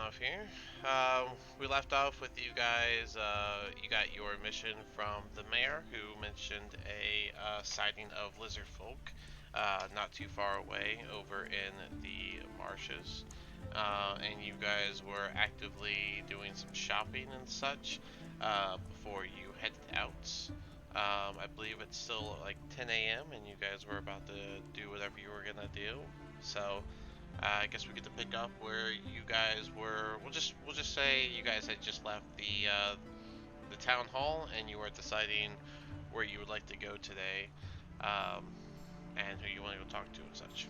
off here. We left off with you guys. You got your mission from the mayor, who mentioned a sighting of lizard folk not too far away over in the marshes. And you guys were actively doing some shopping and such before you headed out. I believe it's still like 10 a.m. and you guys were about to do whatever you were gonna do. So I guess we get to pick up where you guys were. We'll just say you guys had just left the town hall and you were deciding where you would like to go today, um, and who you want to go talk to and such.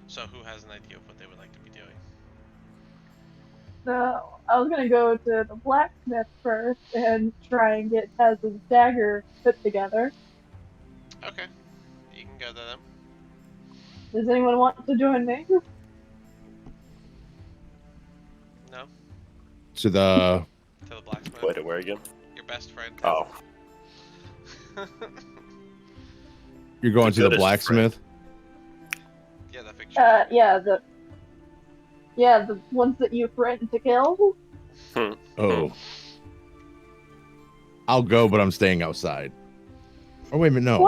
So who has an idea of what they would like to be doing? So I was gonna go to the blacksmith first and try and get Taz's dagger put together. Okay, you can go to them. Does anyone want to join me? No, To the to the blacksmith. Wait, where again? Your best friend. Oh, you're going to the goodest blacksmith. Yeah, that picture. The ones that you threatened to kill. Oh, I'll go, but I'm staying outside. Oh wait a minute, no.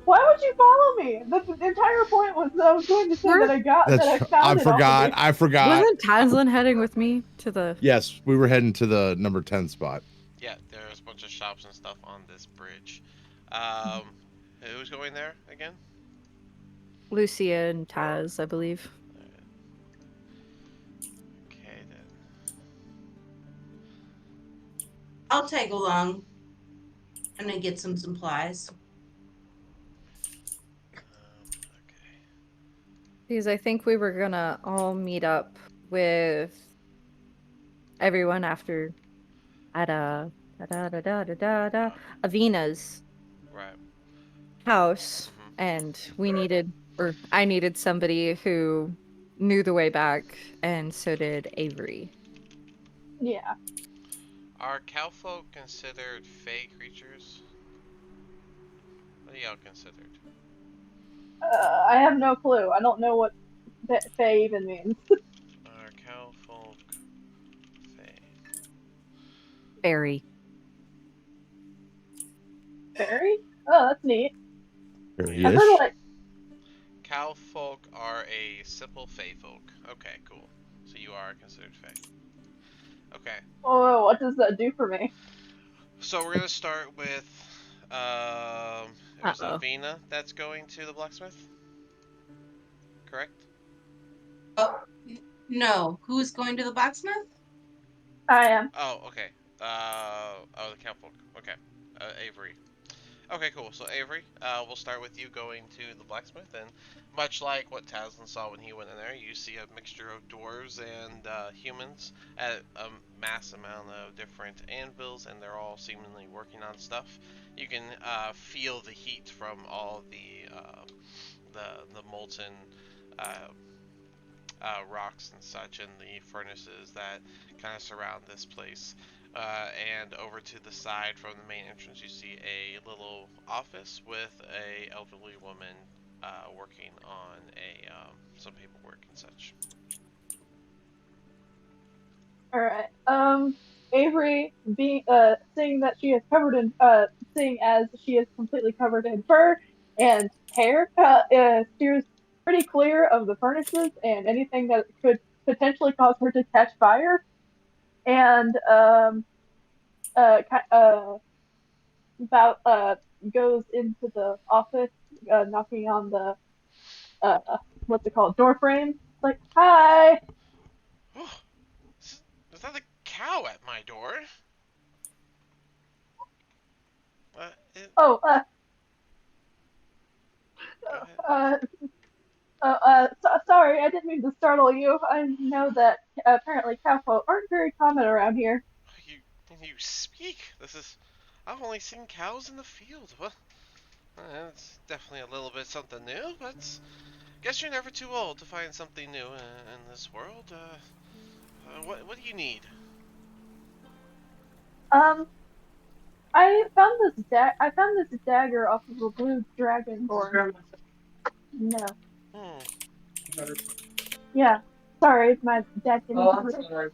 Why would you follow me? The entire point was that I was going to say that I found I it. forgot. I forgot. Wasn't Tanslin heading with me to the? Yes, we were heading to the number 10 spot. Yeah, there's a bunch of shops and stuff on this bridge. Who's going there again? Lucia and Taz, I believe. Okay then. I'll tag along. I'm gonna get some supplies. Okay. Because I think we were gonna all meet up with everyone after at Avina's Right. house, and I needed somebody who knew the way back, and so did Avery. Yeah. Are cowfolk considered fey creatures? What are y'all considered? I have no clue. I don't know what Fae even means. Are cowfolk fey? Fairy. Fairy? Oh, that's neat. I've Yes. heard of, like, Cowfolk are a simple fey folk. Okay, cool. So you are considered fey. Okay. oh, what does that do for me? So we're gonna start with it was Uh-oh. Avina that's going to the blacksmith. Correct? Oh, no. Who's going to the blacksmith? I am. Oh, okay. Oh, the cowfolk. Okay. Avery. Okay, cool. So Avery, we'll start with you going to the blacksmith, and much like what Taslin saw when he went in there, you see a mixture of dwarves and humans at a mass amount of different anvils, and they're all seemingly working on stuff. You can feel the heat from all the molten rocks and such, and the furnaces that kind of surround this place. And over to the side from the main entrance, you see a little office with a elderly woman working on some paperwork and such. All right. Avery, seeing that she is covered in, seeing as she is completely covered in fur and hair, steers pretty clear of the furnaces and anything that could potentially cause her to catch fire. And goes into the office, knocking on the what's it called, door frame. Like, hi. Oh, is that a cow at my door? Oh, sorry, I didn't mean to startle you. I know that apparently cowfolk aren't very common around here. You speak. I've only seen cows in the field. Well, it's definitely a little bit something new, but guess you're never too old to find something new in this world. What do you need? I found this dagger off of a blue dragonborn. No. Yeah. Sorry, my dad came into the room.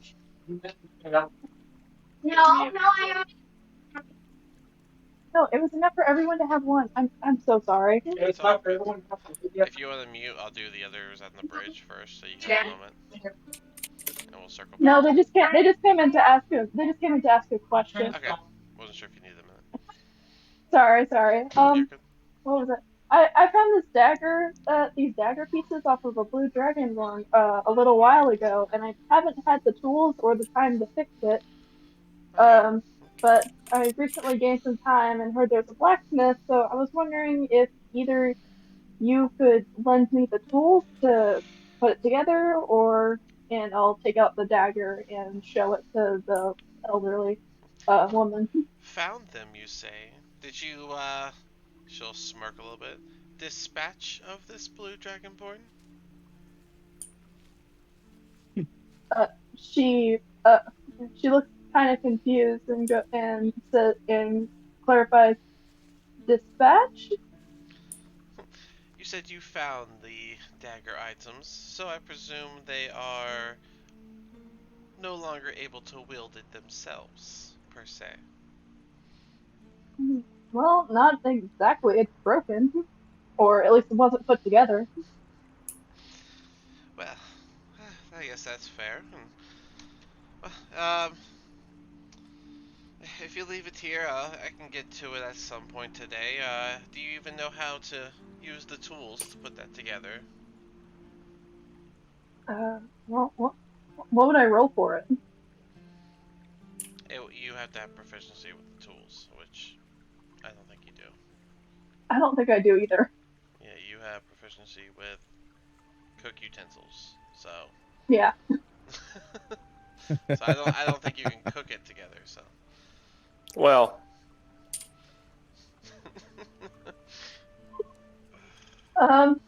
No, it was enough for everyone to have one. I'm so sorry. It's all right. If you want to mute, I'll do the others on the bridge first, so you have a moment, and we'll circle back. No, they just can't. They just came in to ask you. They just came in to ask you a question. Okay. Wasn't sure if you needed a minute. Sorry. You're good. What was it? I found this dagger, these dagger pieces off of a blue dragon one, a little while ago, and I haven't had the tools or the time to fix it. Okay. But I recently gained some time and heard there's a blacksmith, so I was wondering if either you could lend me the tools to put it together, and I'll take out the dagger and show it to the elderly woman. Found them, you say? Did you, she'll smirk a little bit. Dispatch of this blue dragonborn? She she looks kind of confused and clarifies dispatch. You said you found the dagger items, so I presume they are no longer able to wield it themselves, per se. Well, not exactly. It's broken, or at least it wasn't put together. Well, I guess that's fair. Um, if you leave it here, I can get to it at some point today. Do you even know how to use the tools to put that together? Well, what would I roll for it? You have to have proficiency with the tools, which I don't think you do. I don't think I do either. Yeah, you have proficiency with cook utensils, so. Yeah. So I don't think you can cook it together. So. Well, Um.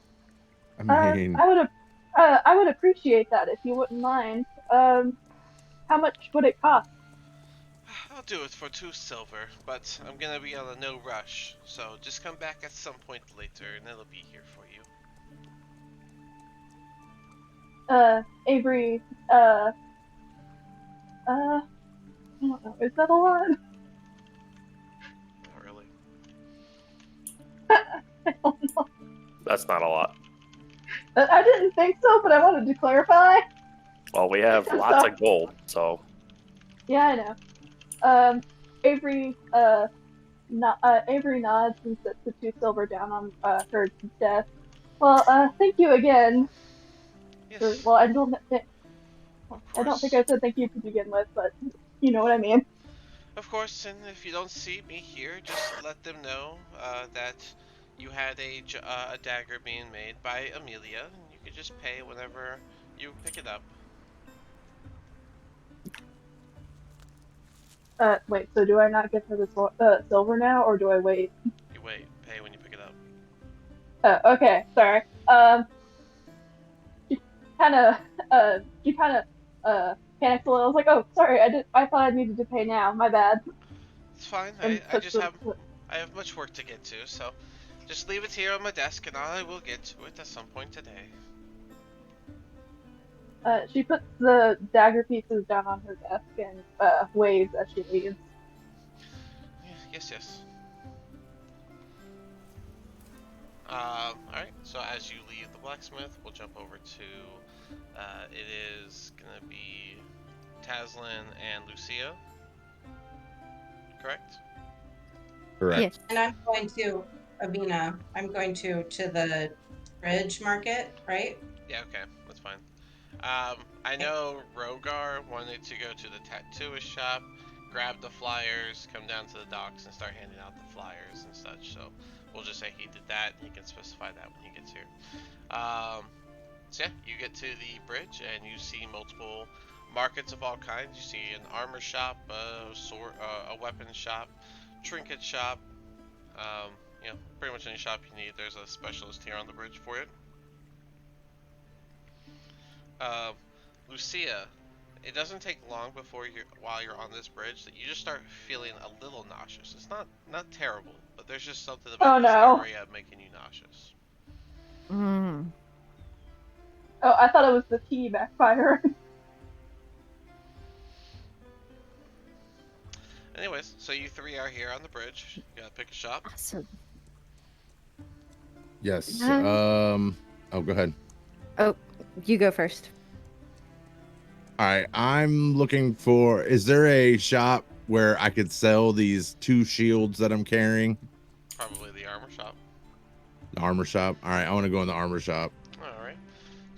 I mean, I would appreciate that if you wouldn't mind. How much would it cost? I'll do it for 2 silver, but I'm gonna be on a no rush, so just come back at some point later and it'll be here for you. Avery. I don't know. Is that a lot? Not really. I don't know. that's not a lot. I didn't think so, but I wanted to clarify. Well, we have lots of gold, so Yeah, I know. Avery, Avery nods and sets the 2 silver down on her desk. Well, thank you again. Yes. Well, I don't think I said thank you to begin with, but you know what I mean. Of course, and if you don't see me here, just let them know that you had a dagger being made by Amelia, and you could just pay whenever you pick it up. Wait. So do I not get her the silver now, or do I wait? You wait, pay when you pick it up. Okay. Sorry. She kind of panics a little. I was like, oh, sorry. I thought I needed to pay now. My bad. It's fine. And I just have much work to get to, so just leave it here on my desk, and I will get to it at some point today. She puts the dagger pieces down on her desk and waves as she leaves. Yes. Alright, so as you leave the blacksmith, we'll jump over to, it is gonna be Taslin and Lucia. Correct? correct. Yes. And I'm going to, Avina, I'm going to the bridge market, right? Yeah, okay, that's fine. I know Rogar wanted to go to the tattooist shop, grab the flyers, come down to the docks, and start handing out the flyers and such. So we'll just say he did that, and he can specify that when he gets here. So yeah, you get to the bridge, and you see multiple markets of all kinds. You see an armor shop, a weapon shop, trinket shop. Pretty much any shop you need. There's a specialist here on the bridge for it. Lucia, it doesn't take long while you're on this bridge that you just start feeling a little nauseous. It's not terrible, but there's just something about this area making you nauseous. Oh, I thought it was the tea backfire. Anyways, so you three are here on the bridge. You gotta pick a shop. Awesome. Yes. Oh, go ahead. Oh, you go first. All right. I'm looking for. Is there a shop where I could sell these 2 shields that I'm carrying? Probably the armor shop. The armor shop. All right. I want to go in the armor shop. All right.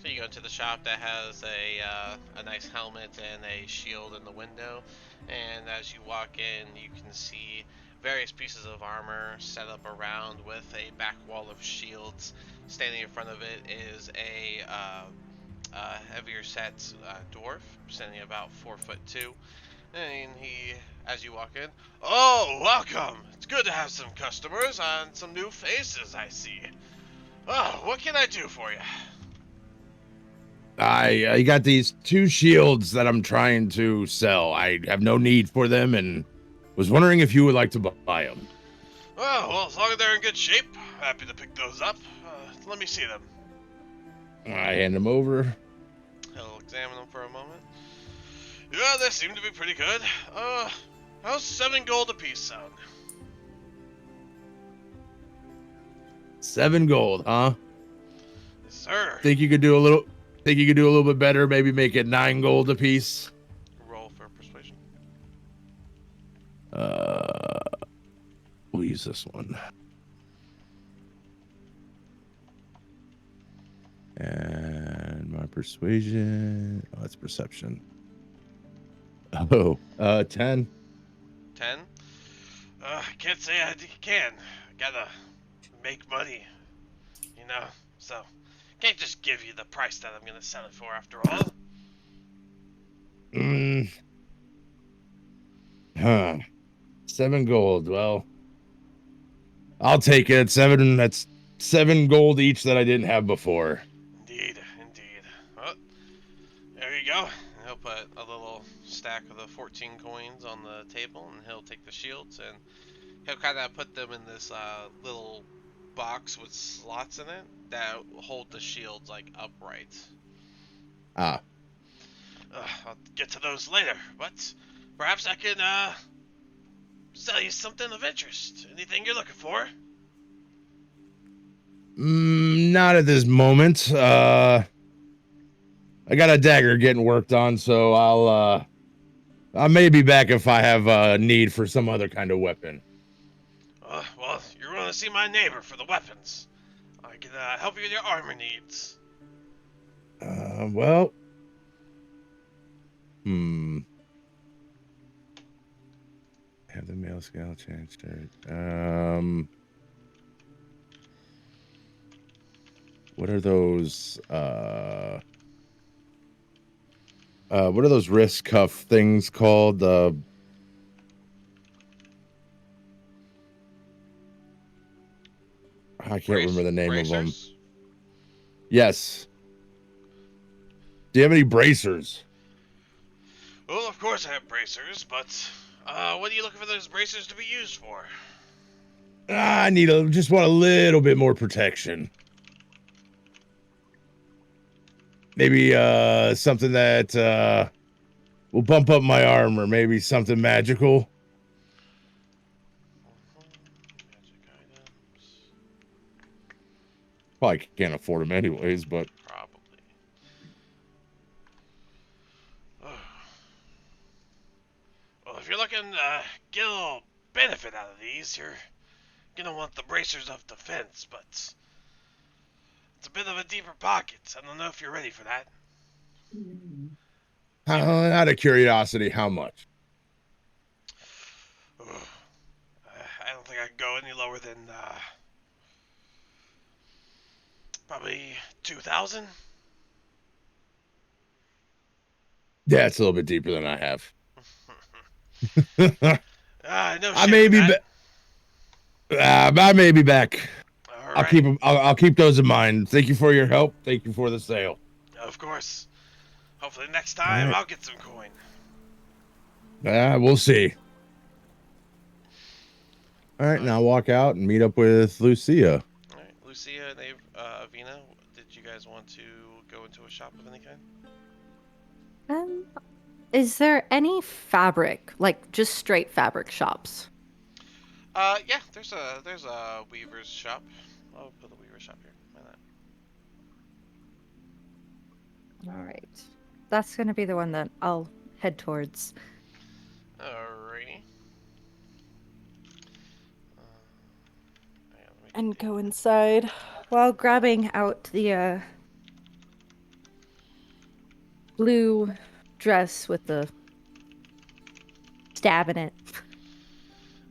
So you go into the shop that has a nice helmet and a shield in the window, and as you walk in, you can see various pieces of armor set up around with a back wall of shields. Standing in front of it is a heavier set dwarf, standing about 4'2", and he, as you walk in, oh, welcome! It's good to have some customers and some new faces. I see. Oh, what can I do for you? I got these 2 shields that I'm trying to sell. I have no need for them and was wondering if you would like to buy them. Oh, well, as long as they're in good shape, happy to pick those up. Let me see them. I hand them over. He'll examine them for a moment. Yeah, they seem to be pretty good. How's 7 gold apiece sound? 7 gold, huh? Yes, sir. Think you could do a little bit better, maybe make it 9 gold apiece. Roll for persuasion. We'll use this one. And my persuasion. Oh, that's perception. Oh, 10. 10? I can't say I can. I gotta make money, you know, so can't just give you the price that I'm gonna sell it for after all. Huh. 7 gold. Well, I'll take it. 7. That's 7 gold each that I didn't have before. Indeed. Well, there you go. And he'll put a little stack of the 14 coins on the table, and he'll take the shields, and he'll kind of put them in this little box with slots in it that hold the shields, like, upright. Ah. I'll get to those later, but perhaps I can sell you something of interest. Anything you're looking for? Not at this moment. I got a dagger getting worked on, so I may be back if I have a need for some other kind of weapon. Well, you're going to see my neighbor for the weapons. I can help you with your armor needs. Well. Have the male scale changed. What are those? What are those wrist cuff things called? I can't remember the name of them. Yes. Do you have any bracers? Well, of course I have bracers, but what are you looking for those bracers to be used for? I just want a little bit more protection. Maybe something that will bump up my armor. Maybe something magical. Magic items. Probably can't afford them anyways, but Probably. Well, if you're looking to get a little benefit out of these, you're gonna want the bracers of defense, but it's a bit of a deeper pocket. I don't know if you're ready for that. out of curiosity, how much? I don't think I can go any lower than probably 2,000. Yeah, it's a little bit deeper than I have. No I may be I may be back. All I'll right. keep them. I'll keep those in mind. Thank you for your help. Thank you for the sale. Of course. Hopefully next time right. I'll get some coin. We'll see. All right, now walk out and meet up with Lucia. All right, Lucia and Avina, did you guys want to go into a shop of any kind? Um, is there any fabric, like just straight fabric shops? Yeah, there's a weaver's shop. I'll put the weaver's shop here. Why not? All right. That's going to be the one that I'll head towards. Alrighty. Let me And get go inside while grabbing out the blue dress with the stab in it.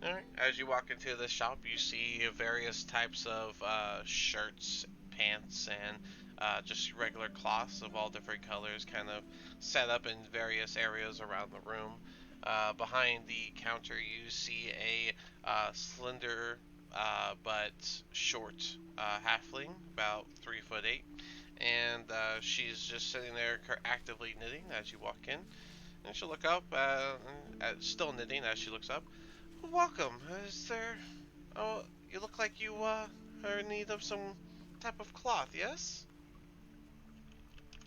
Alright, as you walk into the shop, you see various types of shirts, pants, and just regular cloths of all different colors kind of set up in various areas around the room. Behind the counter, you see a slender but short halfling, about 3'8", and she's just sitting there actively knitting as you walk in. And she'll look up, still knitting as she looks up. Welcome. Is there... Oh, you look like you, are in need of some type of cloth, yes?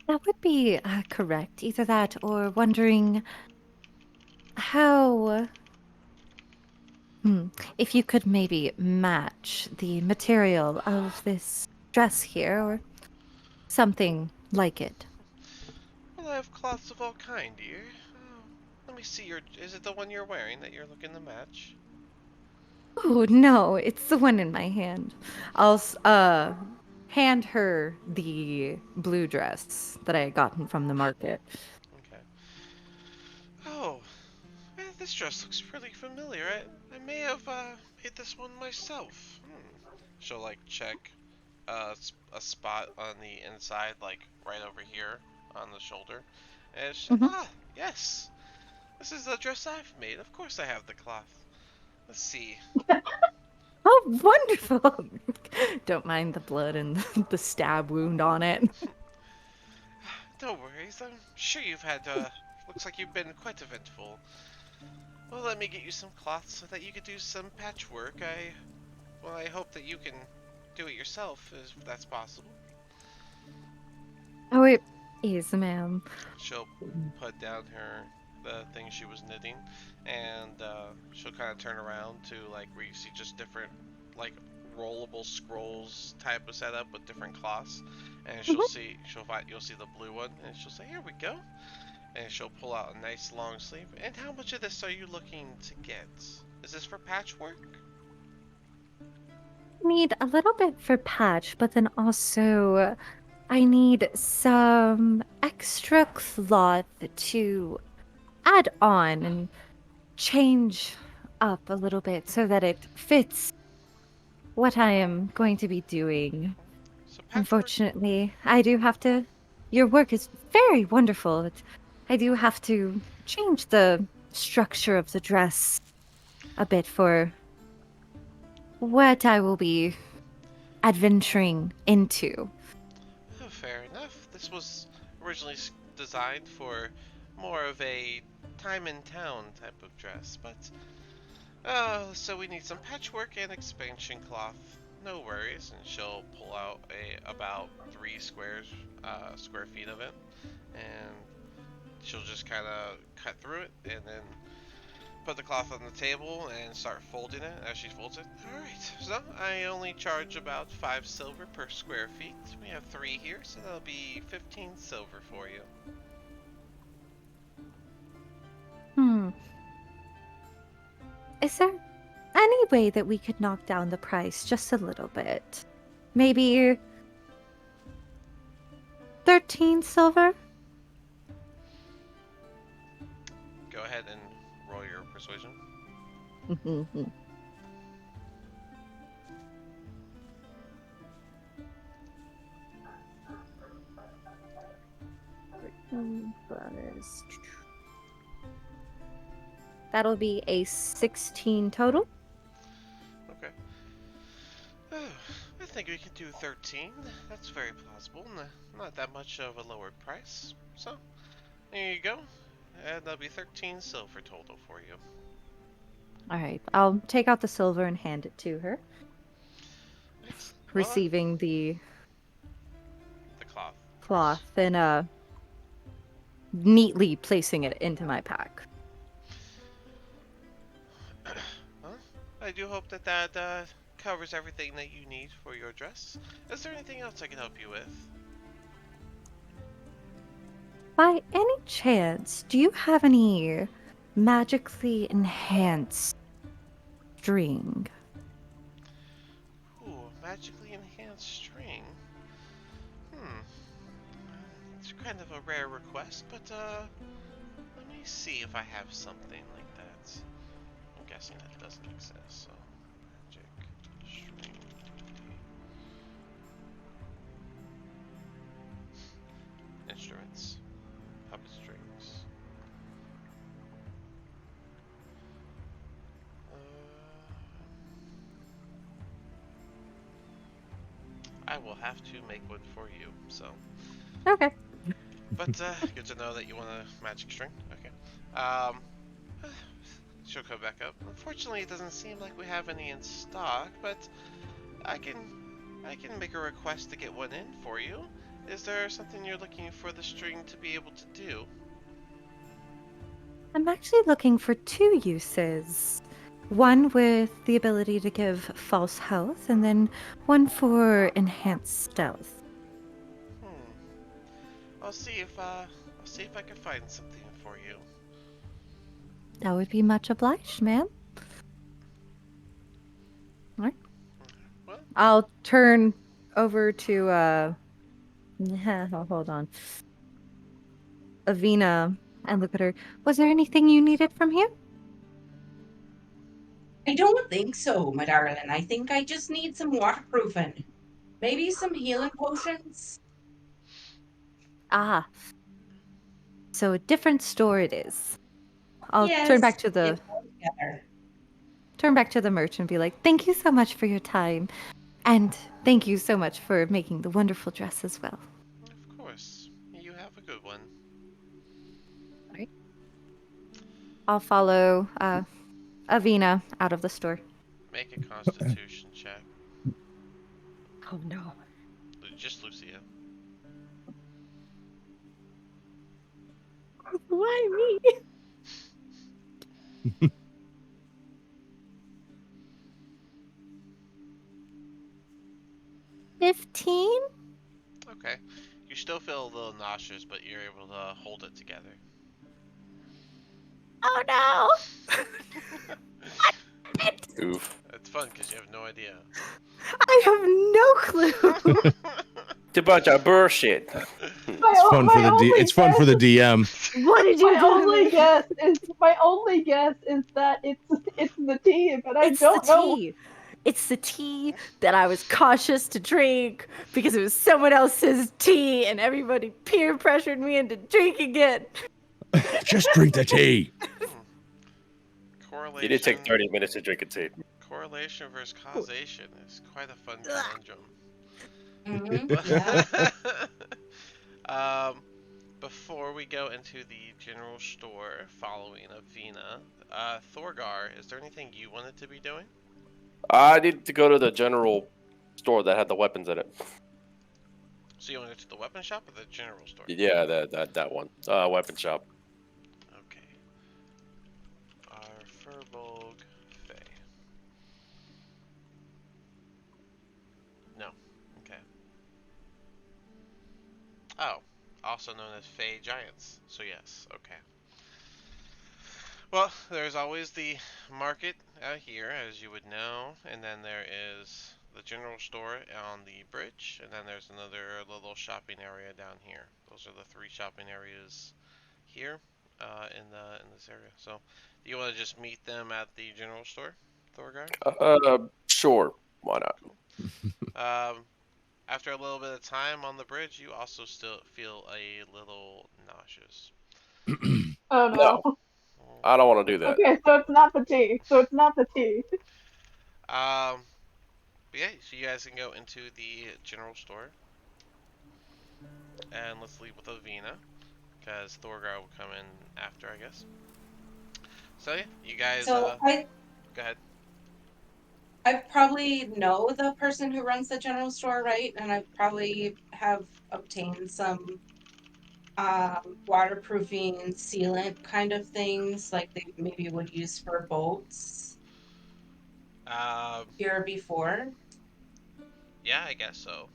That would be correct. Either that or wondering how. If you could maybe match the material of this dress here or something like it. Well, I have cloths of all kind, dear. Oh, let me see your... Is it the one you're wearing that you're looking to match? Oh, no, it's the one in my hand. I'll hand her the blue dress that I had gotten from the market. Okay. Oh, this dress looks really familiar. I may have, made this one myself. She'll, like, check a spot on the inside, like, right over here on the shoulder. And Mhm. yes. This is the dress I've made. Of course I have the cloth. Let's see. Oh, wonderful! Don't mind the blood and the stab wound on it. No worries. I'm sure you've had, looks like you've been quite eventful. Well, let me get you some cloth so that you could do some patchwork. I hope that you can do it yourself, if that's possible. Oh, it is, ma'am. She'll put down the thing she was knitting, and she'll kind of turn around to like where you see just different like rollable scrolls type of setup with different cloths, and you'll see the blue one, and she'll say, "Here we go," and she'll pull out a nice long sleeve. And how much of this are you looking to get? Is this for patchwork? Need a little bit for patch, but then also I need some extra cloth to add on and change up a little bit so that it fits what I am going to be doing. So patchwork. Unfortunately, I do have to. Your work is very wonderful, but I do have to change the structure of the dress a bit for what I will be adventuring into. Oh, fair enough. This was originally designed for more of a time in town type of dress, but so we need some patchwork and expansion cloth. No worries, and she'll pull out about 3 square feet of it, and she'll just kind of cut through it, and then put the cloth on the table and start folding it as she folds it. Alright, so I only charge about 5 silver per square feet. We have 3 here, so that'll be 15 silver for you. Hmm. Is there any way that we could knock down the price just a little bit? Maybe 13 silver? Go ahead and roll your persuasion. That'll be a 16 total. Okay. Oh, I think we can do 13. That's very plausible. Not that much of a lower price. So, there you go. And that'll be 13 silver total for you. All right, I'll take out the silver and hand it to her, Excellent. Well, receiving the the cloth. cloth and neatly placing it into my pack. Well, I do hope that that covers everything that you need for your dress. Is there anything else I can help you with? By any chance, do you have any magically enhanced string? Ooh, magically enhanced string. Hmm. It's kind of a rare request, but let me see if I have something like that. I'm guessing that doesn't exist, so magic string. Instruments. Puppet strings. I will have to make one for you, so. Okay. But good to know that you want a magic string. Okay. Um, she'll come back up. Unfortunately, it doesn't seem like we have any in stock, but I can make a request to get one in for you. Is there something you're looking for the string to be able to do? I'm actually looking for 2 uses. One with the ability to give false health, and then one for enhanced stealth. Hmm. I'll see if I can find something for you. That would be much obliged, ma'am. Alright. Well, I'll turn over to hold on. Avina and look at her. Was there anything you needed from here? I don't think so, my darling. I think I just need some waterproofing. Maybe some healing potions. Ah, so a different store it is. I'll Yes, it all together. turn back to the merchant and be like, "Thank you so much for your time, and thank you so much for making the wonderful dress as well." of course. You have a good one. I'll follow Avina out of the store. Make a constitution check. Oh no. Just Lucia. Why me? 15? Okay. You still feel a little nauseous, but you're able to hold it together. Oh no! Oof. It's fun because you have no idea. I have no clue. It's a bunch of bullshit. It's fun for the it's fun for the DM. What did you My do to only me? guess is that it's the tea, but I It's don't the know. tea. It's the tea that I was cautious to drink because it was someone else's tea and everybody peer pressured me into drinking it. Just drink the tea. Correlation. It did take 30 minutes to drink a tea. Correlation versus causation is quite a fun conundrum. Yeah. Before we go into the general store following Avina, Thorgar, is there anything you wanted to be doing? I need to go to the general store that had the weapons in it. So you want to go to the weapon shop or the general store? Yeah, that one. Weapon shop. Okay. Our Furbolg Fey. No. Okay. Oh, also known as Fey Giants. So yes, okay. Well, there's always the market out here, as you would know, and then there is the general store on the bridge, and then there's another little shopping area down here. Those are the 3 shopping areas here in this area. So, do you want to just meet them at the general store, Thorgar? Sure. Why not? Cool. Um, After a little bit of time on the bridge, you also still feel a little nauseous. Oh No, no. I don't want to do that. Okay, so it's not the tea. So it's not the tea. Um, but yeah, so you guys can go into the general store, and let's leave with Avina, because Thorgar will come in after, I guess. So yeah, you guys, So go ahead. I probably know the person who runs the general store, right? And I've probably have obtained some waterproofing sealant kind of things, like they maybe would use for boats Um, here before? yeah, I guess so.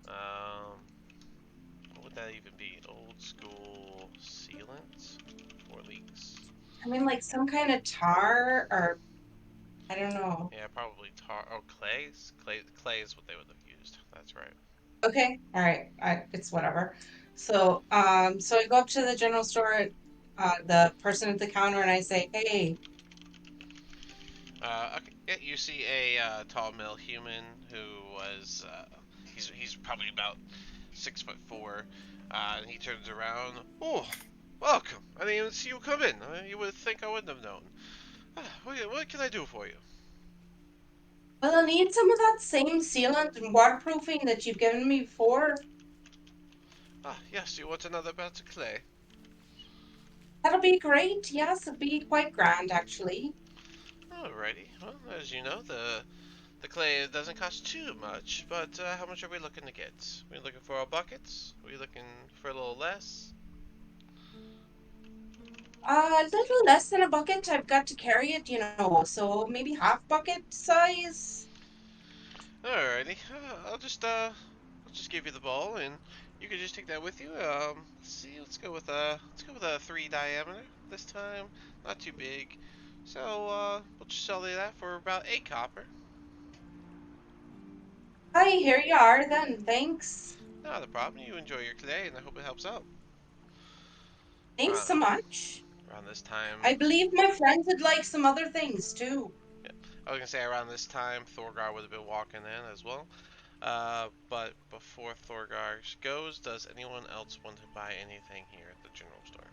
Um, what would that even be? Old school sealant for leaks. I mean, like some kind of tar, or I don't know. Yeah, probably tar. Oh, clays. Clay is what they would have used. That's right. Okay, all right, it's whatever. So I go up to the general store, the person at the counter, and I say, "Hey, Okay. Yeah, you see a tall male human who was he's probably about 6'4", and he turns around. Oh, welcome! I didn't even see you come in. You would think I wouldn't have known. What can I do for you? well, I need some of that same sealant and waterproofing that you've given me before. Ah, yes. You want another batch of clay? That'll be great. Yes, it'll be quite grand, actually." Alrighty. Well, as you know, the clay doesn't cost too much, but how much are we looking to get? We looking for our buckets? We looking for a little less? A little less than a bucket. I've got to carry it, so maybe half bucket size. Alrighty. I'll just give you the ball, and you can just take that with you. Let's see. Let's go with a 3 diameter this time. Not too big. So we'll just sell you that for about 8 copper. Hi, here you are then. Thanks. Not a problem. You enjoy your clay, and I hope it helps out. Thanks Around so much. around this time, I believe my friends would like some other things too. yeah, I was gonna say around this time, Thorgar would have been walking in as well. But before Thorgar goes, does anyone else want to buy anything here at the general store?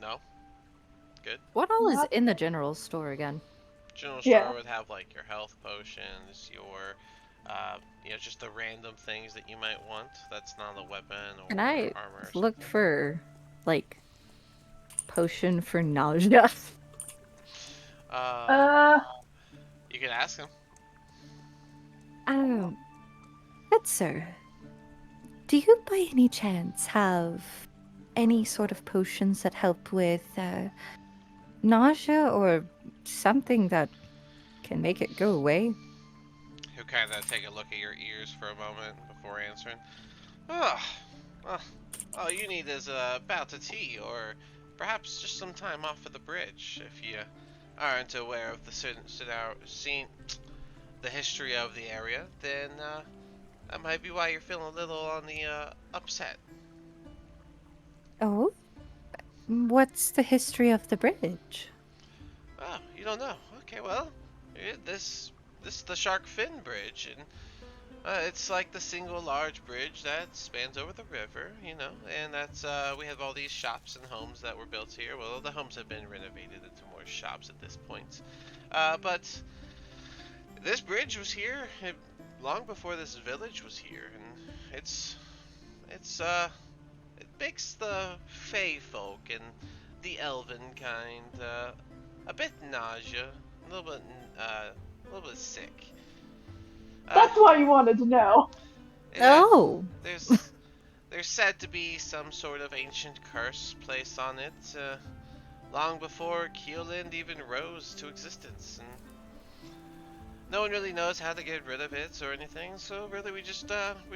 No? Good. What all is Not- in the general store again? General Yeah. store would have like your health potions, your, just the random things that you might want. That's not a weapon or Can I armor or look something. for, like, potion for nausea? Uh, Uh, you can ask him. Um, good sir, do you by any chance have any sort of potions that help with nausea or something that can make it go away? He'll kind of take a look at your ears for a moment before answering. Oh, well, all you need is a bout of tea, or perhaps just some time off of the bridge. If you aren't aware of the history of the area, then that might be why you're feeling a little on the upset. Oh, what's the history of the bridge? Oh, you don't know? Okay, well, this is the Shark Fin Bridge, and it's like the single large bridge that spans over the river, and that's we have all these shops and homes that were built here. Well, the homes have been renovated into more shops at this point, but this bridge was here long before this village was here, and it makes the Fey folk and the Elven kind a bit nausea, a little bit sick. Uh, that's why you wanted to know. yeah, Oh, there's there's said to be some sort of ancient curse placed on it long before Keeland even rose to existence, and no one really knows how to get rid of it or anything. So really, we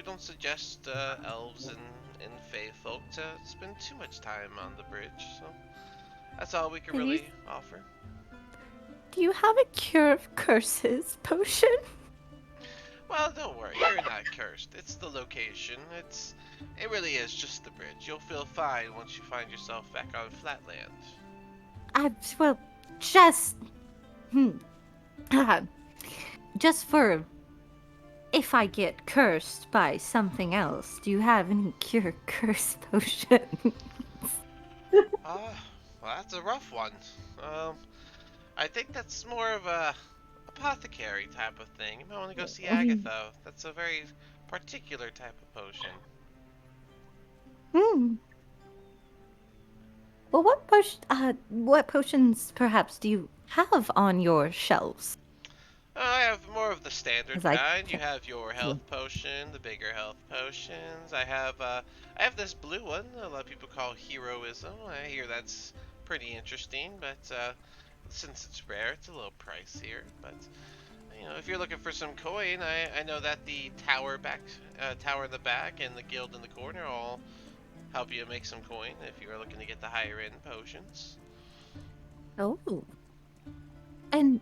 don't suggest elves and Fey folk to spend too much time on the bridge. So that's all we can Can you- really offer. do you have a cure of curses potion? Well, don't worry, you're not cursed. It's the location. It really is just the bridge. You'll feel fine once you find yourself back on flatland. Well, just, uh, just for if I get cursed by something else, do you have any cure curse potion? Well, that's a rough one. Um, I think that's more of a apothecary type of thing. You might want to go see Agatha. That's a very particular type of potion. Well, what potions perhaps do you have on your shelves? I have more of the standard Because I kind. You can't. have your health potion, the bigger health potions. I have this blue one. A lot of people call heroism. I hear that's pretty interesting, but since it's rare, it's a little pricier. But if you're looking for some coin, I know that the tower in the back, and the guild in the corner all help you make some coin if you are looking to get the higher end potions. Oh. And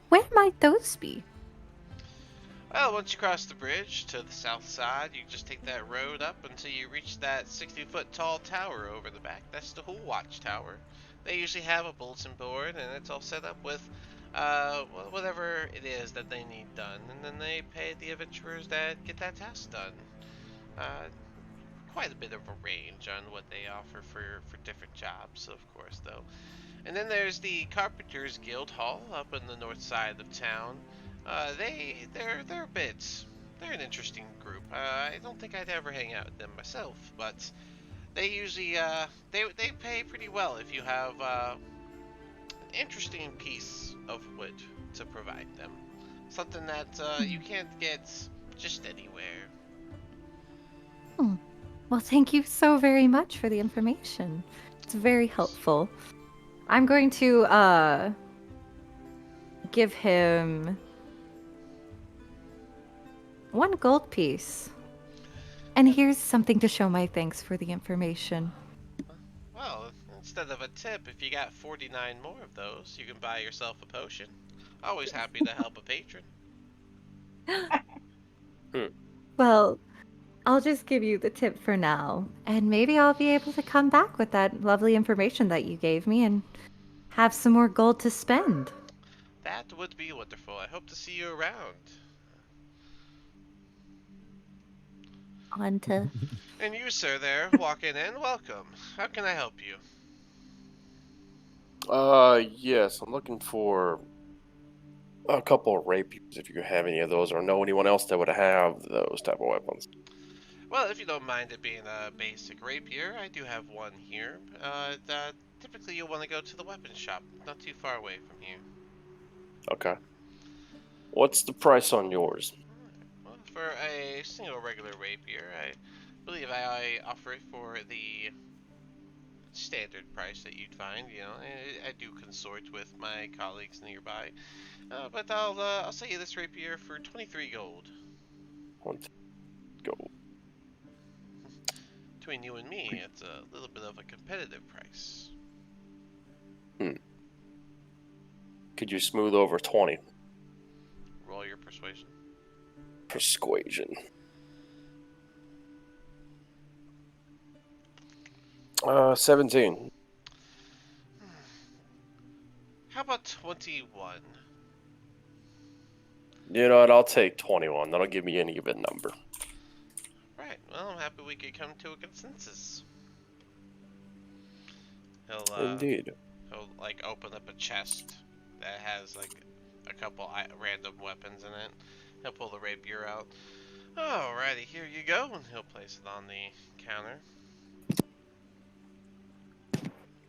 where might those be? Well, once you cross the bridge to the south side, you just take that road up until you reach that 60-foot tall tower over the back. That's the Hull Watchtower. They usually have a bulletin board, and it's all set up with whatever it is that they need done, and then they pay the adventurers that get that task done. Uh, Quite a bit of a range on what they offer for different jobs, of course, though. And then there's the Carpenters Guild Hall up on the north side of town. They're a bit they're an interesting group. I don't think I'd ever hang out with them myself, but they usually they pay pretty well if you have an interesting piece of wood to provide them. Something that you can't get just anywhere. Hmm. Well, thank you so very much for the information. It's very helpful. I'm going to give him 1 gold piece. And here's something to show my thanks for the information. Well, instead of a tip, if you got 49 more of those, you can buy yourself a potion. Always happy to help a patron. Well, I'll just give you the tip for now, and maybe I'll be able to come back with that lovely information that you gave me and have some more gold to spend. That would be wonderful. I hope to see you around. On to. And you, sir, there, walking in, welcome. How can I help you? Yes, I'm looking for a couple of rapiers if you have any of those, or know anyone else that would have those type of weapons. Well, if you don't mind it being a basic rapier, I do have one here. Typically you'll want to go to the weapons shop, not too far away from here. Okay. What's the price on yours? Well, for a single regular rapier, I believe I offer it for the standard price that you'd find. I do consort with my colleagues nearby, but I'll sell you this rapier for 23 gold. Let's go. Between you and me, it's a little bit of a competitive price. Could you smooth over 20? Roll your persuasion. Persuasion. 17. How about 21? You know what? I'll take 21. That'll give me any given number. Right, well, I'm happy we could come to a consensus. He'll Indeed. like open up a chest that has like a couple random weapons in it. He'll pull the rapier out. Alrighty, here you go, and he'll place it on the counter.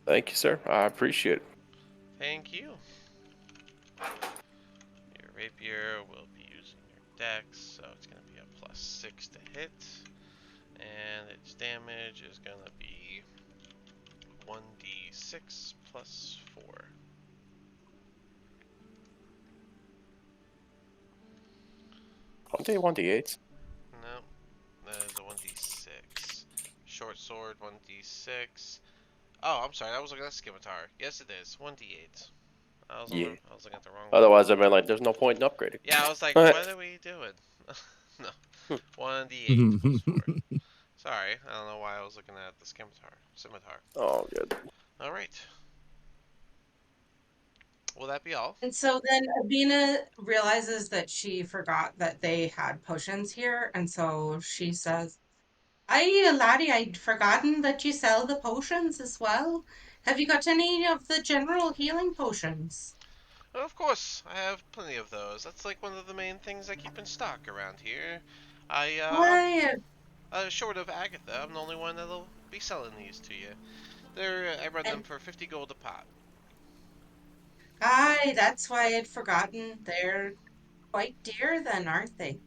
Thank you, sir. I appreciate it. Thank you. Your rapier will be using your dex, so it's going to be a +6 to hit. And its damage is going to be 1d6 plus 4. I'll take 1d8. No, that is a 1d6. Short sword, 1d6. Oh, I'm sorry, I was looking at scimitar. Yes, it is. 1d8. I was looking at the wrong one. Otherwise, I'd be like, there's no point in upgrading. Yeah, I was like, what are we doing? No. 1d8 plus 4. Sorry, I don't know why I was looking at the scimitar. Oh, good. Alright. Will that be all? And so then Abina realizes that she forgot that they had potions here, and so she says, "Aye, laddie, I'd forgotten that you sell the potions as well. Have you got any of the general healing potions?" Well, of course, I have plenty of those. That's like one of the main things I keep in stock around here. Why, Short of Agatha, I'm the only one that'll be selling these to you. I run them and for 50 gold a pot. aye, that's why I'd forgotten there. quite dear then, aren't they?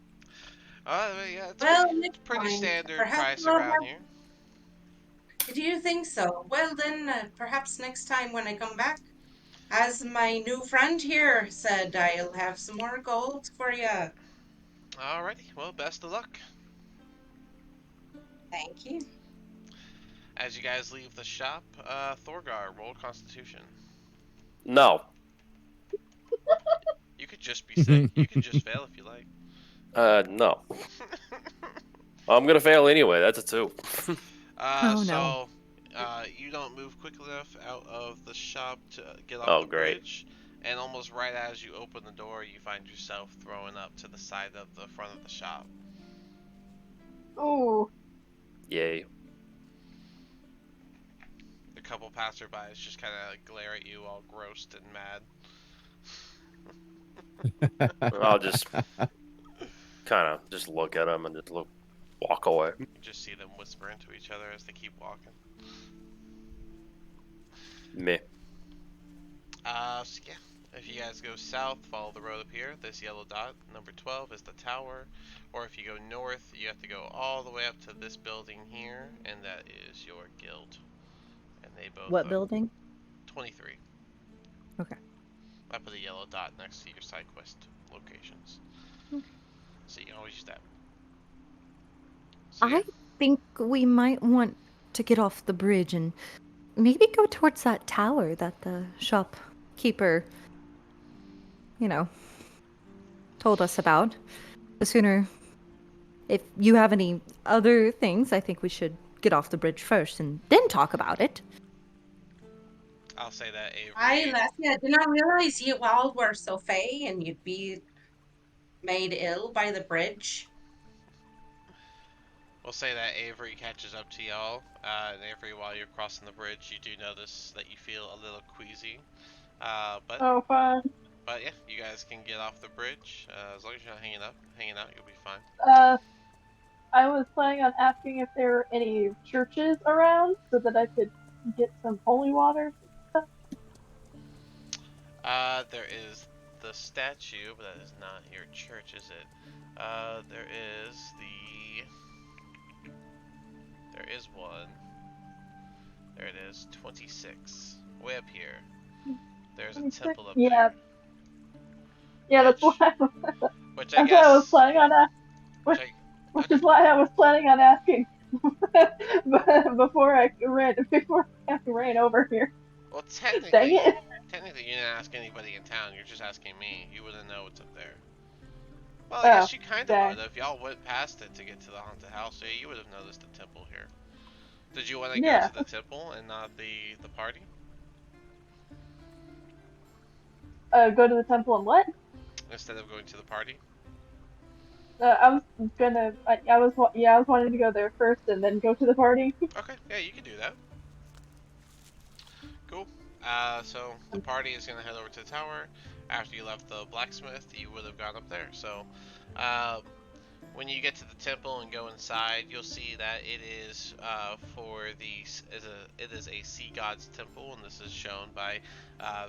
Yeah, it's Well, pretty next pretty time, standard perhaps price I'll around have. here. Do you think so? Well, then, perhaps next time when I come back, as my new friend here said, I'll have some more gold for you. Alrighty, well, best of luck. Thank you. As you guys leave the shop, Thorgar, roll Constitution. No. You could just be sick. You could just fail if you like. No. I'm gonna fail anyway. That's a 2. Oh no. So, you don't move quick enough out of the shop to get off Oh, the great. bridge, and almost right as you open the door, you find yourself throwing up to the side of the front of the shop. Ooh. Yay. A couple passerbys just kind of glare at you, all grossed and mad. I'll just kind of just look at him and just walk away. You just see them whisper into each other as they keep walking. Meh. So yeah, if you guys go south, follow the road up here. This yellow dot, number 12, is the tower. Or if you go north, you have to go all the way up to this building here, and that is your guild. And they both What are building? 23. Okay. I put a yellow dot next to your side quest locations. Okay. So you can always use that. So yeah, I think we might want to get off the bridge and maybe go towards that tower that the shopkeeper, told us about. The sooner, if you have any other things, I think we should get off the bridge first and then talk about it. I'll say that Hi, Avery. Lassie. I did not realize you all were so fey and you'd be made ill by the bridge. We'll say that Avery catches up to y'all. And Avery, while you're crossing the bridge, you do notice that you feel a little queasy. But Oh, fun. yeah, you guys can get off the bridge. As long as you're not hanging out, you'll be fine. I was planning on asking if there were any churches around so that I could get some holy water. There is the statue, but that is not your church, is it? There is There is one. There it is, 26. Way up here. There's a 26? temple up Yeah, there. yeah, that's Which, why. which I That's what I was guess, planning on which which, I, which okay. is why I was planning on asking before I ran over here. Well, Dang it! technically you didn't ask anybody in town. You're just asking me. You wouldn't know what's up there. Well, I Oh, guess you kind of dang. would. If y'all went past it to get to the haunted house, yeah, you would have noticed the temple here. Did you want to go Yeah. to the temple and not the party? Go to the temple and what? Instead of going to the party? I was gonna. I was wanting to go there first and then go to the party. Okay, yeah, you can do that. Cool. So the party is gonna head over to the tower. After you left the blacksmith, you would have gone up there. So, uh, when you get to the temple and go inside, you'll see that it is it is a sea god's temple, and this is shown by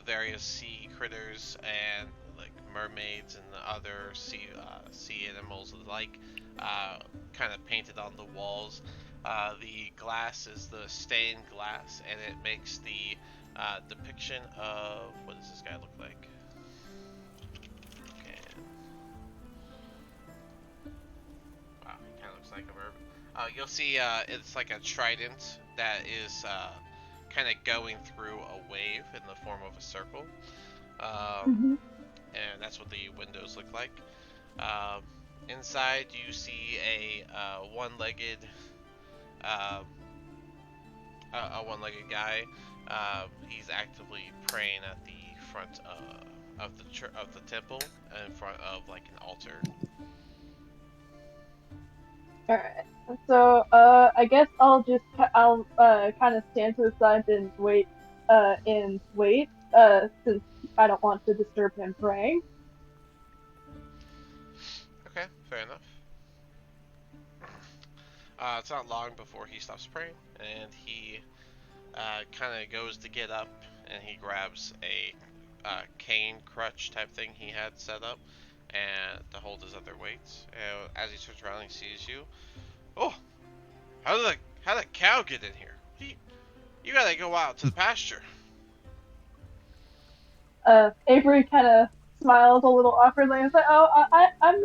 various sea critters and like mermaids and other sea animals alike, kind of painted on the walls. The glass is the stained glass, and it makes the depiction of what does this guy look like? Wow, he kind of looks like a mermaid. You'll see it's like a trident that is kind of going through a wave in the form of a circle. Mhm. And that's what the windows look like. Inside, you see one-legged a one-legged guy. He's actively praying at the front of the temple in front of like an altar. Alright. So, I guess I'll kind of stand to the side and wait, since I don't want to disturb him praying. Okay, fair enough. It's not long before he stops praying, and he kind of goes to get up, and he grabs a cane crutch type thing he had set up, and to hold his other weights. And as he turns around, he sees you. Oh, how did the cow get in here? You gotta go out to the pasture. Avery kind of smiles a little awkwardly and says, "Oh, I'm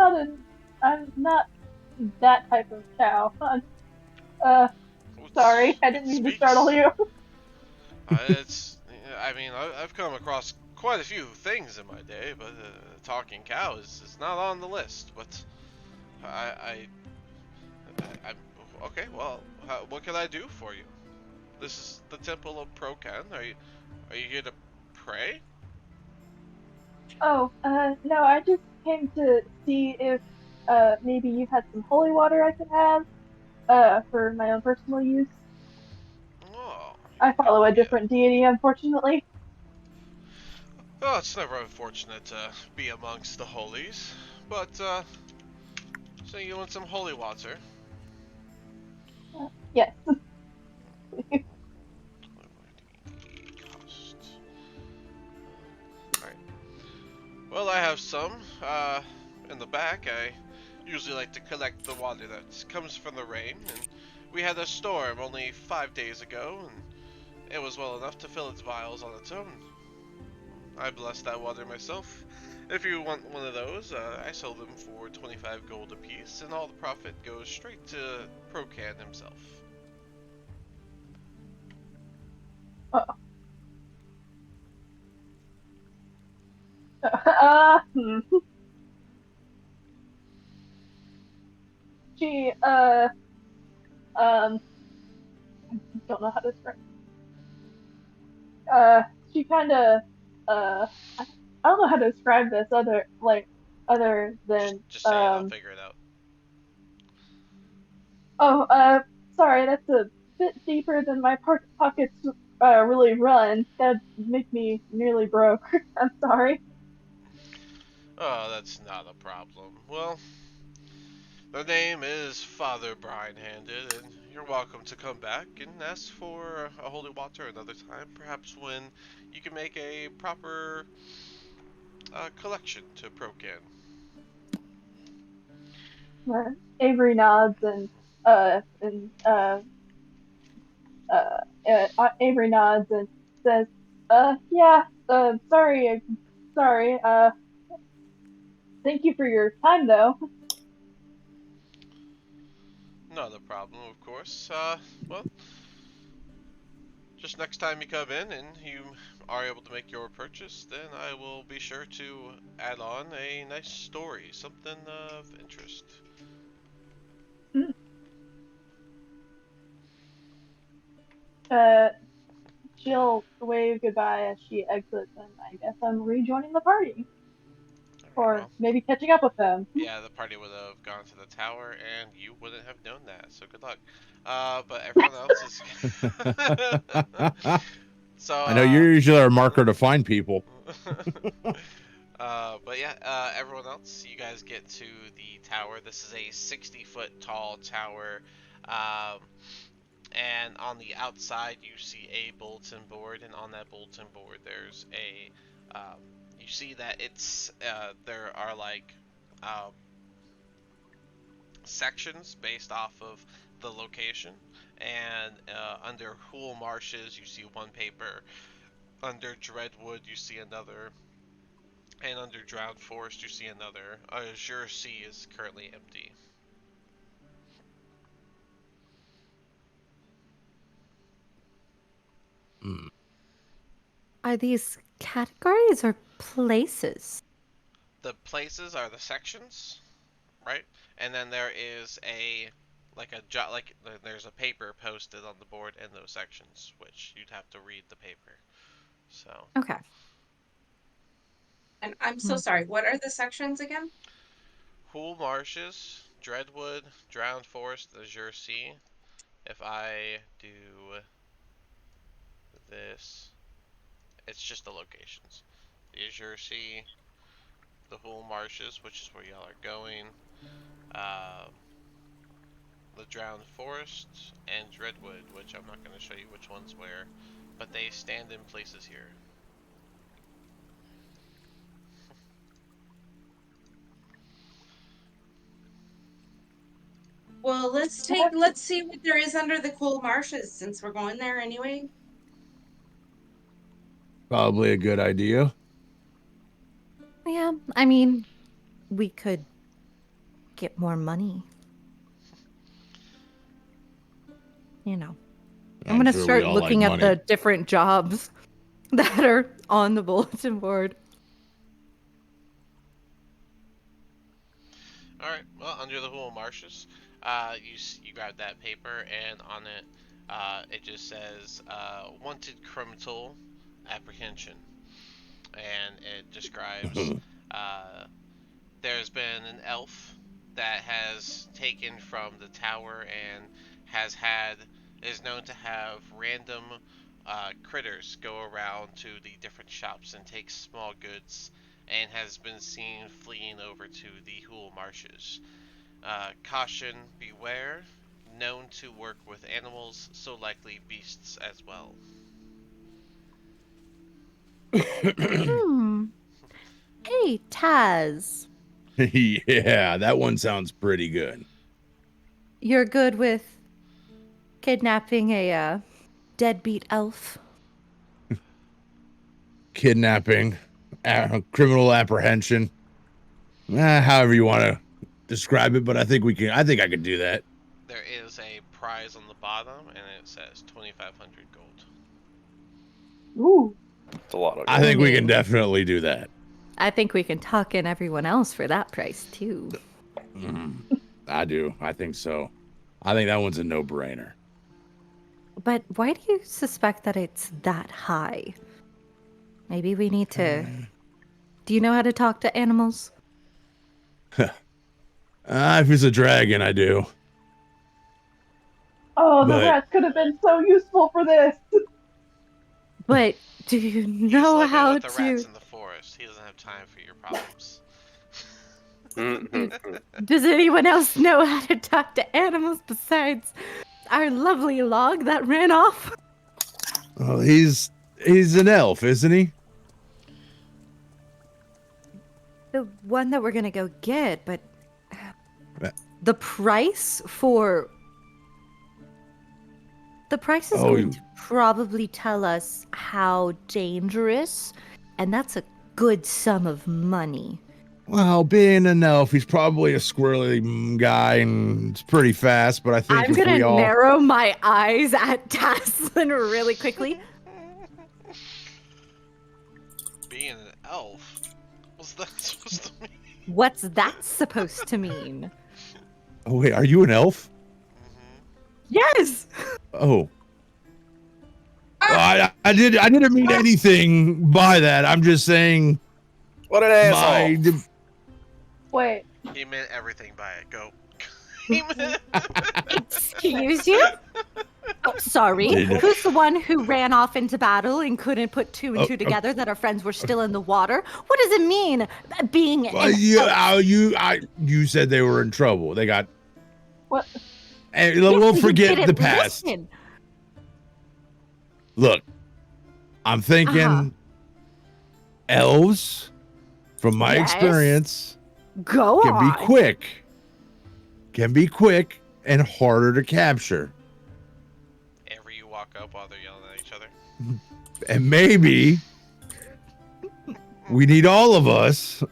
not that type of cow. Uh, sorry, I It didn't mean to startle speaks. you." It's. I mean, I've come across quite a few things in my day, but talking cow is not on the list. But I, I'm okay. Well, what can I do for you? This is the Temple of Procan. Are you here to pray? Oh, no, I just came to see if maybe you had some holy water I could have for my own personal use. Oh, I follow a yeah. different deity, unfortunately. Well, it's never unfortunate to be amongst the holies, but so you want some holy water? Yes. Cost. Alright. Well, I have some. In the back, I usually like to collect the water that comes from the rain, and we had a storm only 5 days ago, and it was well enough to fill its vials on its own. I bless that water myself. If you want one of those, I sell them for 25 gold apiece, and all the profit goes straight to Procan himself. Uh, hmm. She um don't know how to describe. She kind of I don't know how to describe this other Just, than just say it. I'll figure it out. oh sorry, that's a bit deeper than my pockets really run. That'd make me nearly broke. I'm sorry. Oh, that's not a problem. Well, the name is Father Brian-Handed, and you're welcome to come back and ask for a holy water another time, perhaps when you can make a proper collection to Procan. Uh, Avery nods and Avery nods and says, yeah, sorry, thank you for your time though." Not a problem, of course. Well, just next time you come in and you are able to make your purchase, then I will be sure to add on a nice story, something of interest. Uh, she'll wave goodbye as she exits, and I guess I'm rejoining the party, Alright, or well, maybe catching up with them. yeah, the party would have gone to the tower, and you wouldn't have known that. So good luck. But everyone else is. so I know you're usually our marker to find people. but yeah, everyone else, you guys get to the tower. This is a 60-foot tall tower. Um, and on the outside, you see a bulletin board, and on that bulletin board, there's a. You see that it's there are like uh, sections based off of the location. And under Hool Marshes, you see one paper. Under Dreadwood, you see another. And under Drowned Forest, you see another. Azure Sea is currently empty. Hmm. Are these categories or places? The places are the sections, right? And then there is like there's a paper posted on the board in those sections, which you'd have to read the paper. So, Okay. And I'm so Hmm. sorry. What are the sections again? Hool Marshes, Dreadwood, Drowned Forest, Azure Sea. If I do this, it's just the locations. The Azure Sea, the Hool Marshes, which is where y'all are going, um, the Drowned Forest, and Dreadwood, which I'm not going to show you which one's where, but they stand in places here. Well, let's see what there is under the coal marshes since we're going there anyway. Probably a good idea. Yeah, I mean, we could get more money. You know, I'm gonna sure we start all like looking at money. the different jobs that are on the bulletin board. All right. Well, under the Hool Marshes, you grab that paper, and on it, it just says "wanted criminal apprehension," and it describes there's been an elf that has taken from the tower and has had is known to have random critters go around to the different shops and take small goods, and has been seen fleeing over to the Hool Marshes. Caution, beware. Known to work with animals, so likely beasts as well. Hmm. Hey, Taz, Yeah, that one sounds pretty good. you're good with kidnapping a deadbeat elf? Kidnapping, criminal apprehension, however you want to describe it, but I think we can. I think I could do that. There is a prize on the bottom, and it says 2,500 gold. Ooh. It's a lot of I gold. think we can mean- definitely do that. I think we can tuck in everyone else for that price too. I do. I think so. I think that one's a no-brainer. But why do you suspect that it's that high? Maybe we need to. Do you know how to talk to animals? If it's a dragon, I do. Oh, the But- rats could have been so useful for this. But do you He's know living how with the rats to? in the forest. He doesn't have time for your problems. Does anyone else know how to talk to animals besides our lovely log that ran off? Oh, he's an elf, isn't he? The one that we're gonna go get, but Uh, the price for the price is Oh, going to probably tell us how dangerous, and that's a good sum of money. Well, being an elf, he's probably a squirrely guy and it's pretty fast. But I think I'm if gonna we all narrow my eyes at Taslin really quickly. Being an elf? What's that supposed to mean? What's that supposed to mean? Oh wait, are you an elf? Yes. Oh. I didn't mean anything by that. I'm just saying What an my asshole! Wait, He meant everything by it. Go. He meant- Excuse you? Oh, sorry. Did- Who's the one who ran off into battle and couldn't put two and Oh, two oh. together that our friends were still in the water? What does it mean being Well, an elf? you said they were in trouble. They got. what? Hey, Yes, we'll you forget didn't the past. listen. Look, I'm thinking Uh-huh. elves, from my Yes. experience, Go can on. be quick and harder to capture. Ever you walk up while they're yelling at each other. And maybe we need all of us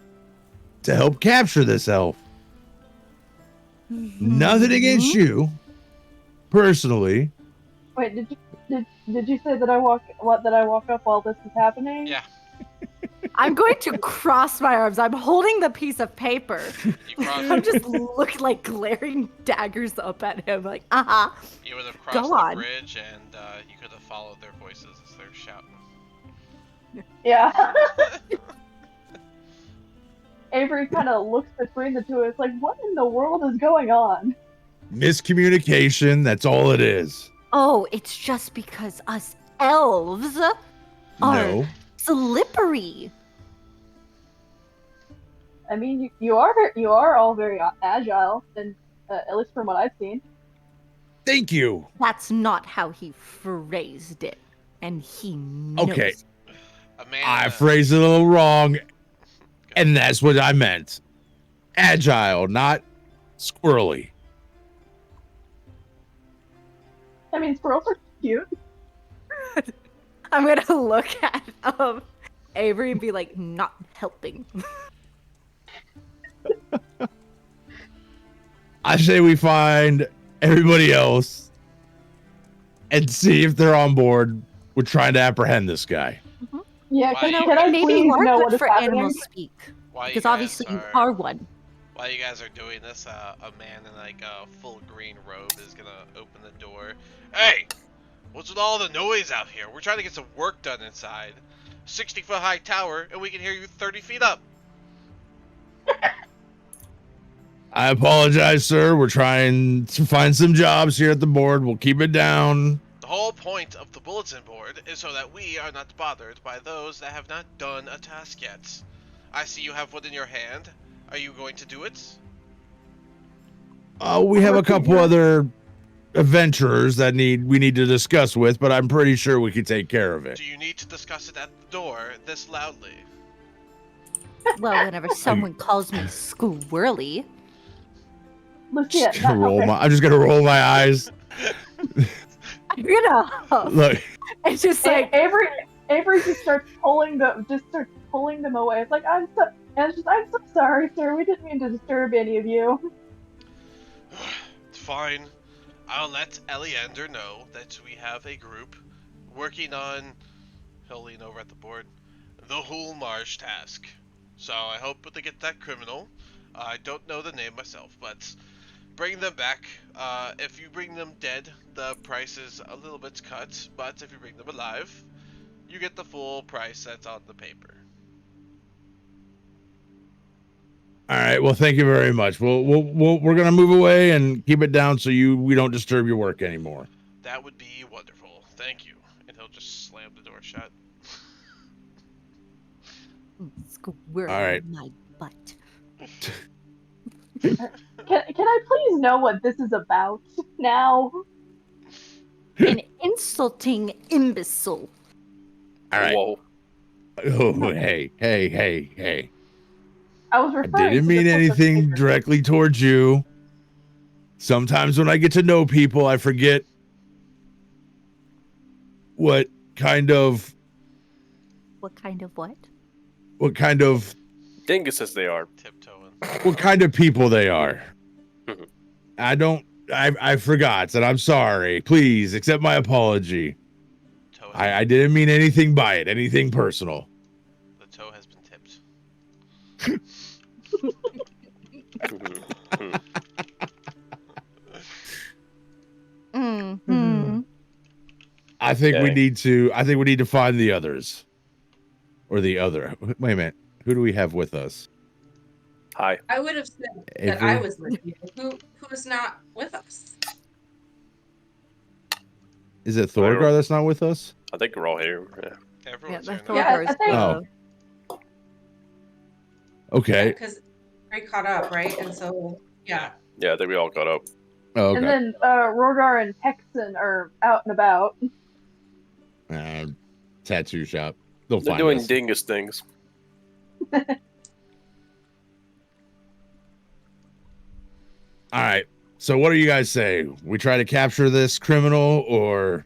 to help capture this elf. Nothing against you, personally. Wait, did you say that I walk up while this is happening? Yeah. I'm going to cross my arms. I'm holding the piece of paper. You crossed. I'm just looking like glaring daggers up at him, like, You would have crossed Go the on. bridge, and you could have followed their voices as they're shouting. Yeah. Avery kind of looks between the two. It's like, what in the world is going on? Miscommunication, that's all it is. Oh, it's just because us elves are No. slippery. I mean, you are all very agile, and at least from what I've seen. Thank you. That's not how he phrased it, and he knows. Okay. Amanda. I phrased it a little wrong, and that's what I meant. Agile, not squirrely. I mean, squirrels are cute. I'm gonna look at Avery and be like, not helping. I say we find everybody else and see if they're on board with trying to apprehend this guy. Yeah, Why can, you can I guys- Maybe please you are know good what is for happening? animal speak. While Because obviously you are one. While you guys are doing this, a man in like a full green robe is gonna open the door. Hey, what's with all the noise out here? We're trying to get some work done inside. 60-foot high tower, and we can hear you 30 feet up. I apologize, sir. We're trying to find some jobs here at the board. We'll keep it down. The whole point of the bulletin board is so that we are not bothered by those that have not done a task yet. I see you have one in your hand. Are you going to do it? We have a couple other adventurers that we need to discuss with, but I'm pretty sure we can take care of it. Do you need to discuss it at the door this loudly? Well, whenever someone calls me squirrely. Lucia, Just gonna not roll okay. I'm just gonna roll my eyes. I'm gonna Look, it's just like Avery just starts pulling them away. It's like I'm so sorry, sir. We didn't mean to disturb any of you. It's fine. I'll let Eliander know that we have a group working on, he'll lean over at the board, the Saltmarsh task. So I hope to get that criminal. I don't know the name myself, but bring them back. If you bring them dead, the price is a little bit cut, but if you bring them alive, you get the full price that's on the paper. all right. Well, thank you very much. We're gonna move away and keep it down so we don't disturb your work anymore. That would be wonderful. Thank you. And he'll just slam the door shut. squirrel All right. my butt. Can I please know what this is about now? An insulting imbecile. All right. Whoa. Oh, hey. I was I referring. didn't to mean the book of anything papers. directly towards you. Sometimes when I get to know people, I forget what kind of What kind of what? Dinguses they are. Tiptoeing. people they are. I forgot, and I'm sorry. Please accept my apology. Toe I didn't mean anything by it, anything personal. The toe has been tipped. Mm-hmm. I think we Okay. need to find the others. Or the other. Wait a minute. Who do we have with us? Hi. I would have said that I Avery? was with you. Who's not with us? Is it I don't- Thorgar that's not with us? I think we're all here. Yeah. Yeah, Everyone's the here now. Yeah, I Thorgar's think- Oh. Okay. Because we caught up, right? And so, yeah. Yeah, I think we all got up. Oh, And okay. then Rogar and Texan are out and about. Tattoo shop. They'll They're find doing us. dingus things. All right. So what do you guys say? We try to capture this criminal or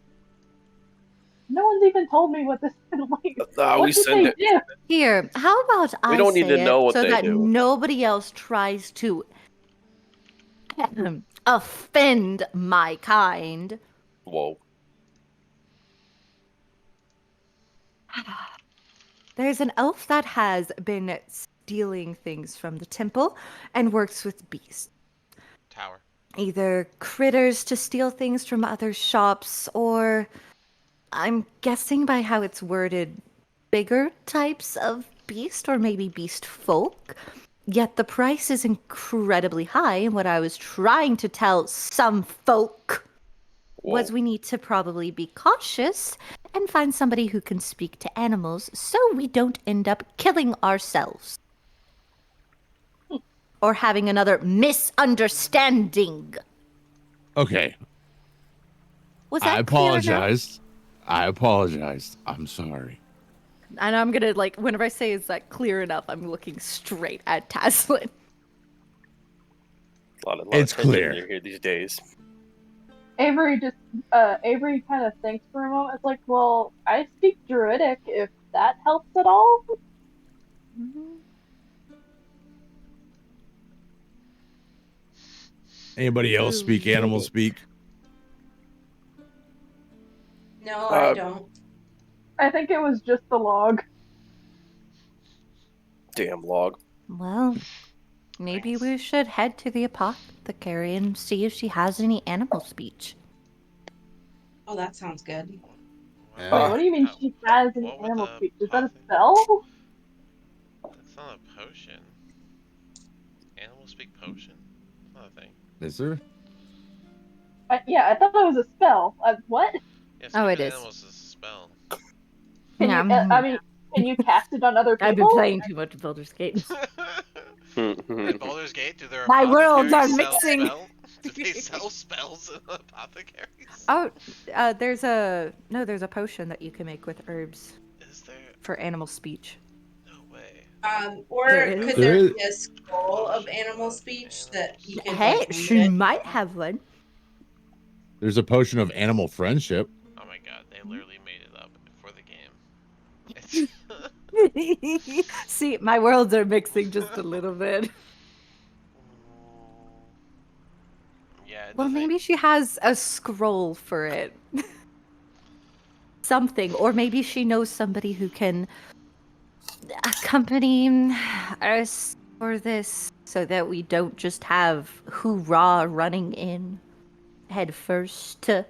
No one's even told me what this is like. we What did send they it. do? Here, how about I don't need say to know it what so they that do. nobody else tries to offend my kind. Whoa. There's an elf that has been stealing things from the temple and works with beasts. Tower. Either critters to steal things from other shops, or I'm guessing by how it's worded, bigger types of beast, or maybe beast folk. Yet the price is incredibly high, and what I was trying to tell some folk was Whoa. we need to probably be cautious and find somebody who can speak to animals so we don't end up killing ourselves. Or having another misunderstanding. okay. Was that I clear enough? apologize. I apologize. I'm sorry. And I'm gonna, like, whenever I say is that clear enough, I'm looking straight at Taslin. A lot It's of tension clear. in here these days. Avery kind of thinks for a moment. It's like, well, I speak Druidic if that helps at all. Mhm. Anybody else speak animal Druidic. speak? No, I Uh, don't. I think it was just the log. damn log. Well, maybe we should head to the apothecary and see if she has any animal speech. Oh, that sounds good. Wait, what do you mean How- she has an what would animal the speech? Is that a apothe- spell? That's not a potion. Animal speak potion? That's not a thing. Is there? Yeah, I thought that was a spell. What? Yeah, Oh, it speaking is. animals is a spell. Can you? I mean, can you cast it on other I've been people? playing too much Baldur's Gate. In Baldur's Gate, do their My worlds are apothecaries sell mixing. spell? Do they sell spells in apothecaries? Oh, there's a potion that you can make with herbs Is there? for animal speech. No way. Or There is. could There there is. be a scroll of Potion animal of speech animal that you could Hey, like read she it? might have one. There's a potion of animal friendship. Oh my god, they literally made it up for the game. It's See, my worlds are mixing just a little bit. yeah, it Well, doesn't. maybe she has a scroll for it. Something. Or maybe she knows somebody who can accompany us for this so that we don't just have hoorah running in head first. Yeah,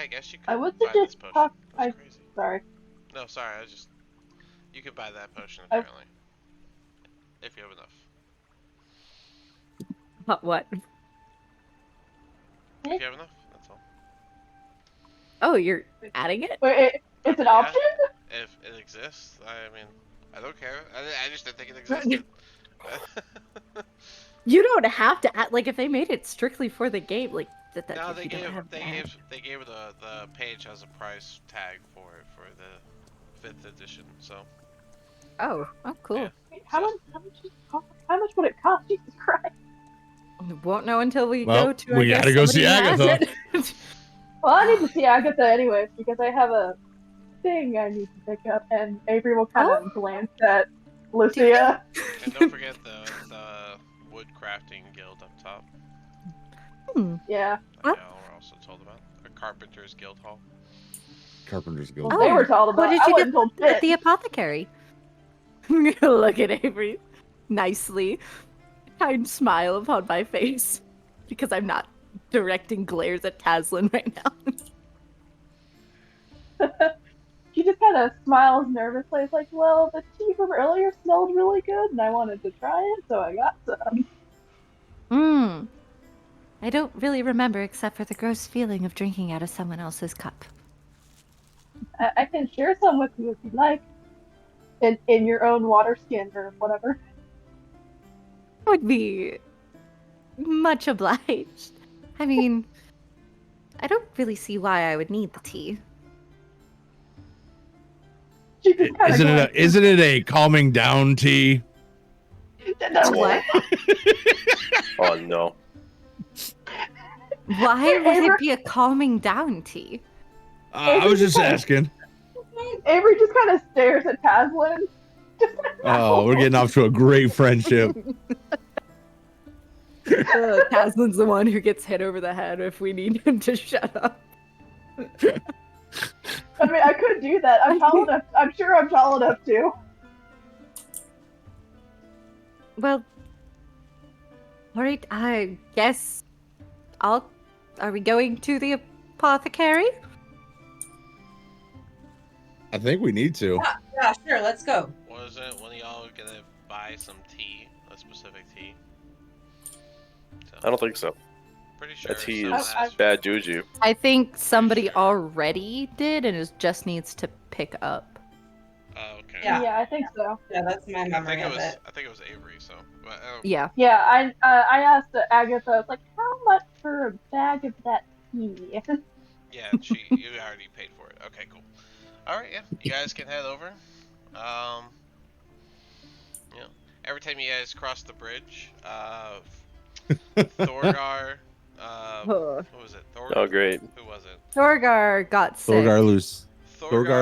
I guess you I could would buy this suggest potion. That's crazy. Sorry. No, sorry, I just. You could buy that potion I- apparently. If you have enough. What? If you have enough, that's all. Oh, you're adding it? Wait, it's an Yeah. option? If it exists, I mean, I don't care. I just didn't think it existed. You don't have to add, like, if they made it strictly for the game, like, that No, if they you don't gave have to add. they gave the page has a price tag for it for the 5th edition. So Oh, cool. Yeah. Wait, how much would it cost? Jesus Christ. Won't know until we Well, go to. we gotta go see Agatha. Well, I need to see Agatha anyways because I have a thing I need to pick up, and Avery will kind of glance at Lucia. and don't forget the wood crafting guild up top. Yeah. That y'all were also told about. A carpenter's guild hall. Carpenter's Guild. Well, they were told about. What did I you wasn't told get at shit. the apothecary? Look at Avery, nicely, kind smile upon my face because I'm not directing glares at Taslin right now. She just kind of smiles nervously. It's like, well, the tea from earlier smelled really good, and I wanted to try it, so I got some. I don't really remember except for the gross feeling of drinking out of someone else's cup. I can share some with you if you'd like. In your own water skin or whatever. Would be much obliged. I mean, I don't really see why I would need the tea. She just kinda Isn't it a calming down tea? What? Oh no. Why would it be a calming down tea? I was just asking. Avery just kind of stares at Taslin. Oh, we're getting off to a great friendship. Taslin's the one who gets hit over the head if we need him to shut up. I mean, I could do that. I'm tall enough. I'm sure I'm tall enough to. Well, alright, I guess are we going to the apothecary? I think we need to. Yeah, sure, let's go. Wasn't one of y'all gonna buy some tea, a specific tea? So, I don't think so. pretty sure. That tea some is asked for- bad juju. I think somebody already did and just needs to pick up. Oh, okay. Yeah. Yeah, I think so. Yeah, that's my I memory think it of was. it. I think it was Avery. So, but, Yeah. Yeah, I asked Agatha, I was like, how much for a bag of that tea? yeah, you already paid for it. Okay, cool. All right, yeah, you guys can head over. You know, every time you guys cross the bridge, Thorgar Who was it? Oh, great. Who was it? Thorgar got sick. Thorgar,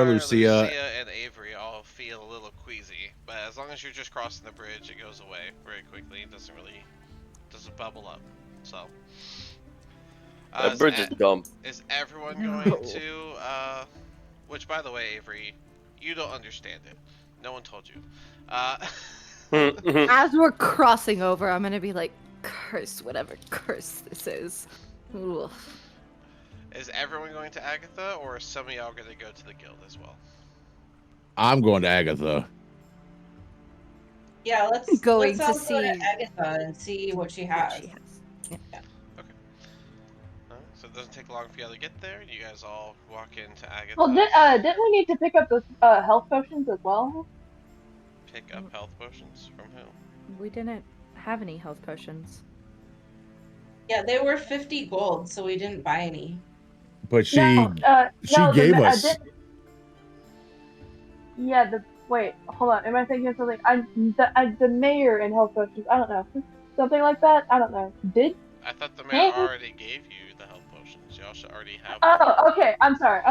Lucia. and Avery all feel a little queasy, but as long as you're just crossing the bridge, it goes away very quickly. It doesn't bubble up. So, That bridge is dumb. is everyone No. going to? Which, by the way, Avery, you don't understand it. No one told you. As we're crossing over, I'm gonna be like, curse whatever curse this is. Ugh. Is everyone going to Agatha, or are some of y'all going to go to the guild as well? I'm going to Agatha. Yeah, let's Going all to go see Agatha and see what she what has. she has. So it doesn't take long for y'all to get there. You guys all walk into Agatha. Well, didn't we need to pick up the health potions as well? Pick up health potions from who? We didn't have any health potions. Yeah, they were 50 gold, so we didn't buy any. But she no, gave us. Wait, hold on. Am I thinking of something? The mayor in health potions. I don't know. Something like that. I don't know. I thought the mayor already gave you the health potions. Y'all should already have them. Oh, okay. I'm sorry.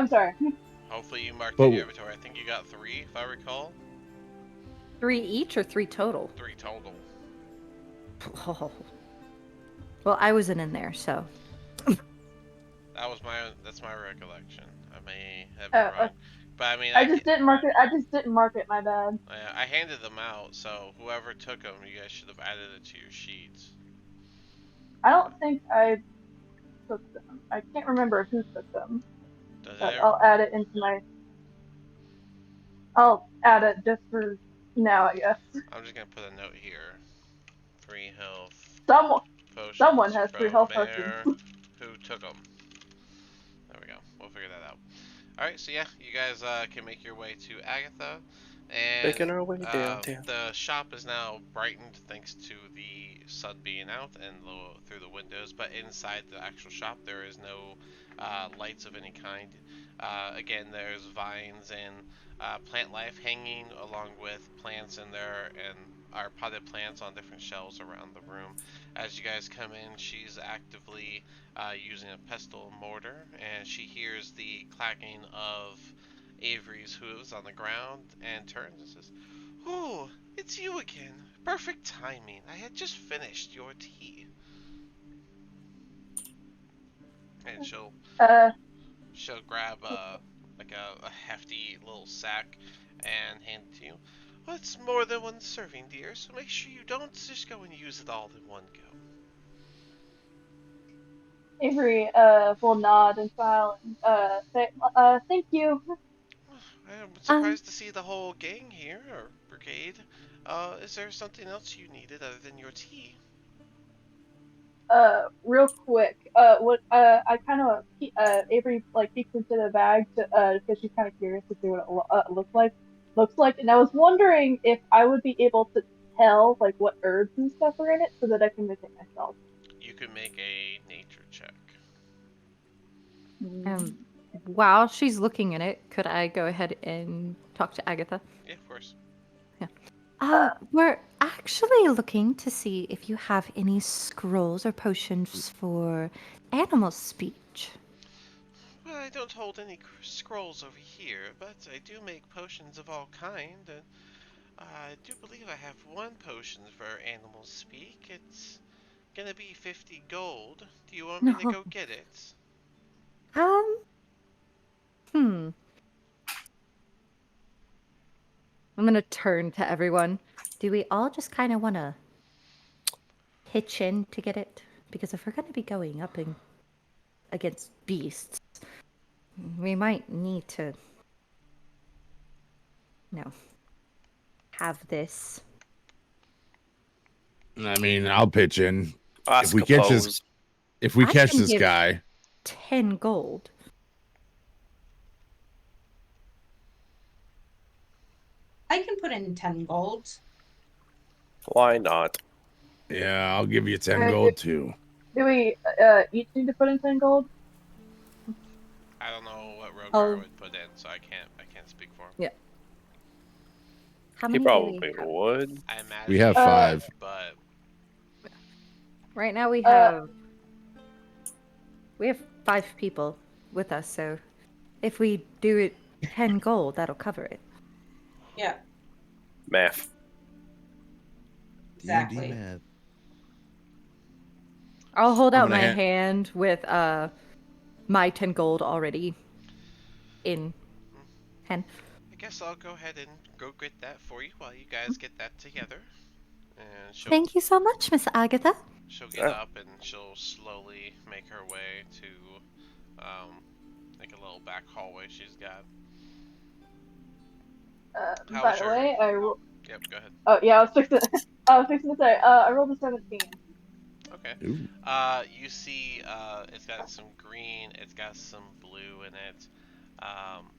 Hopefully you marked in your inventory. I think you got 3, if I recall. 3 each or 3 total? 3 total. Oh. Well, I wasn't in there, so. That's my recollection. I may have been wrong. But I mean, I just didn't mark it. My bad. I handed them out, so whoever took them, you guys should have added it to your sheets. I don't think I took them. I can't remember who took them. I'll add it into my. I'll add it just for now, I guess. I'm just gonna put a note here. 3 health. Someone has 3 health potions. Who took them? There we go. We'll figure that out. Alright, so yeah, you guys can make your way to Agatha. And Making our way downtown. The shop is now brightened thanks to the sun being out and through the windows, but inside the actual shop there is no lights of any kind. Again, there's vines and plant life hanging along with plants in there and our potted plants on different shelves around the room. As you guys come in, she's actively using a pestle mortar, and she hears the clacking of Avery's hooves on the ground and turns and says, "Oh, it's you again. Perfect timing. I had just finished your tea." And she'll grab like a hefty little sack and hand it to you. Well, it's more than one serving, dear, so make sure you don't just go and use it all in one go. Avery will nod and smile and say, "Thank you." I'm surprised to see the whole gang here, or brigade. Is there something else you needed other than your tea? Real quick, I kind of Avery peeks into the bag because she's kind of curious to see what it looks like, and I was wondering if I would be able to tell what herbs and stuff are in it so that I can make it myself. You can make a nature check. While she's looking in it, could I go ahead and talk to Agatha? Yeah, of course. Yeah. We're actually looking to see if you have any scrolls or potions for animal speech. Well, I don't hold any scrolls over here, but I do make potions of all kind, and I do believe I have one potion for animal speak. It's gonna be 50 gold. Do you want me to go get it? I'm gonna turn to everyone. Do we all just kind of want to pitch in to get it? Because if we're gonna be going up against beasts, we might need to, have this. I mean, I'll pitch in. If we catch this guy, 10 gold. I can put in 10 gold. Why not? Yeah, I'll give you 10 gold too. Do we each need to put in 10 gold? I don't know what Rogar would put in, so I can't speak for him. Yeah. How many He probably would. I imagine we have 5. But right now we have We have 5 people with us, so if we do it 10 gold, that'll cover it. Yeah, Math. D&D exactly. math. I'll hold I'm out gonna my ha- hand with my 10 gold already in hand. I guess I'll go ahead and go get that for you while you guys get that together. And Thank you so much, Miss Agatha. she'll get up and she'll slowly make her way to like a little back hallway she's got. How By was the your? way, Yep, go ahead. Oh yeah, I was fixing to say. I rolled a 17. Okay. Ooh. You see, it's got some green, it's got some blue in it. Um,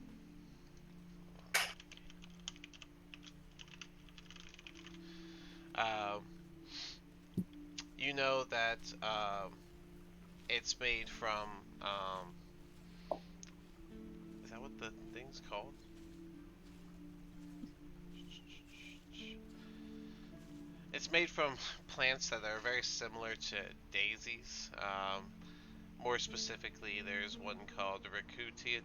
you know that it's made from. Is that what the thing's called? It's made from plants that are very similar to daisies. More specifically, there's one called Racutita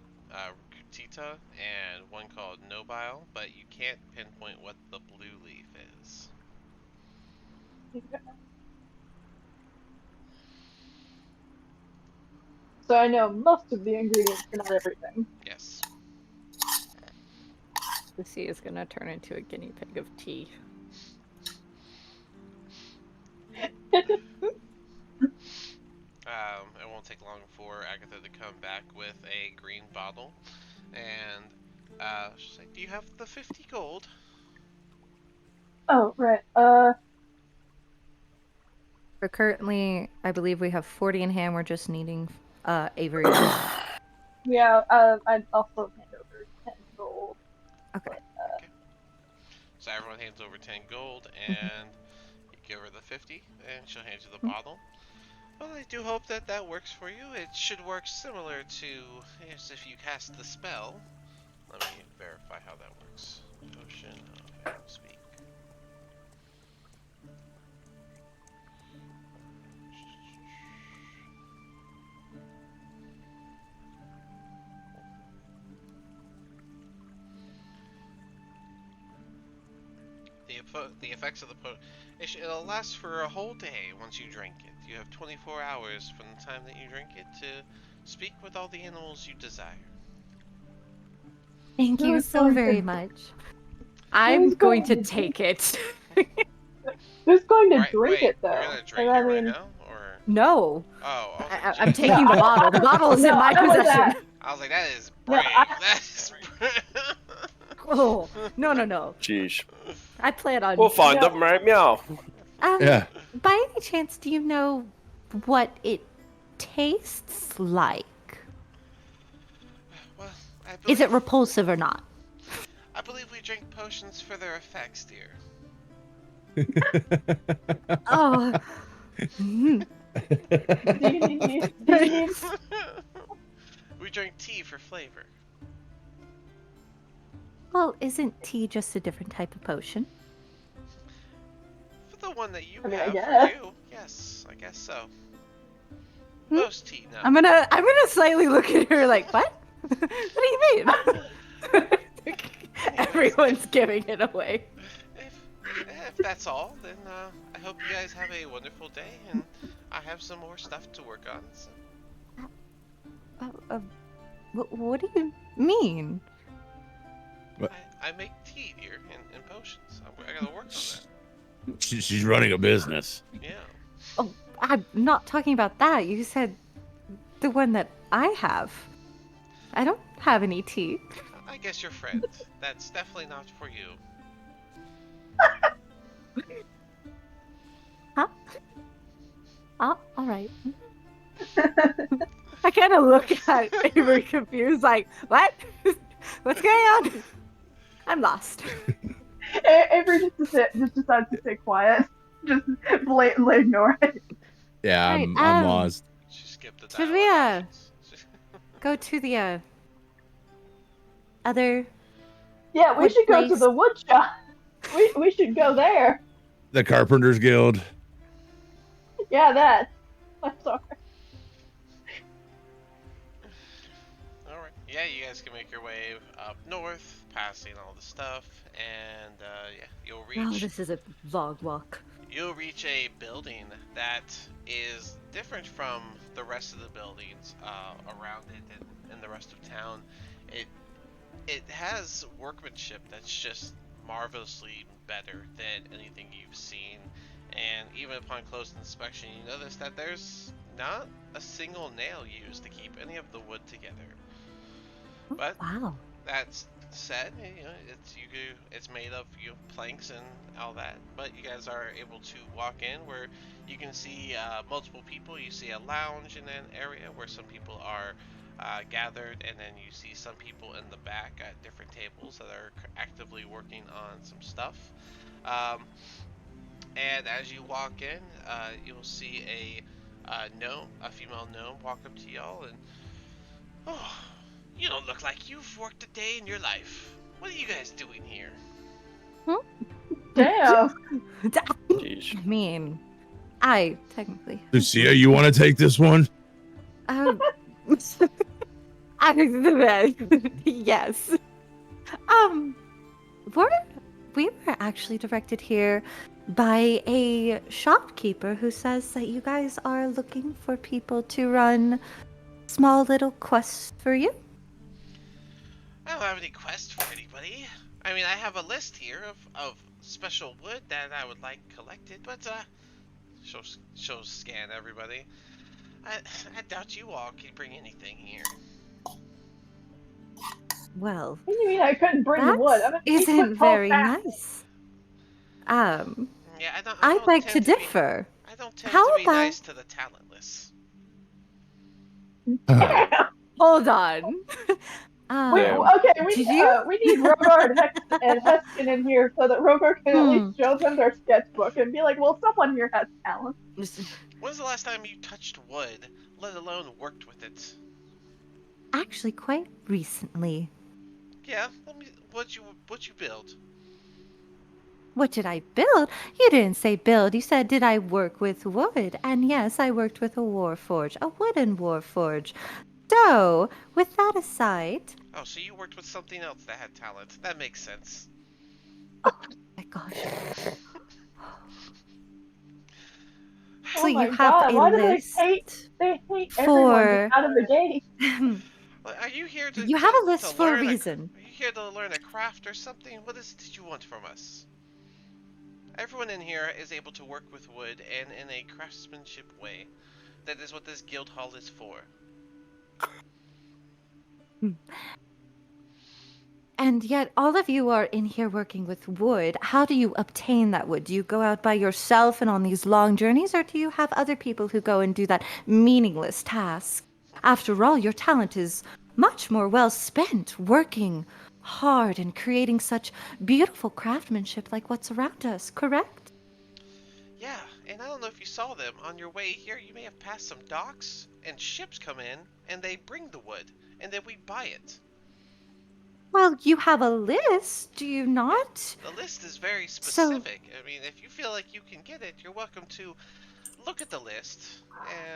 and one called Nobile, but you can't pinpoint what the blue leaf is. So I know most of the ingredients, but not everything. Yes. Lucy is gonna turn into a guinea pig of tea. It won't take long for Agatha to come back with a green bottle, and she's like, "Do you have the 50 gold?" Oh right. For currently, I believe we have 40 in hand. We're just needing Avery's. Yeah. I'd also hand over 10 gold. Okay. Okay. So everyone hands over 10 gold, and you give her the 50, and she'll hand you the bottle. Well, I do hope that that works for you. It should work similar to as if you cast the spell. Let me verify how that works. Potion of Animal Speak. The effects of the potion. It'll last for a whole day once you drink it. You have 24 hours from the time that you drink it to speak with all the animals you desire. Thank you Who's so going very to- much. I'm Who's going to going to take it. Who's going to Right, drink wait, it though? you're gonna drink And it I right mean, now, or No, oh, I'm taking the bottle. The bottle is in No, my I was possession. at- I was like, that is No, brave. I- That is brave. Oh, no. Jeez. I plan on. We'll find No. them, right? Meow. Yeah. By any chance, do you know what it tastes like? Well, Is it repulsive or not? I believe we drink potions for their effects, dear. Oh. Mhm. do you need We drink tea for flavor. Well, isn't tea just a different type of potion? For the one that you I mean, I have guess. for you, yes, I guess so. Hmm? Most tea, no. I'm gonna slightly look at her like, what? What do you mean? Everyone's giving it away. If that's all, then I hope you guys have a wonderful day, and I have some more stuff to work on. So. What do you mean? I make tea, dear, and potions. I gotta work on that. She's running a business. Yeah. Oh, I'm not talking about that. You said the one that I have. I don't have any tea. I guess your friend. That's definitely not for you. Huh? Oh, all right. I kind of look at Avery confused, like, what? What's going on? I'm lost. Avery just decides to stay quiet, just blatantly ignore it. Yeah, Right, I'm lost. She skipped the Should we, dialogue options. Go to the other. Yeah, we Wood should go to place. the wood shop. We should go there. The Carpenters Guild. Yeah, that. I'm sorry. yeah, you guys can make your way up north, passing all the stuff, and yeah, Oh, this is a log walk. you'll reach a building that is different from the rest of the buildings around it and in the rest of town. It it has workmanship that's just marvelously better than anything you've seen. And even upon close inspection, you notice that there's not a single nail used to keep any of the wood together. Oh, But wow. that's said, it's made of planks and all that. But you guys are able to walk in where you can see multiple people. You see a lounge in an area where some people are gathered, and then you see some people in the back at different tables that are actively working on some stuff. Um, and as you walk in, you'll see a female gnome, walk up to y'all and, oh, you don't look like you've worked a day in your life. What are you guys doing here? Damn. Jeez. I mean, I technically. Lucia, you want to take this one? I, yes. We're, we were actually directed here by a shopkeeper who says that you guys are looking for people to run small little quests for you. I don't have any quests for anybody. I mean, I have a list here of special wood that I would like collected, but she'll scan everybody. I doubt you all can bring anything here. Well, What do you mean I couldn't bring that wood? I'm an 8 foot isn't tall very cat. nice. Yeah, I I'd don't like to tend to be. differ. I don't tend How to be about- nice to the talentless. Damn. Hold on. Okay, did you? we need Rogar and Heskin in here so that Rogar can at least show them their sketchbook and be like, well, someone here has talent. When's the last time you touched wood, let alone worked with it? Actually, quite recently. Yeah, what you build? What did I build? You didn't say build. You said, did I work with wood? And yes, I worked with a warforge, a wooden warforge. So, with that aside... Oh, so you worked with something else that had talent. That makes sense. Oh my gosh. Oh So my you have god, a why do list they hate everyone for... just out of the gate? Are you here to You have a list to for a learn reason. Are you here to learn a craft or something? What is it that you want from us? Everyone in here is able to work with wood and in a craftsmanship way. That is what this guild hall is for. And yet, all of you are in here working with wood. How do you obtain that wood? Do you go out by yourself and on these long journeys, or do you have other people who go and do that meaningless task? After all, your talent is much more well spent working hard and creating such beautiful craftsmanship like what's around us, correct? Yeah, and I don't know if you saw them. On your way here, you may have passed some docks, and ships come in, and they bring the wood, and then we buy it. Well, you have a list, do you not? The list is very specific. I mean, if you feel like you can get it, you're welcome to look at the list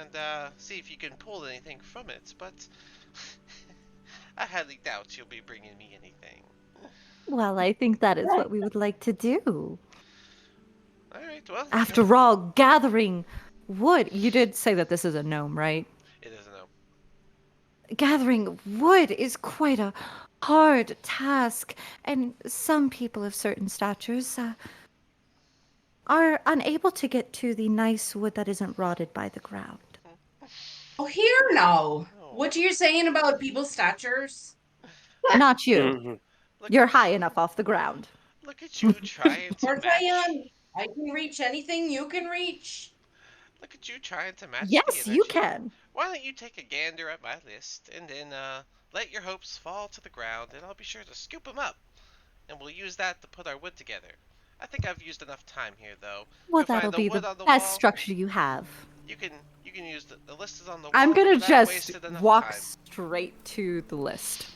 and see if you can pull anything from it, but I highly doubt you'll be bringing me anything. Well, I think that is what we would like to do. Alright, well. After all, gathering wood. You did say that this is a gnome, right? It is a gnome. Gathering wood is quite a hard task, and some people of certain statures are unable to get to the nice wood that isn't rotted by the ground. Oh, here now. Oh. What are you saying about people's statures? Not you. Mhm. You're high enough off the ground. Look at you trying to match. Orthayan, I can reach anything you can reach. Look at you trying to match the Yes, energy. you can. Why don't you take a gander at my list and then let your hopes fall to the ground, and I'll be sure to scoop them up, and we'll use that to put our wood together. I think I've used enough time here, though. Well, You'll find that'll the be wood the on the best wall. structure you have. You can use the list is on the wall. I'm gonna but I've just wasted enough walk time. straight to the list.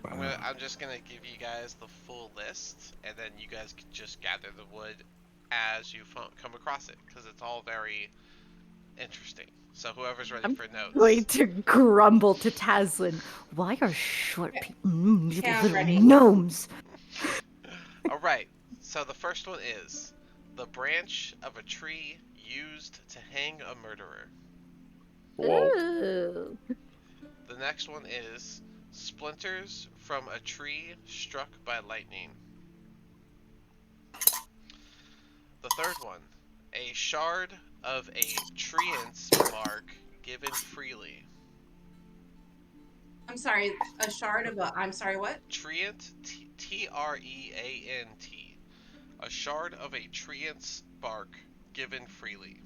I'm just gonna give you guys the full list, and then you guys can just gather the wood as you come across it, because it's all very interesting. So whoever's ready I'm for notes. going to grumble to Taslin. Why are short people Yeah, I'm little ready. gnomes? All right. So the first one is the branch of a tree used to hang a murderer. Whoa. Ooh. The next one is splinters from a tree struck by lightning. The third one, a shard of a treant's bark given freely. I'm sorry, a shard of a. I'm sorry, what? Treant, Treant. A shard of a treant's bark given freely.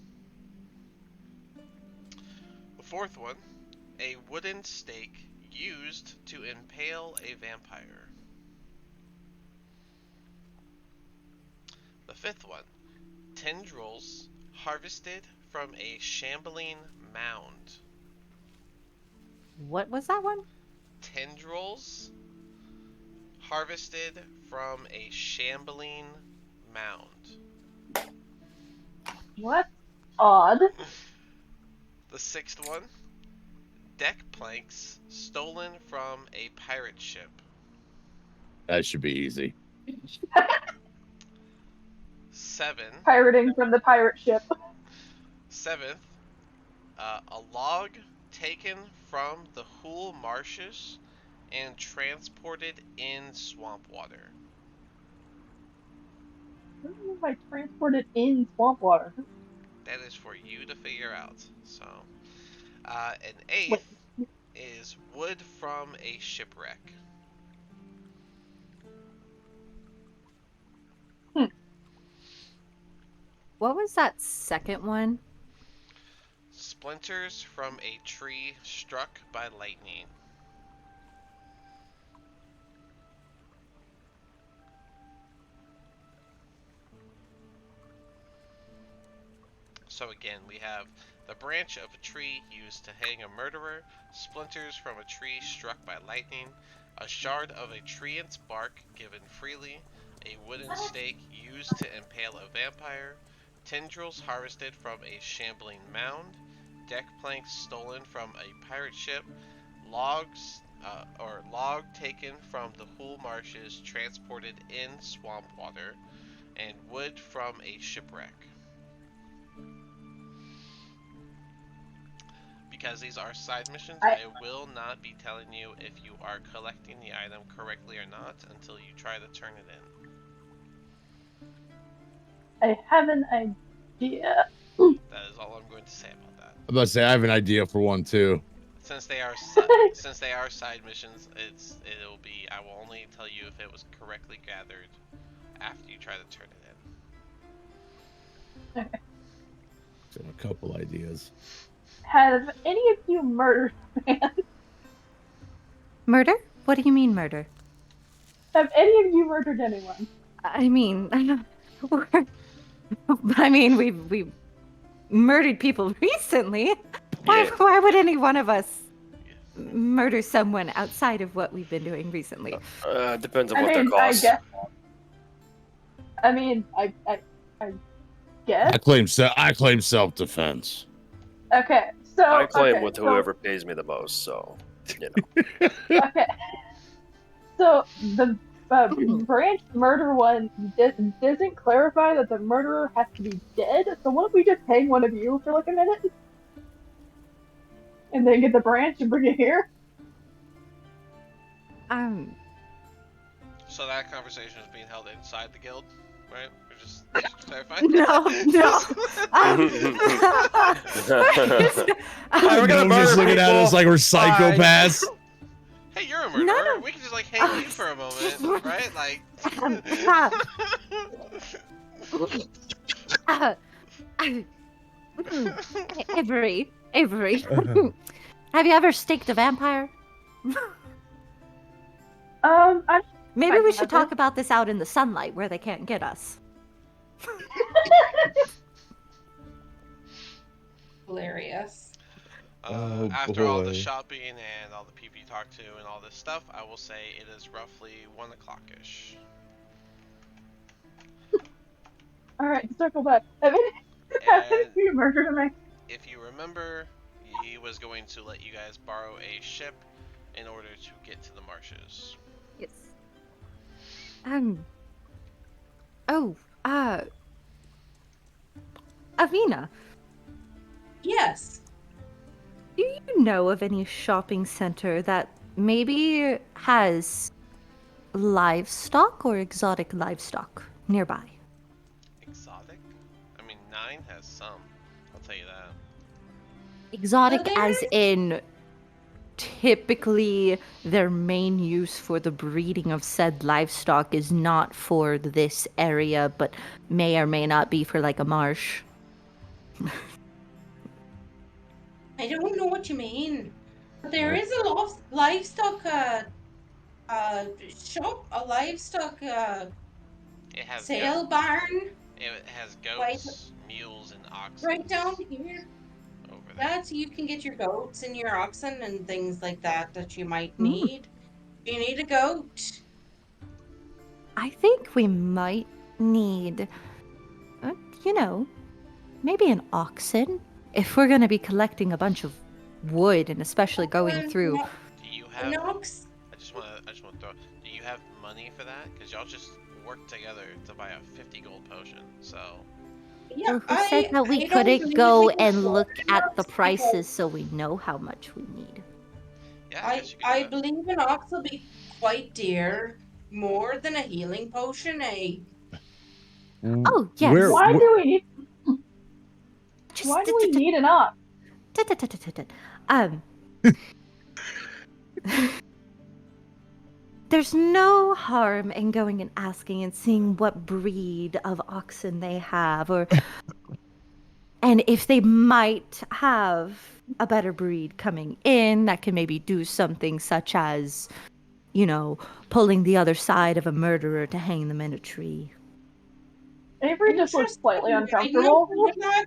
The fourth one, a wooden stake used to impale a vampire. The fifth one, tendrils harvested from a shambling mound. What was that one? Tendrils harvested from a shambling mound. What? Odd. The sixth one, deck planks stolen from a pirate ship. That should be easy. Pirating from the pirate ship. Seventh, a log taken from the Hool marshes and transported in swamp water. What do you mean by transported in swamp water? That is for you to figure out. So, an Wait. eighth is wood from a shipwreck. What was that second one? Splinters from a tree struck by lightning. So again, we have the branch of a tree used to hang a murderer, splinters from a tree struck by lightning, a shard of a treant's bark given freely, a wooden stake used to impale a vampire, tendrils harvested from a shambling mound, deck planks stolen from a pirate ship, logs or log taken from the Hool marshes transported in swamp water, and wood from a shipwreck. Because these are side missions, I will not be telling you if you are collecting the item correctly or not until you try to turn it in. I have an idea. That is all I'm going to say about that. I'm about to say I have an idea for one too. Since they are side missions, it'll be, I will only tell you if it was correctly gathered after you try to turn it in. Okay. So a couple ideas. Have any of you murdered a man? Murder? What do you mean murder? Have any of you murdered anyone? I mean, we've murdered people recently. Why would any one of us murder someone outside of what we've been doing recently? Depends on what their costs. I guess. I claim self-defense. Okay, so I claim with whoever pays me the most, so you know. Okay. So the branch murder one doesn't clarify that the murderer has to be dead. So what if we just hang one of you for like a minute, and then get the branch and bring it here? So that conversation is being held inside the guild, right? We're just clarifying. No. We're gonna just looking at us like we're psychopaths. Hey, you're a murderer. We can just like hang you for a moment, right? Like. Avery. Have you ever staked a vampire? Maybe we should talk about this out in the sunlight where they can't get us. Hilarious. After all the shopping and all the people you talk to and all this stuff, I will say it is roughly 1 o'clock-ish. Alright, circle back. Have any of you murdered a man? If you remember, he was going to let you guys borrow a ship in order to get to the marshes. Yes. Oh, uh, Avina, Yes. do you know of any shopping center that maybe has livestock or exotic livestock nearby? Exotic? I mean, 9 has some. I'll tell you that. Well, Exotic there as is. in typically their main use for the breeding of said livestock is not for this area, but may or may not be for like a marsh. I don't know what you mean. But there Well, is a lot of livestock shop, a livestock It has sale barn it has right goats, mules, and oxen right down here. over there. That's you can get your goats and your oxen and things like that you might Mm. need. You need a goat. I think we might need, uh, you know, maybe an oxen if we're going to be collecting a bunch of wood and especially going through. No, Do you an have? ox. I just want to throw. Do you have money for that? Because y'all just worked together to buy a 50 gold potion. So Yeah, Or who said that we I don't couldn't believe we go can and afford look an at the ox because prices so we know how much we need? yeah, I guess you could do I that. believe an ox will be quite dear, more than a healing potion. Oh, where, yes. Why where do we need? Just Why do we need an ox? um there's no harm in going and asking and seeing what breed of oxen they have, or and if they might have a better breed coming in that can maybe do something such as, you know, pulling the other side of a murderer to hang them in a tree. Avery just looks Interested slightly in riding a uncomfortable. wood ox?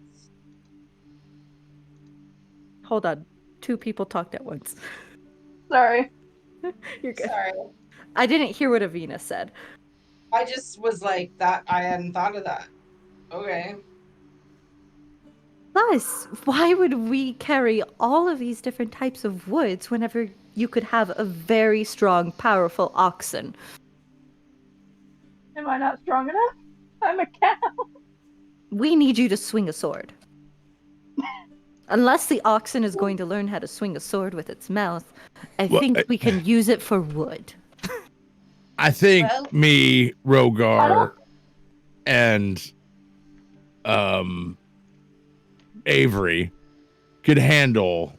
Hold on. Two people talked at once. Sorry. You're good. Sorry, I didn't hear what Avina said. I just was like that. I hadn't thought of that. Okay. Plus, why would we carry all of these different types of woods whenever you could have a very strong, powerful oxen? Am I not strong enough? I'm a cat. We need you to swing a sword. Unless the oxen is going to learn how to swing a sword with its mouth, I well, think we can use it for wood. I think Well, me, I Rogar, don't. and Avery could handle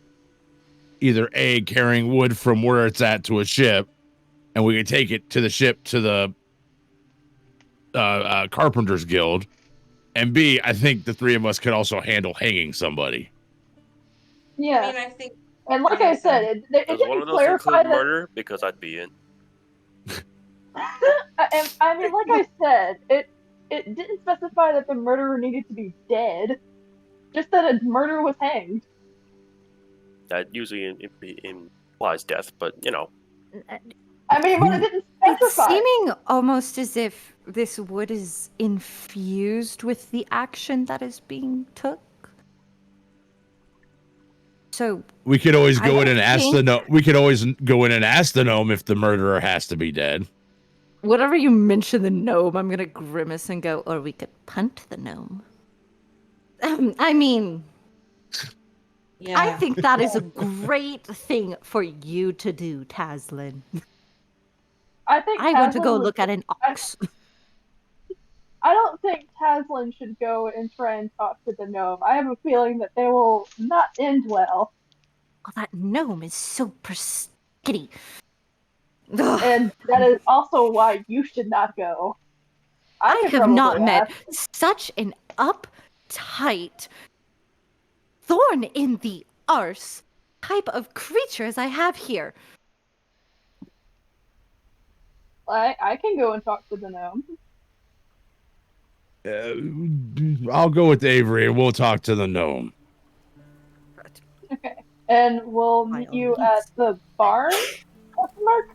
either A, carrying wood from where it's at to a ship, and we could take it to the ship to the Carpenters Guild, and B, I think the three of us could also handle hanging somebody. I Yeah, mean, I think and like I honestly, said, it Does one didn't of those clarify include that. murder? Because I'd be in. I mean, like I said, it didn't specify that the murderer needed to be dead. Just that a murderer was hanged. That usually implies death, but you know. I mean, but it Who didn't It's specify. seeming almost as if this wood is infused with the action that is being took. So we could always I go in would and ask think the gnome. We could always go in and ask the gnome if the murderer has to be dead. whatever you mention the gnome, I'm gonna grimace and go, or we could punt the gnome. I mean, I yeah. think that is a great thing for you to do, Taslin. I think I want to go Taslin would. look at an I, ox. I don't think Taslin should go and try and talk to the gnome. I have a feeling that they will not end well. Oh, that gnome is so persnickety. Ugh. And that is also why you should not go. I I could have probably not met ask. such an uptight, thorn in the arse type of creature as I have here. I can go and talk to the gnome. I'll go with Avery and we'll talk to the gnome. Okay. And we'll By meet all you at means. the barn? Question mark?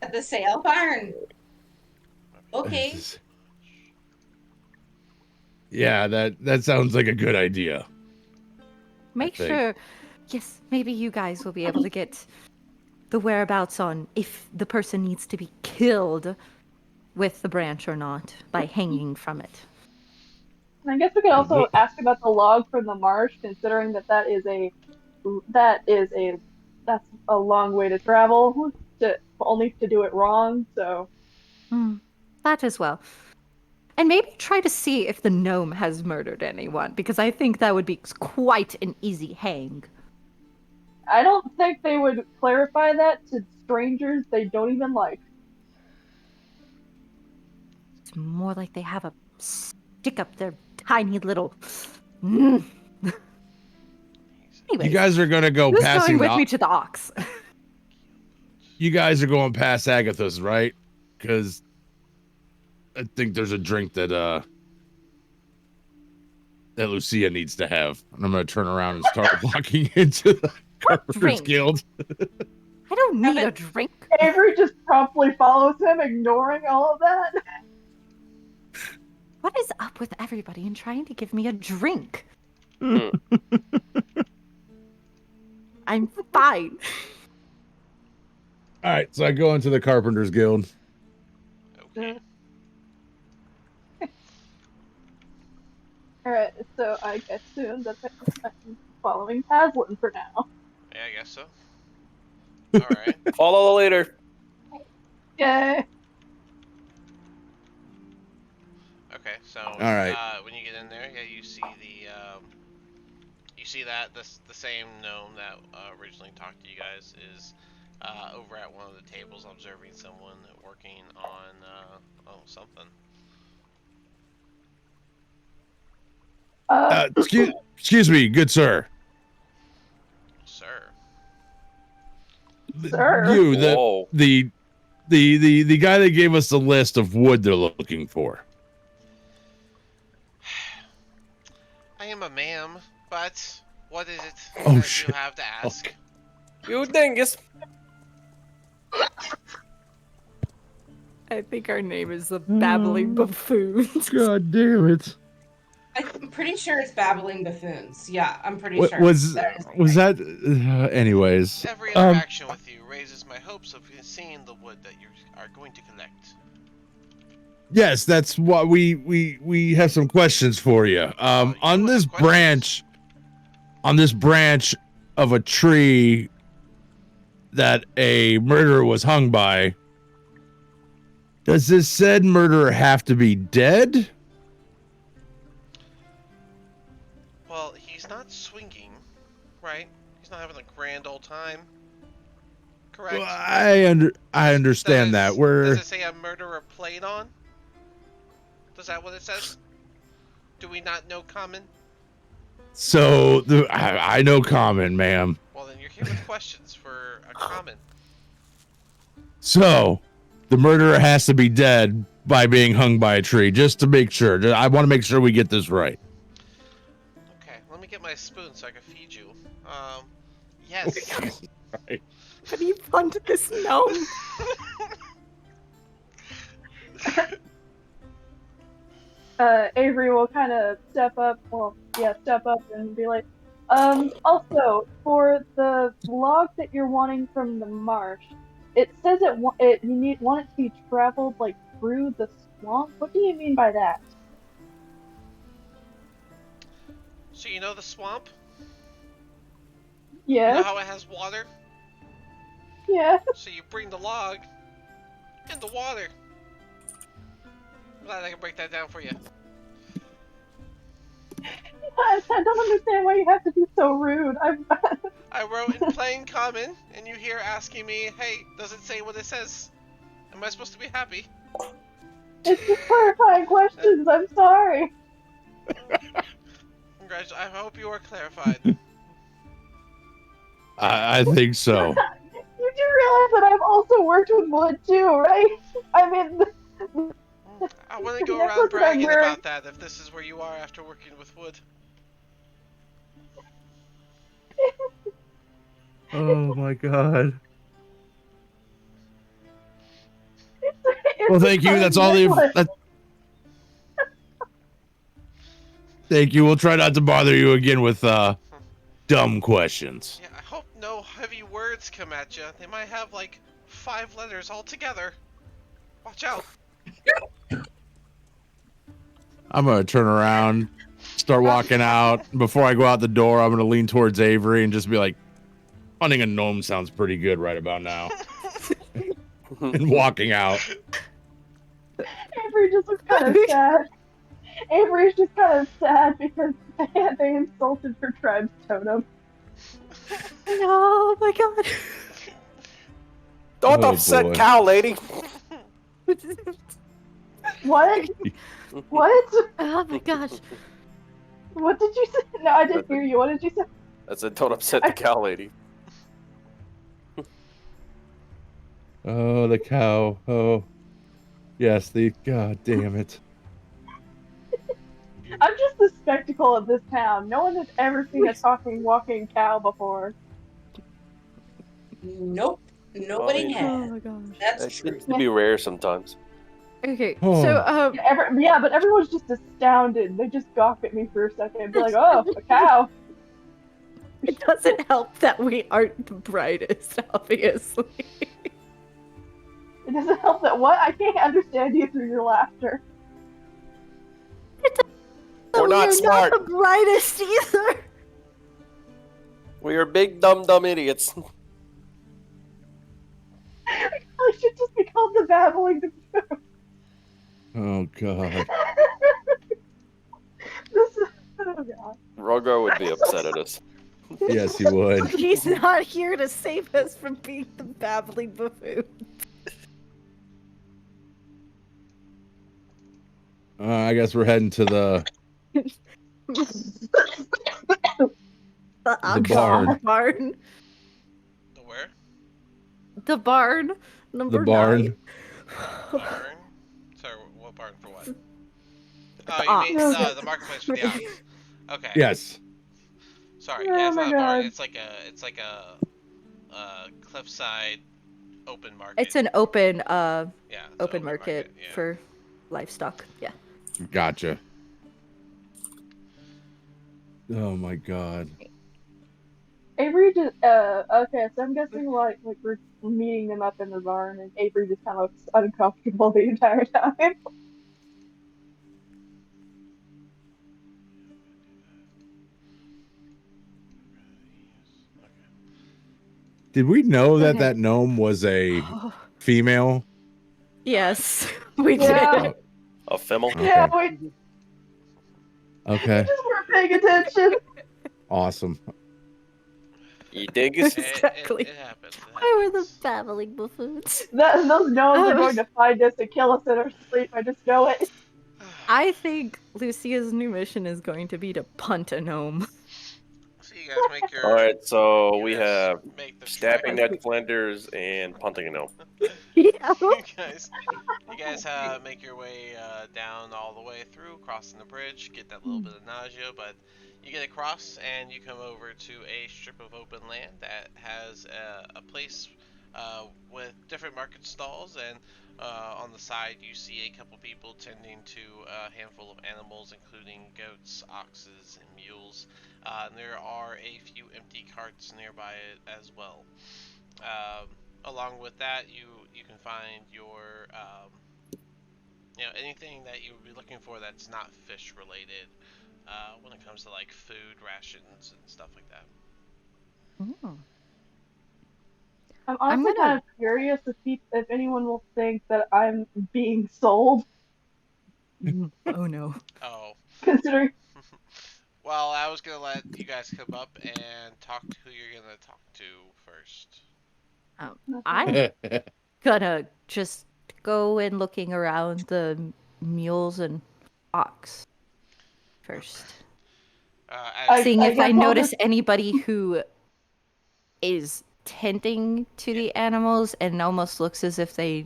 At the sale barn. Okay. Yeah, that sounds like a good idea. Make think. sure, yes, maybe you guys will be able to get the whereabouts on if the person needs to be killed with the branch or not by hanging from it. And I guess we could also ask about the log from the marsh, considering that is a that's a long way to travel to only to do it wrong. So That as well. And maybe try to see if the gnome has murdered anyone, because I think that would be quite an easy hang. I don't think they would clarify that to strangers they don't even like. It's more like they have a stick up their tiny little. Anyways, You guys are gonna go who's passing going with me to the ox? You guys are going past Agatha's, right? Because I think there's a drink that Lucia needs to have. And I'm gonna turn around and start walking into the Carpenter's drink? Guild. I don't need a drink. Avery just promptly follows him, ignoring all of that. What is up with everybody and trying to give me a drink? I'm fine. All right, so I go into the Carpenter's Guild. Okay. Alright, so I assume that I'm following Paslin for now. Yeah, I guess so. Alright. Follow the leader. Yay! Okay, so right. When you get in there, yeah, you see the same gnome that originally talked to you guys is over at one of the tables observing someone working on something. Excuse me, good sir. Sir. Sir. You, Whoa. the guy that gave us the list of wood they're looking for. I am a ma'am, but what is it Oh, that shit. you have to ask? You dingus. I think our name is the Babbling Buffoons. God damn it. I'm pretty sure it's Babbling Buffoons. Yeah, I'm pretty sure. Was that is that anyways? Every interaction with you raises my hopes of seeing the wood that you are going to collect. Yes, that's what we have some questions for you. You On this have questions? branch of a tree that a murderer was hung by, does this said murderer have to be dead? Well, he's not swinging, right? He's not having a grand old time. Correct? Well, I understand that. Does it say a murderer played on? Is that what it says? Do we not know common? So I know common, ma'am. Well, then you're here with questions for a common. So the murderer has to be dead by being hung by a tree, just to make sure. I want to make sure we get this right. Okay, let me get my spoon so I can feed you. Yes. Right. Have you funded this gnome? Avery will kind of step up and be like, also, for the log that you're wanting from the marsh, it says want it to be traveled, like, through the swamp? What do you mean by that? So you know the swamp? Yes? You know how it has water? Yeah. So you bring the log in the water. Glad I can break that down for you. I don't understand why you have to be so rude. I wrote in plain common, and you here asking me, hey, does it say what it says? Am I supposed to be happy? It's just clarifying questions. I'm sorry. Congratulations. I hope you are clarified. I think so. You do realize that I've also worked with wood too, right? I mean, I want to go necklace around that I'm bragging wearing- about that if this is where you are after working with wood. Oh my god. it's Well, thank you. That's all necklace. Thank you. We'll try not to bother you again with dumb questions. Yeah, I hope no heavy words come at you. They might have like 5 letters all together. Watch out. I'm gonna turn around, start walking out. Before I go out the door, I'm gonna lean towards Avery and just be like, "Hunting a gnome sounds pretty good right about now." And walking out. Avery just looks kind of sad. Avery's just kind of sad because they insulted her tribe's totem. No, my God. Don't Oh, upset boy. cow, lady. What? What? Oh my gosh. What did you say? No, I didn't hear you. What did you say? I said, don't upset the cow, lady. Oh, the cow. Oh, yes, the god damn it. I'm just the spectacle of this town. No one has ever seen a talking, walking cow before. Nope. Nobody Well, Oh has. my gosh. That's It true. gets to be rare sometimes. Okay, Oh. so Yeah, but everyone's just astounded. They just gawk at me for a second and be like, "Oh, a cow." it doesn't help that we aren't the brightest, obviously. It doesn't help that what? I can't understand you through your laughter. We're not smart. Not the brightest either. We are big, dumb idiots. I should just be called the babbling. Oh, god. This is, oh god. Rogar would be upset at us. Yes, he would. He's not here to save us from being the babbling buffoon. I guess we're heading to the barn. Barn. The where? The barn. Number The barn. 9. Barn? Sorry, what barn for what? Oh, ox. you mean the marketplace for the ox. Okay. Yes. Sorry, Oh yeah, it's my not a barn. God. It's like a cliffside open market. It's an open yeah, it's an open market yeah. for livestock. Yeah. Gotcha. Oh my god. Avery just okay, so I'm guessing like we're meeting them up in the barn and Avery just kind of looks uncomfortable the entire time. Did we know that Okay. that gnome was a female? Yes, we Yeah. did. A female. Okay. Yeah, we Okay. just weren't paying attention. Awesome. You dig It, it? Exactly. it happens. It Why were the happens. babbling buffoons? Those gnomes Oh. are going to find us and kill us in our sleep. I just know it. I think Lucia's new mission is going to be to punt a gnome. So you guys make your. All right, so you we guys have make the stabbing trek. neck Flanders and punting a gnome. Yeah. you guys make your way down all the way through, crossing the bridge, get that little bit of nausea, but you get across and you come over to a strip of open land that has a place with different market stalls, and on the side you see a couple people tending to a handful of animals, including goats, oxes, and mules. And there are a few empty carts nearby it as well. Along with that, you can find your anything that you would be looking for that's not fish related when it comes to like food rations and stuff like that. Oh. I'm honestly gonna- kind of curious if anyone will think that I'm being sold, Oh no. Oh, considering well, I was gonna let you guys come up and talk to who you're gonna talk to first. I'm gonna just go and looking around the mules and ox first. Seeing if I guess I'll notice just- anybody who is tending to the animals and almost looks as if they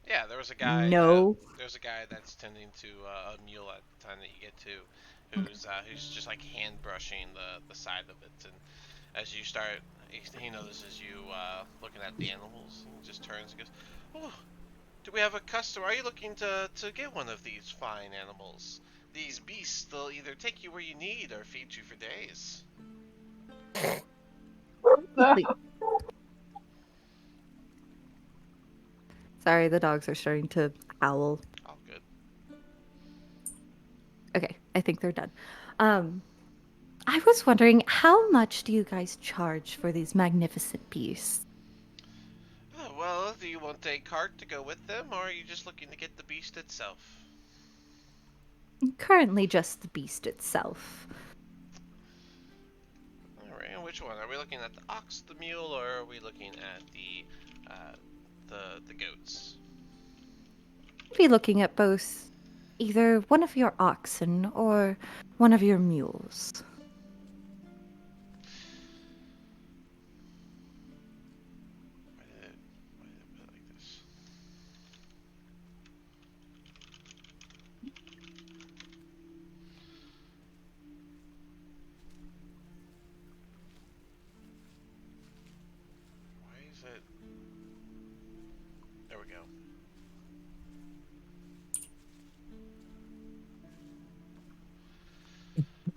Yeah, there was a guy. know. There's a guy that's tending to a mule at the time that you get to, who's just like hand brushing the side of it, and as you start, he notices you looking at the animals, and just turns and goes, "Oh, do we have a customer? Are you looking to get one of these fine animals? These beasts, they'll either take you where you need or feed you for days. Please. Sorry, the dogs are starting to howl. All good. Okay, I think they're done. I was wondering, how much do you guys charge for these magnificent beasts? Oh, well, do you want a cart to go with them, or are you just looking to get the beast itself? Currently, just the beast itself. Alright, and which one? Are we looking at the ox, the mule, or are we looking at the goats? Be looking at both either one of your oxen or one of your mules. Why did it put it like this? Why is it? There we go.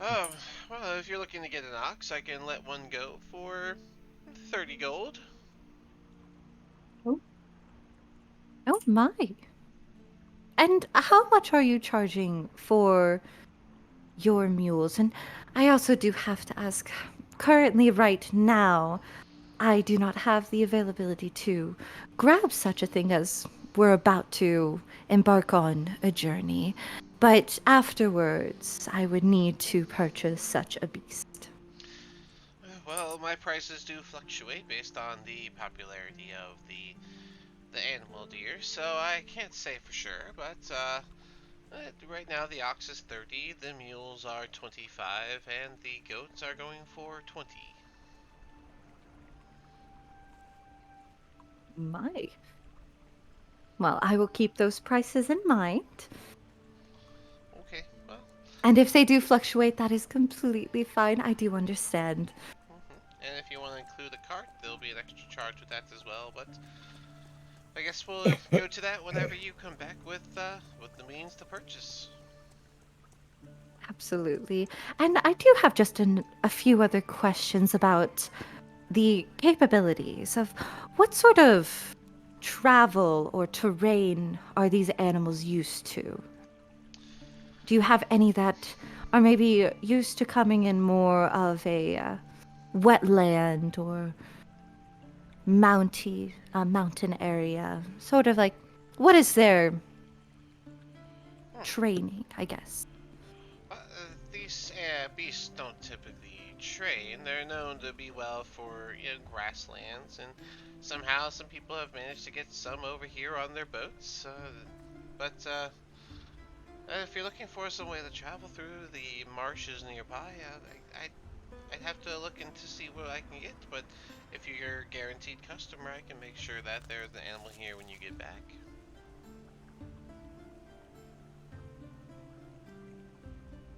Um, well, if you're looking to get an ox, I can let one go for 30 gold. Oh my. And how much are you charging for your mules? And I also do have to ask, currently, right now, I do not have the availability to grab such a thing as we're about to embark on a journey. But afterwards, I would need to purchase such a beast. Well, my prices do fluctuate based on the popularity of the animal deer, so I can't say for sure, but right now the ox is 30, the mules are 25, and the goats are going for 20. My. Well, I will keep those prices in mind. Okay, well, And if they do fluctuate, that is completely fine. I do understand. and if you want to include a cart, there'll be an extra charge with that as well, but I guess we'll go to that whenever you come back with the means to purchase. Absolutely. And I do have just a few other questions about the capabilities of what sort of travel or terrain are these animals used to? Do you have any that are maybe used to coming in more of a wetland or mountain area? Sort of like, what is their Hmm. training, I guess? These beasts don't typically train. They're known to be well for grasslands, and somehow some people have managed to get some over here on their boats. But if you're looking for some way to travel through the marshes nearby, I'd have to look into see what I can get. But if you're a guaranteed customer, I can make sure that there's an animal here when you get back.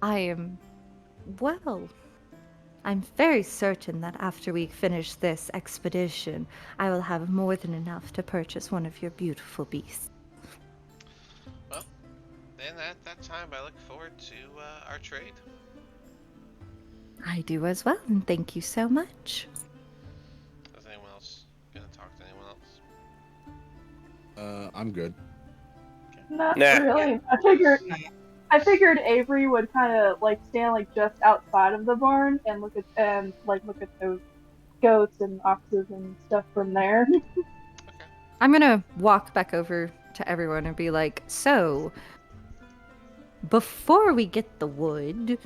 I am, well, I'm very certain that after we finish this expedition, I will have more than enough to purchase one of your beautiful beasts. Well, then at that time, I look forward to our trade. I do as well, and thank you so much. Is anyone else gonna talk to anyone else? I'm good. Not Nah. really. I figured Avery would kind of like stand like just outside of the barn and look at those goats and oxes and stuff from there. Okay. I'm gonna walk back over to everyone and be like, so, before we get the wood,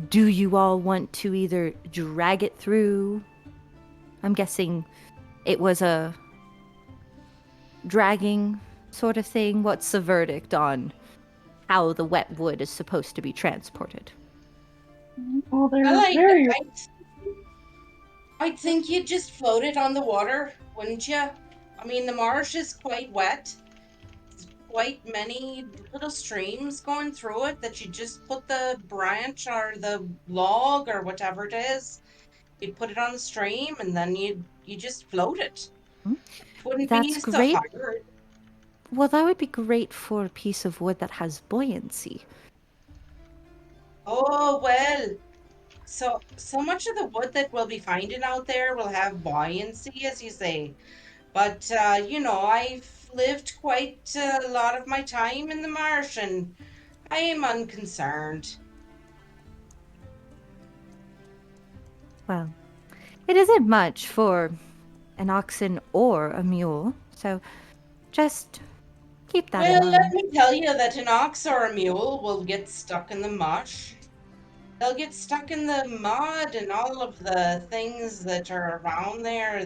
do you all want to either drag it through? I'm guessing it was a dragging sort of thing. What's the verdict on how the wet wood is supposed to be transported? Well, they're Well, very. I'd think you'd just float it on the water, wouldn't you? I mean, the marsh is quite wet. There's quite many little streams going through it that you just put the branch or the log or whatever it is, you'd put it on the stream and then you just float it. Hmm? It wouldn't be That's so great. hard. Well, that would be great for a piece of wood that has buoyancy. Oh, well, so much of the wood that we'll be finding out there will have buoyancy, as you say. But I've lived quite a lot of my time in the marsh, and I am unconcerned. Well, it isn't much for an oxen or a mule, so just keep that in Well, let mind. me tell you that an ox or a mule will get stuck in the mush. They'll get stuck in the mud and all of the things that are around there.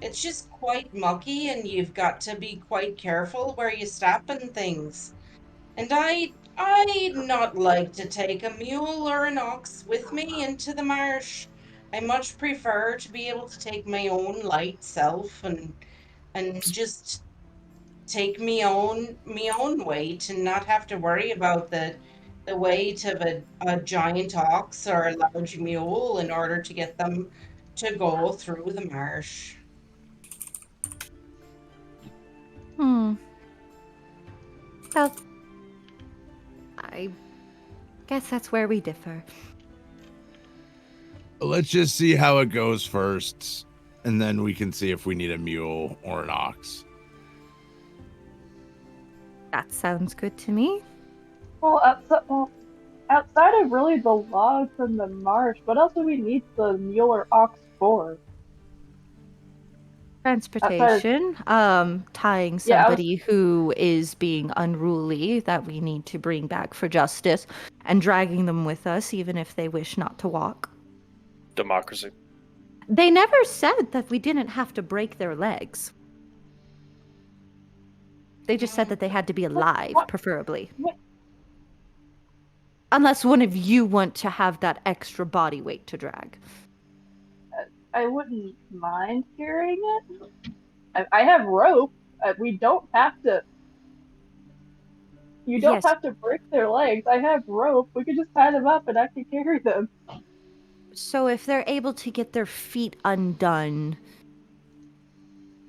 It's just quite mucky, and you've got to be quite careful where you step and things. And I'd not like to take a mule or an ox with me into the marsh. I much prefer to be able to take my own light self and just take me own weight and not have to worry about the weight of a giant ox or a large mule in order to get them to go through the marsh. Hmm. Well, I guess that's where we differ. Let's just see how it goes first, and then we can see if we need a mule or an ox. That sounds good to me. Outside of really the logs and the marsh, what else do we need the mule or ox for? Outside of Transportation, tying yeah, I was somebody who is being unruly that we need to bring back for justice, and dragging them with us even if they wish not to walk. Democracy. They never said that we didn't have to break their legs. They just said that they had to be alive, what, preferably. what Unless one of you want to have that extra body weight to drag. I wouldn't mind carrying it. I have rope. We don't have to. You don't Yes, have to break their legs. I have rope. We could just tie them up, and I can carry them. so if they're able to get their feet undone,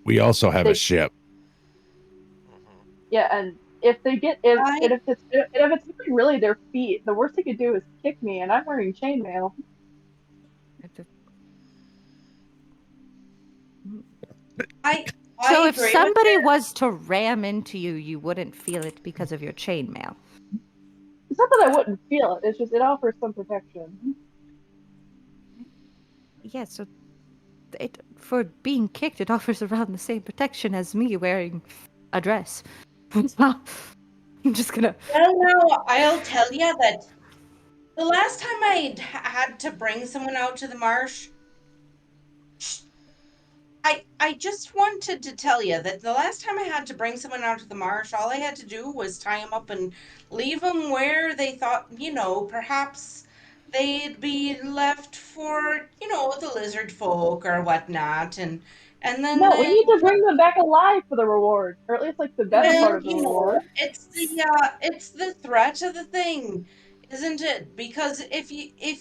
We also have a They ship. Hmm. Yeah, and if they get if I and if it's really their feet, the worst they could do is kick me, and I'm wearing chainmail. I I so if agree with somebody her. was to ram into you, you wouldn't feel it because of your chainmail. It's not that I wouldn't feel it. It's just it offers some protection. Yeah, so for being kicked, it offers around the same protection as me wearing a dress. I'm just gonna. Well, now I'll tell you that the last time I had to bring someone out to the marsh, I just wanted to tell you that the last time I had to bring someone out to the marsh, all I had to do was tie them up and leave them where they thought, perhaps they'd be left for, the lizard folk or whatnot, and then No, we they need to would. bring them back alive for the reward, or at least like the better Well, part of the reward. it's the threat of the thing, isn't it? Because if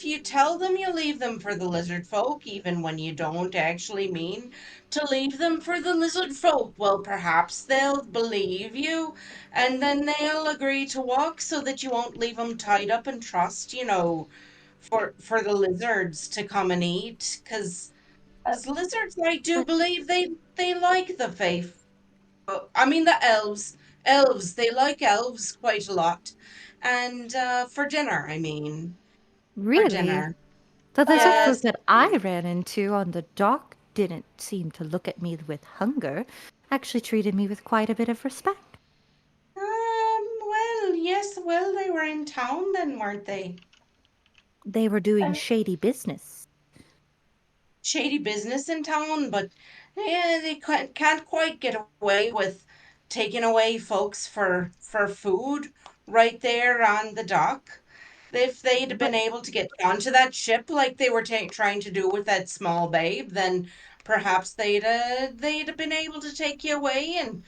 you tell them you leave them for the lizard folk, even when you don't actually mean to leave them for the lizard folk, well, perhaps they'll believe you, and then they'll agree to walk so that you won't leave them tied up and trust, for the lizards to come and eat. Uh, Because lizards, I do But believe they like the faith. I mean the elves. Elves, they like elves quite a lot. And for dinner, I mean. For really, dinner. the lizard uh, folk Yes. that I ran into on the dock didn't seem to look at me with hunger. Actually, treated me with quite a bit of respect. Well, yes, well, they were in town then, weren't they? They were doing and shady business. Shady business in town, but yeah, they can't quite get away with taking away folks for food right there on the dock. If they'd been but able to get onto that ship like they were trying to do with that small babe, then perhaps they'd have been able to take you away and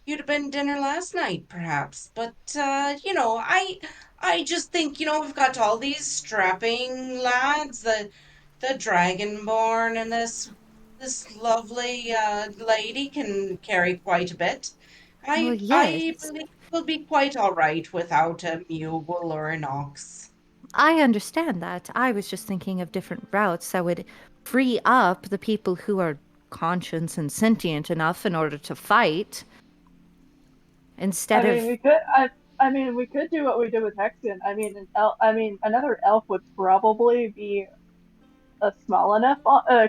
you'd have been dinner last night, perhaps. But I just think, we've got all these strapping lads, the Dragonborn, and this lovely lady can carry quite a bit. Well, I yes. believe we'll be quite all right without a mule or an ox. I understand that. I was just thinking of different routes that would free up the people who are conscious and sentient enough in order to fight instead of. we could. We could do what we did with Hexen. Another elf would probably be small enough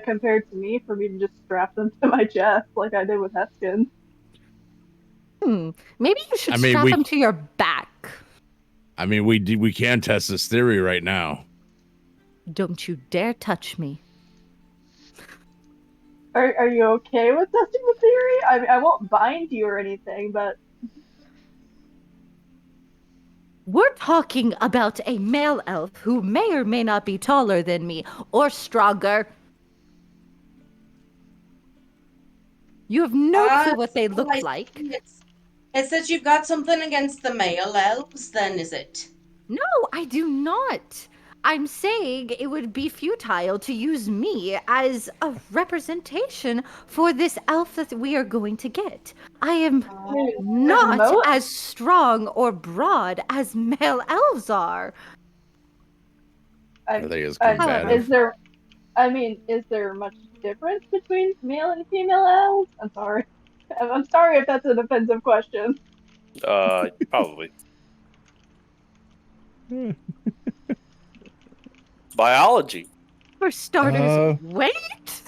compared to me for me to just strap them to my chest like I did with Hexen. Maybe you should I mean, strap we- them to your back. I mean, we can test this theory right now. Don't you dare touch me. Are you okay with testing the theory? I won't bind you or anything, but We're talking about a male elf who may or may not be taller than me or stronger. You have no clue what they look I like. see. It's that you've got something against the male elves, then, is it? No, I do not. I'm saying it would be futile to use me as a representation for this elf that we are going to get. I am not Mo- as strong or broad as male elves are. Are they as I- combative? is there much difference between male and female elves? I'm sorry. I'm sorry if that's an offensive question. Probably. Biology. For starters, weight?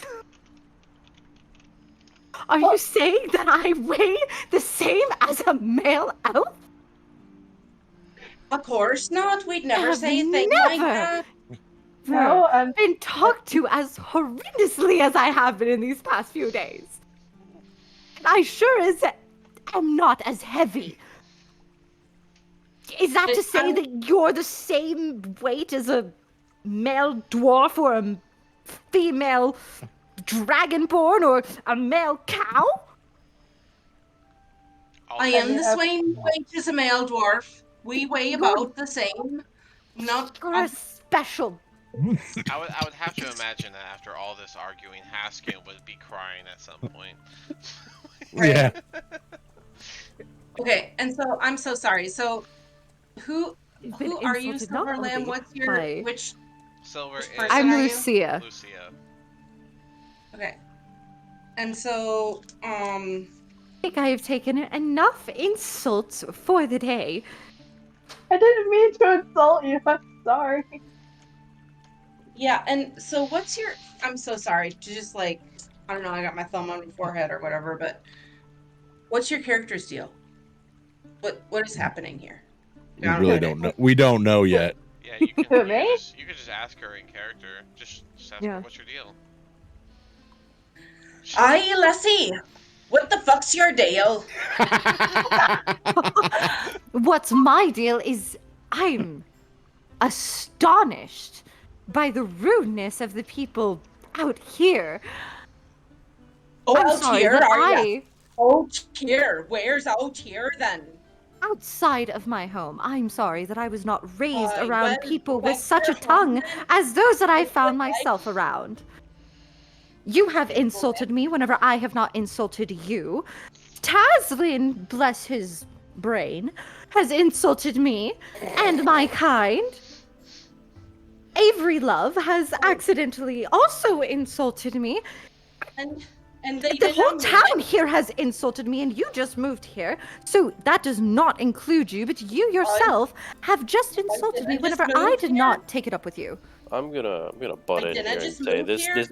Are you saying that I weigh the same as a male elf? Of course not. We'd never have say a thing like never that. No, been talked to as horrendously as I have been in these past few days. And I sure as am not as heavy. Is that to say that you're the same weight as a male dwarf or a female dragonborn or a male cow? I am the same weight as a male dwarf. We weigh about the same. Not. You're a special. I would have to imagine that after all this arguing, Haskin would be crying at some point. Yeah. Okay, and so I'm so sorry. So, who You've been are you, insulted not Silverlamb? only What's your by- which? Silver Which is person I'm are you? Lucia. Lucia. Okay, and so I think I have taken enough insults for the day. I didn't mean to insult you. I'm sorry. yeah, and so what's your? I'm so sorry to just like I don't know. I got my thumb on my forehead or whatever, but what's your character's deal? What is happening here? We really don't know. We don't know yet. Yeah, you can. Who, me? You can just ask her in character. Just ask Yeah. her what's your deal. Aye, Lassie. What the fuck's your deal? What's my deal is I'm astonished by the rudeness of the people out here. Oh, I'm out sorry here, that are ya? I, Out here. Where's out here then? outside of my home, I'm sorry that I was not raised Aye, around well, people go with back to such a your home tongue then. as those that I Go found back. myself around. You have insulted me whenever I have not insulted you. Taslin, bless his brain, has insulted me and my kind. Avery Love has accidentally also insulted me. And they The did whole not mean town it. here has insulted me, and you just moved here, so that does not include you. But you yourself have just insulted me just whenever moved I did here. not take it up with you. I'm gonna butt Like, in didn't I here and just say move this here?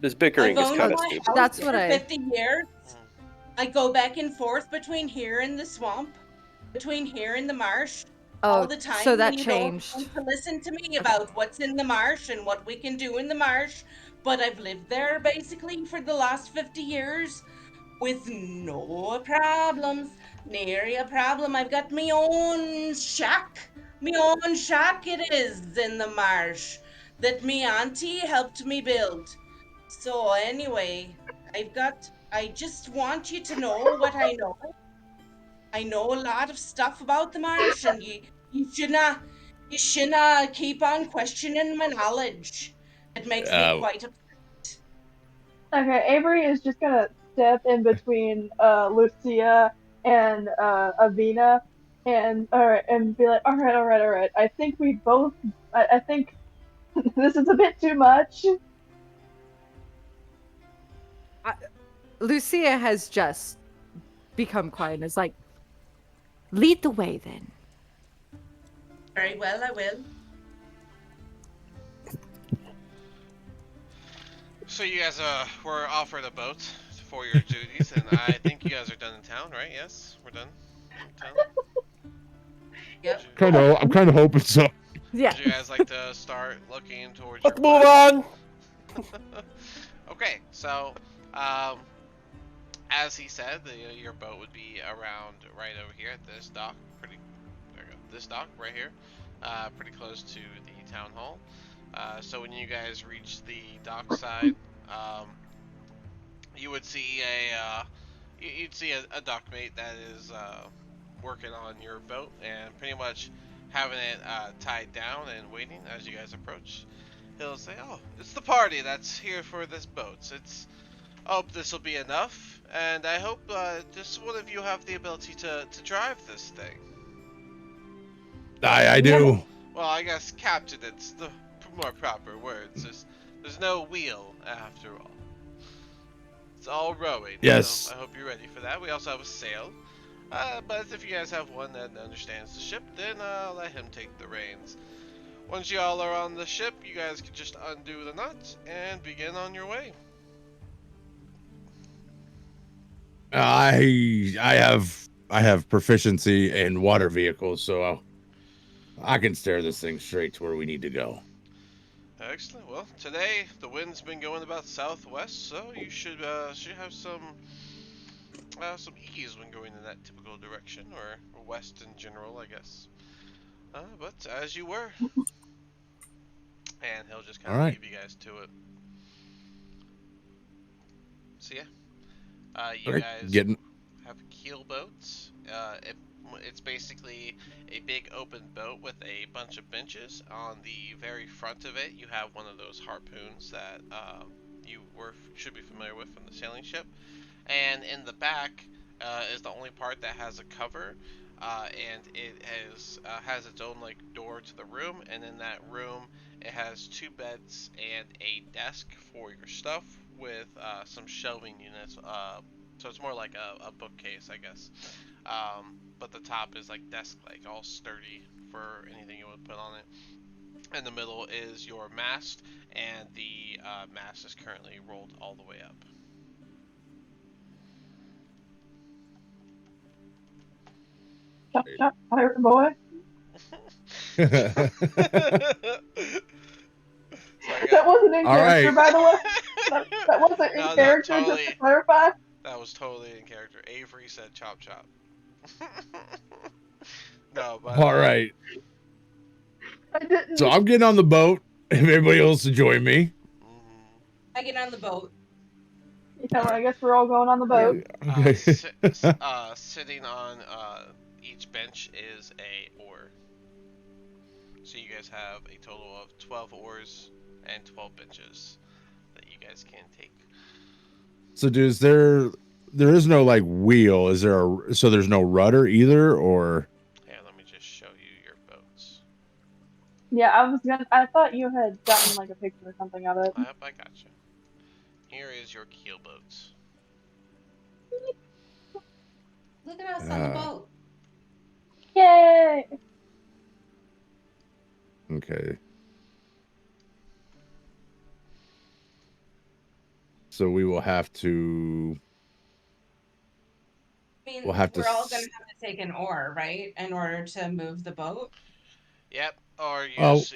this bickering I've is owned kind of my stupid. house That's for what I- 50 years. I go back and forth between here and the swamp, between here and the marsh, all the time. So that and you changed. don't want to listen to me about what's in the marsh and what we can do in the marsh. But I've lived there basically for the last 50 years with no problems. Nary a problem. I've got me own shack. Me own shack it is in the marsh that me auntie helped me build. So anyway, I just want you to know what I know. I know a lot of stuff about the marsh, and you shouldn't keep on questioning my knowledge. It makes me quite Okay, Avery is just gonna step in between Lucia and Avina, and be like, all right. I think we both. I think this is a bit too much. Lucia has just become quiet and is like, lead the way then. Very well, I will. So you guys were offered a boat for your duties, and I think you guys are done in town, right? Yes, we're done in town. Yep. I'm kind of hoping so. Yeah. Would you guys like to start looking towards Let's your move quest? on. Okay, so um, as he said, your boat would be around right over here at this dock. There you go. This dock right here, pretty close to the town hall. So when you guys reach the dock side, you would see you'd see a dockmate that is working on your boat and pretty much having it tied down and waiting as you guys approach. He'll say, "Oh, it's the party that's here for this boat. I hope this will be enough, and I hope just one of you have the ability to drive this thing." I do. Well, I guess captain, it's the more proper words. There's no wheel after all. It's all rowing. Yes. So I hope you're ready for that. We also have a sail. But if you guys have one that understands the ship, then let him take the reins. Once y'all are on the ship, you guys can just undo the knots and begin on your way. I have proficiency in water vehicles, so I can steer this thing straight to where we need to go. Excellent. Well, today the wind's been going about southwest, so you should have some ease when going in that typical direction, or west in general, I guess. But as you were, and he'll just kind of leave you guys to it. So yeah, you guys have keel boats. It's basically a big open boat with a bunch of benches. On the very front of it, you have one of those harpoons that you should be familiar with from the sailing ship. And in the back is the only part that has a cover, and it has its own like door to the room. And in that room, it has 2 beds and a desk for your stuff with some shelving units. So it's more like a bookcase, I guess. But the top is like desk-like, all sturdy for anything you would put on it. In the middle is your mast, and the mast is currently rolled all the way up. Chop, chop, pirate boy. That wasn't in character, by the way. That wasn't in character, totally, just to clarify. That was totally in character. Avery said chop chop. No, but all right. I didn't. So I'm getting on the boat. If everybody else to join me. I get on the boat. Yeah, well, I guess we're all going on the boat. Sitting on each bench is a oar. So you guys have a total of 12 oars and 12 benches that you guys can take. So there is no like wheel? Is there so there's no rudder either, or? Yeah, let me just show you your boats. Yeah, I thought you had gotten like a picture or something of it. Yep, I got you. Here is your keel boats. Look at us on the boat. Yay! Okay. So we will have to. I mean, we're all going to have to take an oar, right, in order to move the boat. Yep. Or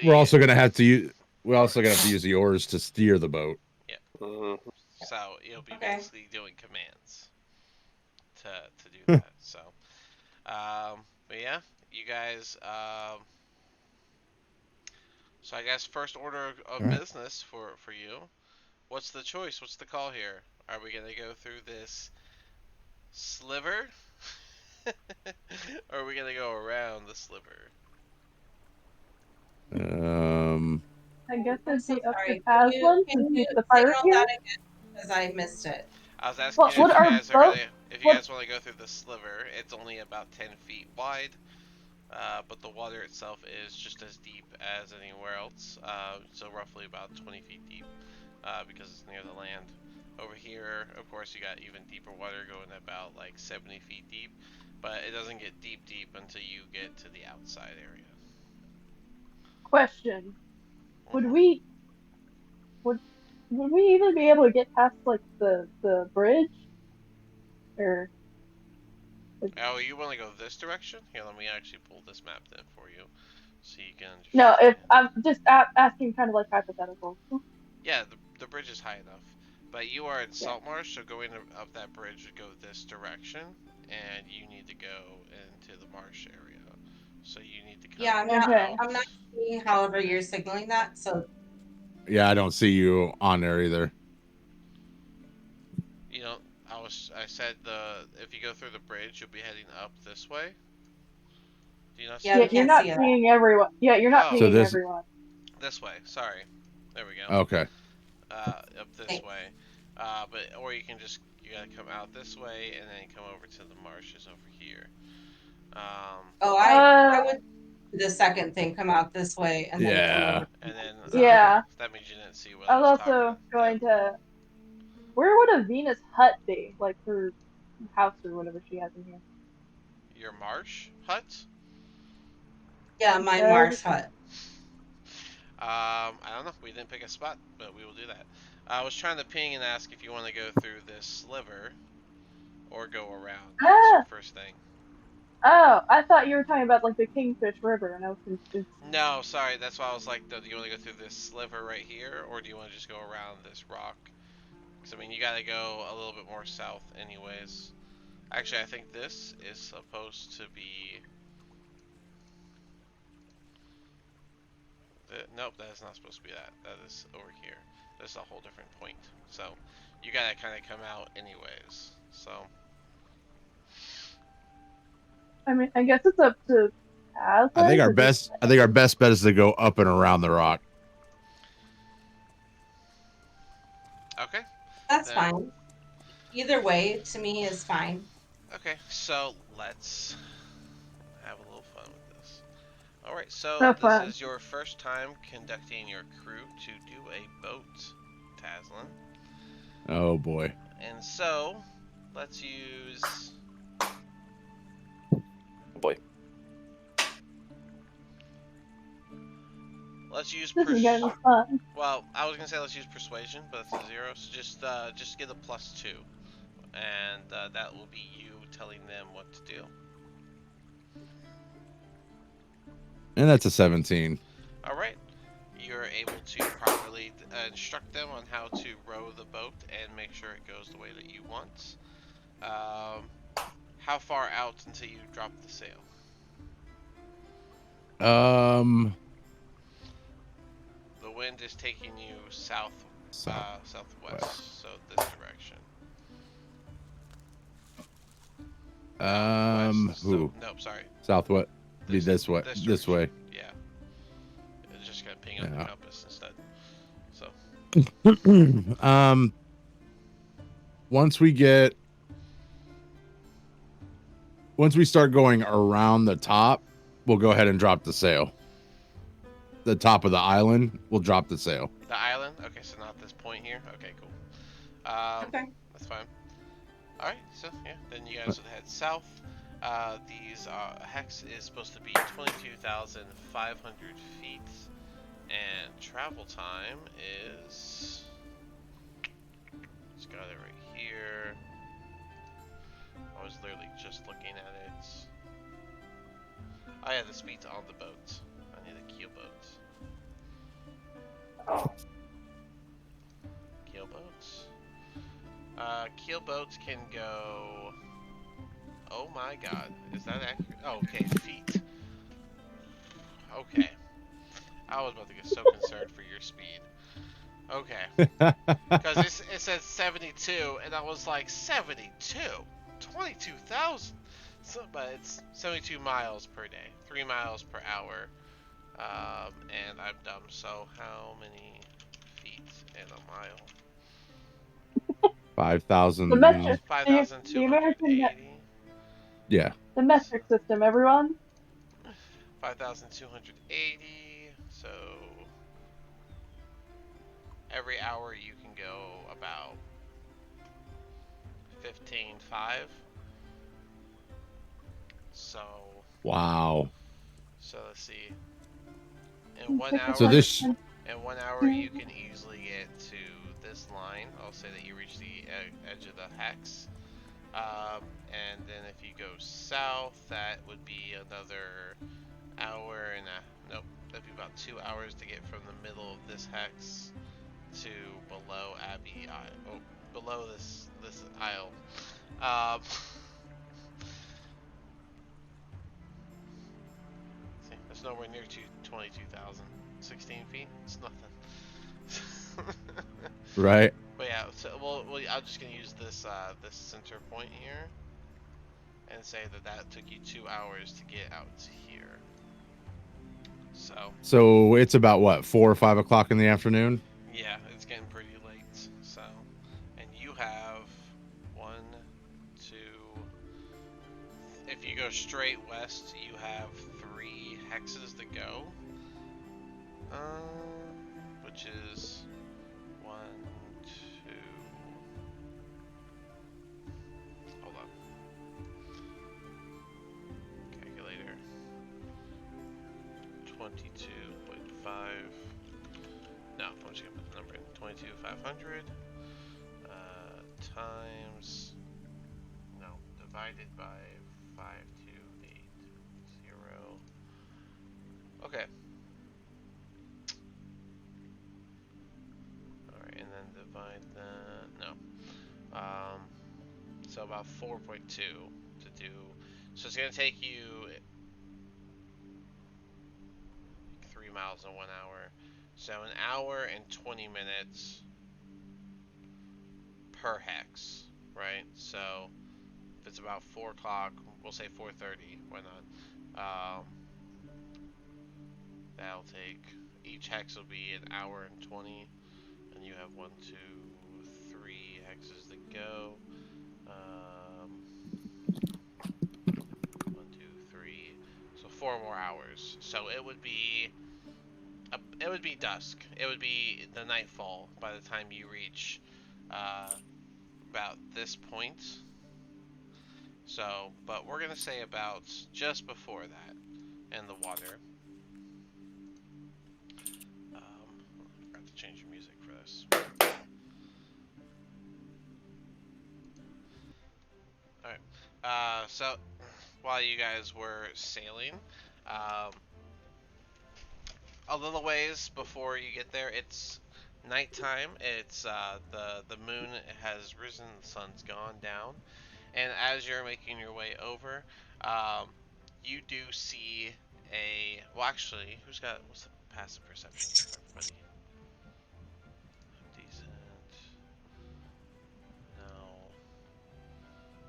we're also gonna have to use. We're also gonna have to use the oars to steer the boat. Yep. So you'll be basically doing commands to do that. So, but yeah, you guys. So I guess first order of business for you. What's the choice? What's the call here? Are we gonna go through this sliver, or are we gonna go around the sliver? I guess it'd be up to Can Aslan since he's the pirate here. because I missed it. I was asking What would if you our guys are boat? gonna, if you What? guys want to go through the sliver. It's only about 10 feet wide, but the water itself is just as deep as anywhere else. So roughly about 20 feet deep, because it's near the land. Over here, of course, you got even deeper water going about like 70 feet deep, but it doesn't get deep until you get to the outside area. Question: Would Hmm. we would would we even be able to get past like the bridge? Or Oh, you want to go this direction? Here, let me actually pull this map then for you, so you can no? If understand. I'm just asking, kind of like hypothetical. Yeah, the bridge is high enough. But you are in Yeah. Saltmarsh, so going up that bridge would go this direction, and you need to go into the marsh area. So you need to Yeah, come out. I'm not seeing however you're signaling that, so Yeah, I don't see you on there either. You know, I said if you go through the bridge, you'll be heading up this way. Do you not see yeah, Yeah, we that? you're can't not see it. pinging everyone. Yeah, you're not Oh, So pinging this, everyone. this way. Sorry. There we go. okay. Up this Thanks. way. But or you gotta come out this way and then come over to the marshes over here. Oh, I Uh, would do the second thing, come out this way and then come over Yeah. to And then okay. yeah. that means you didn't see what I I was was talking. also Yep. going to. Where would a Venus hut be? Like her house or whatever she has in here. Your marsh hut? Yeah, my Uh, marsh hut. I don't know. We didn't pick a spot, but we will do that. I was trying to ping and ask if you want to go through this sliver or go around. What's your ah, first thing? oh, I thought you were talking about like the Kingfish River, and I was confused. No, sorry. That's why I was like, do you want to go through this sliver right here, or do you want to just go around this rock? Because I mean, you gotta go a little bit more south, anyways. Actually, I think this is supposed to be. Nope, that is not supposed to be that. That is over here. That's a whole different point. So, you gotta kind of come out, anyways. So. I mean, I guess it's up to Aslan to decide. I think our best bet is to go up and around the rock. Okay. That's Then. fine. Either way, to me, is fine. Okay. So let's have a little fun with this. All right. So No this fun. is your first time conducting your crew to do a boat, Taslin. Oh boy. And so, let's use. Boy. Let's use This is gonna be fun. Well, I was gonna say let's use persuasion, but it's a 0. So just get a +2, and that will be you telling them what to do. And that's a 17. All right. You're able to properly instruct them on how to row the boat and make sure it goes the way that you want. How far out until you drop the sail? The wind is taking you southwest, so this direction. West. So, nope, sorry. Southwest. Be this way. This way. Yeah. It's just gonna ping up the compass instead. So. Once we start going around the top, we'll go ahead and drop the sail. The top of the island, we'll drop the sail. The island? Okay, so not this point here. Okay, cool. Okay. That's fine. All right, so yeah, then you guys would head south. These hex is supposed to be 22,500 feet, and travel time is. Just got it right here. I was literally just looking at it. Oh yeah, the speed's on the boat. I need a keel boat. Keel boats. Keel boats can go. Oh my god, is that accurate? Oh, okay, feet. Okay. I was about to get so concerned for your speed. Okay. Because it said 72, and I was like, 72? 22,000? So, but it's 72 miles per day, 3 miles per hour. And I'm dumb, so how many feet in a mile? The metric, 5,000. the American, 5,280. Yeah. the metric system, everyone. 5,280. So every hour you can go about 15.5. So Wow. let's see. In one Take a So hour, second. this. you can easily get to this line. I'll say that you reach the edge of the hex. And then if you go south, that would be another hour and a nope. That'd be about 2 hours to get from the middle of this hex to below Abbey Isle. Oh, below this isle. Um, see, that's nowhere near 22,016 feet. It's nothing. Right. But yeah, so I'm just gonna use this this center point here, and say that took you 2 hours to get out to here. So it's about what, 4 or 5 o'clock in the afternoon? Yeah, it's getting pretty late. So, and you have 1, 2. If you go straight west, you have 3 hexes to go. Which is 1, 2. Hold on. Calculator. 22.5. No, I'm just gonna put the number in. 22,500 times. No, divided by 5280. Okay. Alright, and then divide that. No. So about 4.2 to do. So it's gonna take you 3 miles in 1 hour. So an hour and 20 minutes per hex, right? So if it's about 4 o'clock, we'll say 4:30. Why not? That'll take, each hex will be an hour and 20, and you have 1, 2, 3 hexes to go. 1, 2, 3. So 4 more hours. So it would be dusk. It would be the nightfall by the time you reach about this point. So, but we're gonna say about just before that in the water. I forgot to change your music for this. Alright. So while you guys were sailing, a little ways before you get there, it's nighttime. It's the moon has risen, the sun's gone down, and as you're making your way over, you do see a. Well, actually, what's the passive perception for everybody? Decent. No.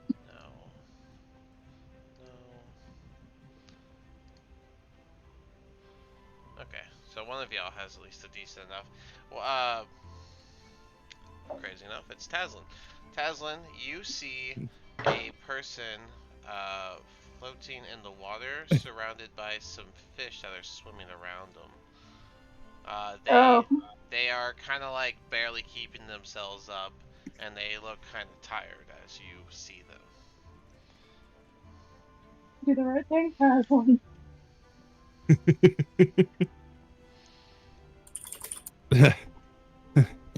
No. No. Okay, so one of y'all has at least a decent enough. Well, crazy enough, it's Taslin. Taslin, you see a person floating in the water, surrounded by some fish that are swimming around them. Oh, They are kind of like barely keeping themselves up, and they look kind of tired as you see them. do the right thing, Aslan.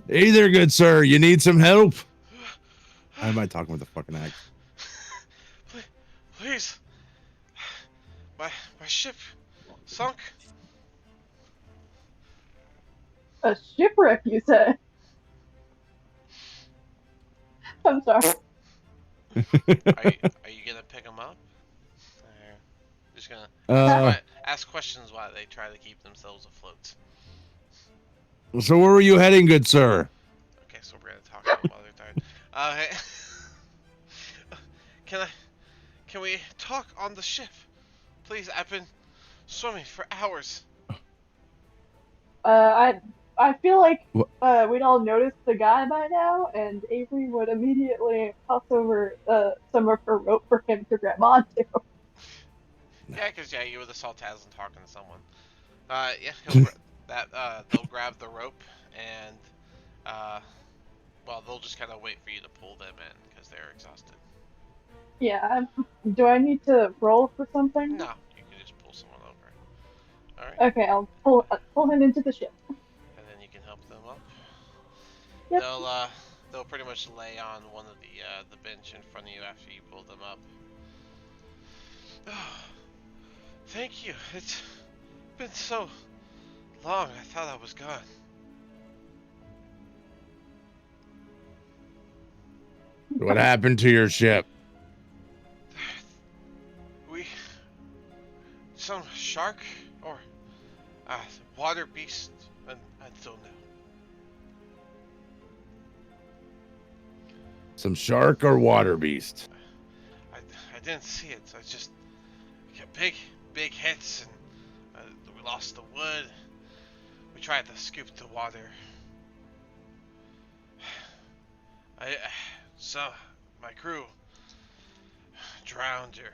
Hey there, good sir. You need some help? Why am I talking with a fucking accent? Please, my ship sunk. A shipwreck, you said. I'm sorry. Are you gonna pick them up? Or just gonna ask questions while they try to keep themselves afloat. So where were you heading, good sir? Okay, so we're gonna talk about while they're tired. Hey, can we talk on the ship? Please, I've been swimming for hours. I I feel like Wha- we'd all noticed the guy by now, and Avery would immediately toss over some of her rope for him to grab onto. Yeah, because you were the Saltazan talking to someone. Yeah, he'll they'll grab the rope and well, they'll just kind of wait for you to pull them in because they're exhausted. Yeah. Do I need to roll for something? No, you can just pull someone over. All right, Okay, I'll pull him into the ship. and then you can help them up. Yep. They'll pretty much lay on one of the bench in front of you after you pull them up. Oh, thank you. It's been so long. I thought I was gone. What happened to your ship? We some shark or water beast, and I don't know. Some shark or water beast? I didn't see it. I just got big hits, and we lost the wood. We tried to scoop the water. I saw my crew drowned or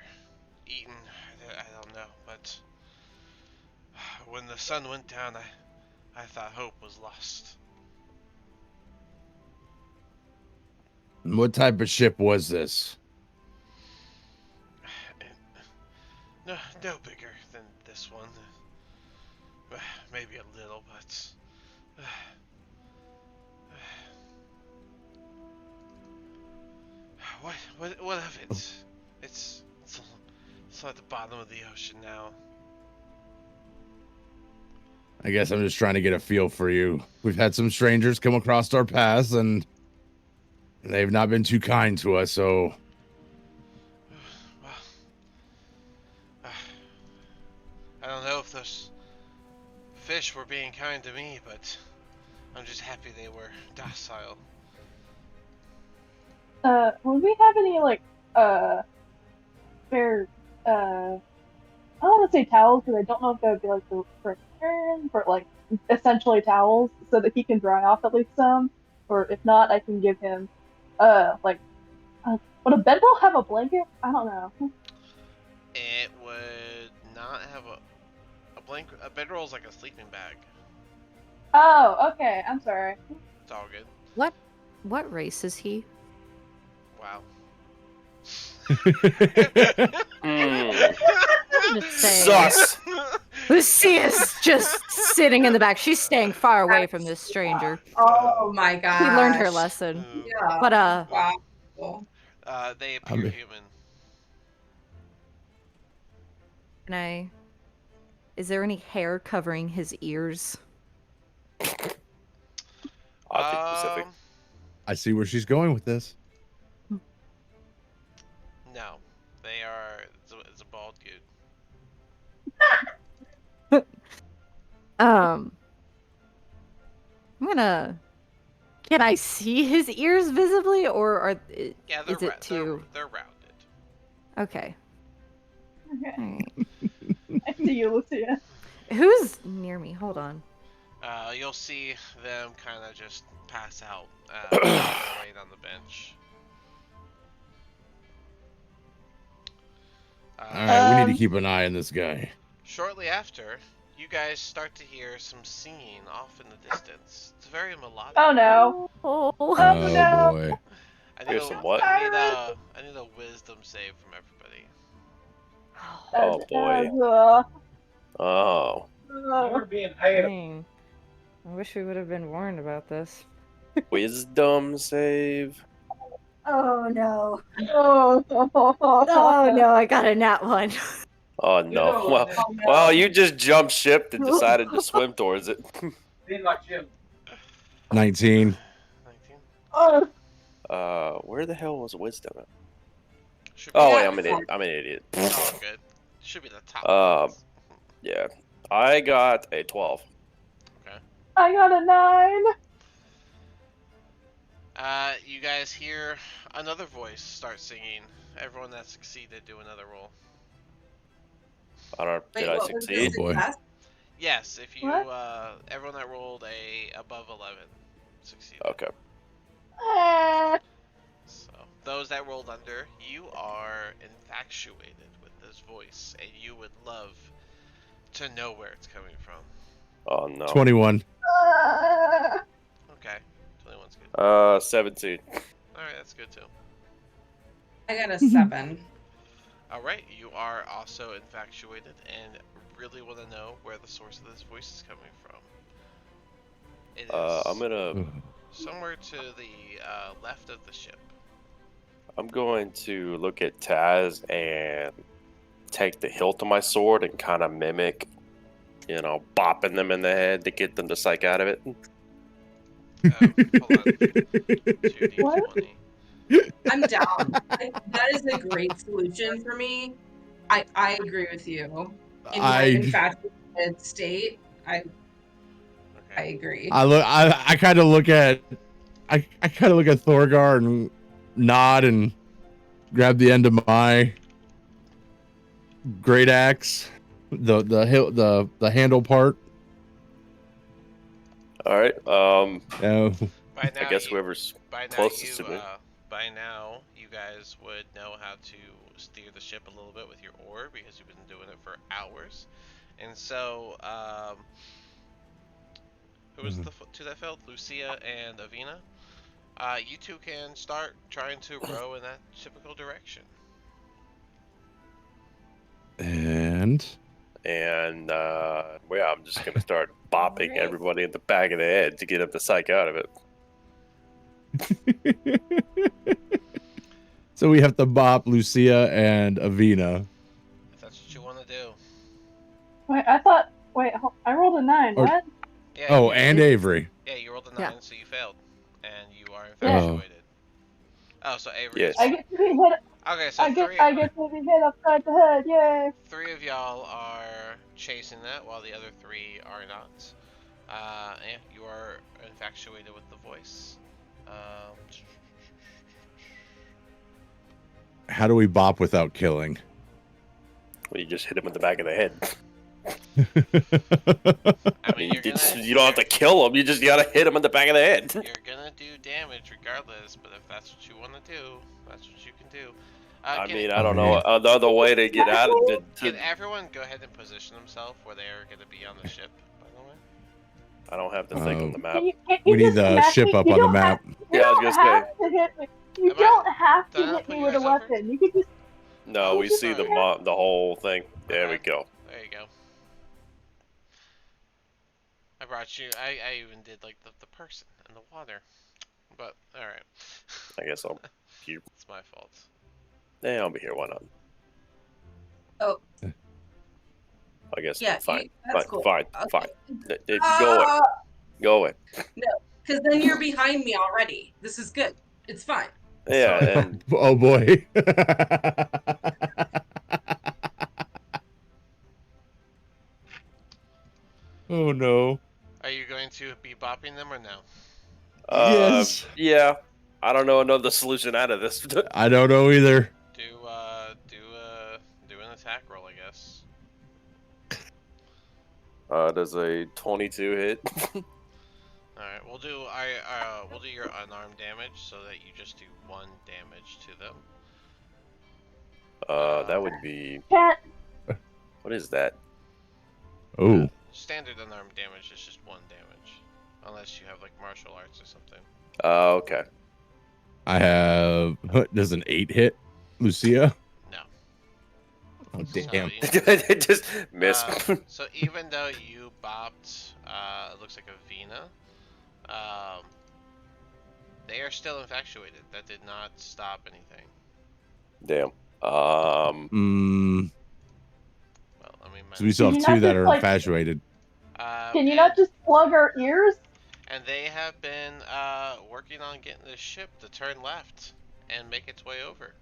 eaten. I don't know, but when the sun went down, I thought hope was lost. What type of ship was this? No bigger than this one. Maybe a little, but what of it? It's at the bottom of the ocean now. I guess I'm just trying to get a feel for you. We've had some strangers come across our paths, and they've not been too kind to us, so... Well, I don't know if those fish were being kind to me, but I'm just happy they were docile. Would we have any like spare I don't want to say towels because I don't know if that would be like the correct term, but like essentially towels so that he can dry off at least some. Or if not, I can give him like would a bedroll have a blanket? I don't know. It would not have a blanket. A bedroll is like a sleeping bag. Oh, okay. I'm sorry. It's all good. What race is he? Wow. I'm just saying. Sus. Lucia's just sitting in the back. She's staying far away from this stranger. Oh my She god. learned her lesson. Yeah. But Wow. They appear human. is there any hair covering his ears? Oddly specific. I see where she's going with this. No, they are. It's a bald dude. I'm gonna. Can I see his ears visibly, or Yeah, is it too? they're rounded. Okay. Okay. All right. I see you, Lucia. Who's near me? Hold on. You'll see them kind of just pass out, laying on the bench. All right, we need to keep an eye on this guy. Shortly after, you guys start to hear some singing off in the distance. It's very melodic. Oh no. Oh. Oh no. boy. I Here's need some what? I need a wisdom save from everybody. Oh boy. Oh. You're being paid. Dang. I wish we would have been warned about this. Wisdom save. Oh no. Oh. Oh no, I got a nat one. Oh no. Well, you just jumped ship and decided to swim towards it. Being like Jim. 19. 19. Where the hell was wisdom at? Should be Oh the wait, top. I'm an idiot. It's all good. Should be the top. Yeah. I got a 12. I got a 9. You guys hear another voice start singing. Everyone that succeeded, do another roll. I don't. Wait, Did I what was the succeed? Oh, boy. success? Yes, if you What? everyone that rolled a above 11 succeeded. Okay. So those that rolled under, you are infatuated with this voice, and you would love to know where it's coming from. Oh no. 21. Okay, 21's good. 17. All right, that's good too. I got a 7. All right, you are also infatuated and really want to know where the source of this voice is coming from. It is I'm gonna. somewhere to the left of the ship. I'm going to look at Taz and take the hilt of my sword and kind of mimic, bopping them in the head to get them to psych out of it. Hold on. What? 2d20. I'm down. That is a great solution for me. I agree with you. In my I infatuated state, I Okay. agree. I kind of look at Thorgar and nod and grab the end of my great axe, the handle part. All right. By now, I guess whoever's by now closest you to me. by now you guys would know how to steer the ship a little bit with your oar because you've been doing it for hours. And so, who was the two that failed? Lucia and Avina. You two can start trying to row in that typical direction. And I'm just gonna start bopping Alright. everybody in the back of the head to get them to psych out of it. So we have to bop Lucia and Avina. If that's what you want to do. Wait, I rolled a 9. Or- What? Yeah. Oh, and Avery. Yeah, you rolled a 9, Yeah. so you failed, and you are Yeah. infatuated. Oh, so Avery. Yes. I get to be hit. Okay, so I get to be hit upside the head. Yay! 3 of y'all are chasing that, while the other 3 are not. Yeah, you are infatuated with the voice. How do we bop without killing? Well, you just hit him in the back of the head. I mean, You don't have to kill him. You just gotta hit him in the back of the head. You're gonna do damage regardless, but if that's what you want to do, that's what you can do. I don't know another way to get out of it. Can everyone go ahead and position themselves where they are gonna be on the ship, by the way? I don't have to think on the map. Can you We need just the smack ship me? up You on the don't map. You Yeah, I was don't gonna have to hit me. You Am I- don't have did I to not hit put me you with a guys over? weapon. You could just. No, we see the Alright. the whole thing. There we Okay. go. There you go. I brought you. I even did like the person and the water, but all right. I guess I'll. It's my fault. Yeah, I'll be here. Why not? Oh, I guess. yeah, Fine. that's cool. Fine. Okay. Fine. Go away. Go away. Because then you're behind me already. This is good. It's fine. Yeah. So- And Oh boy. Oh no. Are you going to be bopping them or no? Yes. Yeah. I don't know another solution out of this. I don't know either. Do an attack roll, I guess. Does a 22 hit? All right, we'll do your unarmed damage so that you just do 1 damage to them. That would be. Cat. What is that? Oh. Standard unarmed damage is just 1 damage, unless you have like martial arts or something. Okay. I have. Does an 8 hit Lucia? No. Oh damn. It just missed. So even though you bopped, it looks like Avina, they are still infatuated. That did not stop anything. Damn. Well, let me. So we still Can have you 2 not that just, are like- infatuated. Can you not just plug our ears? And they have been working on getting the ship to turn left and make its way over.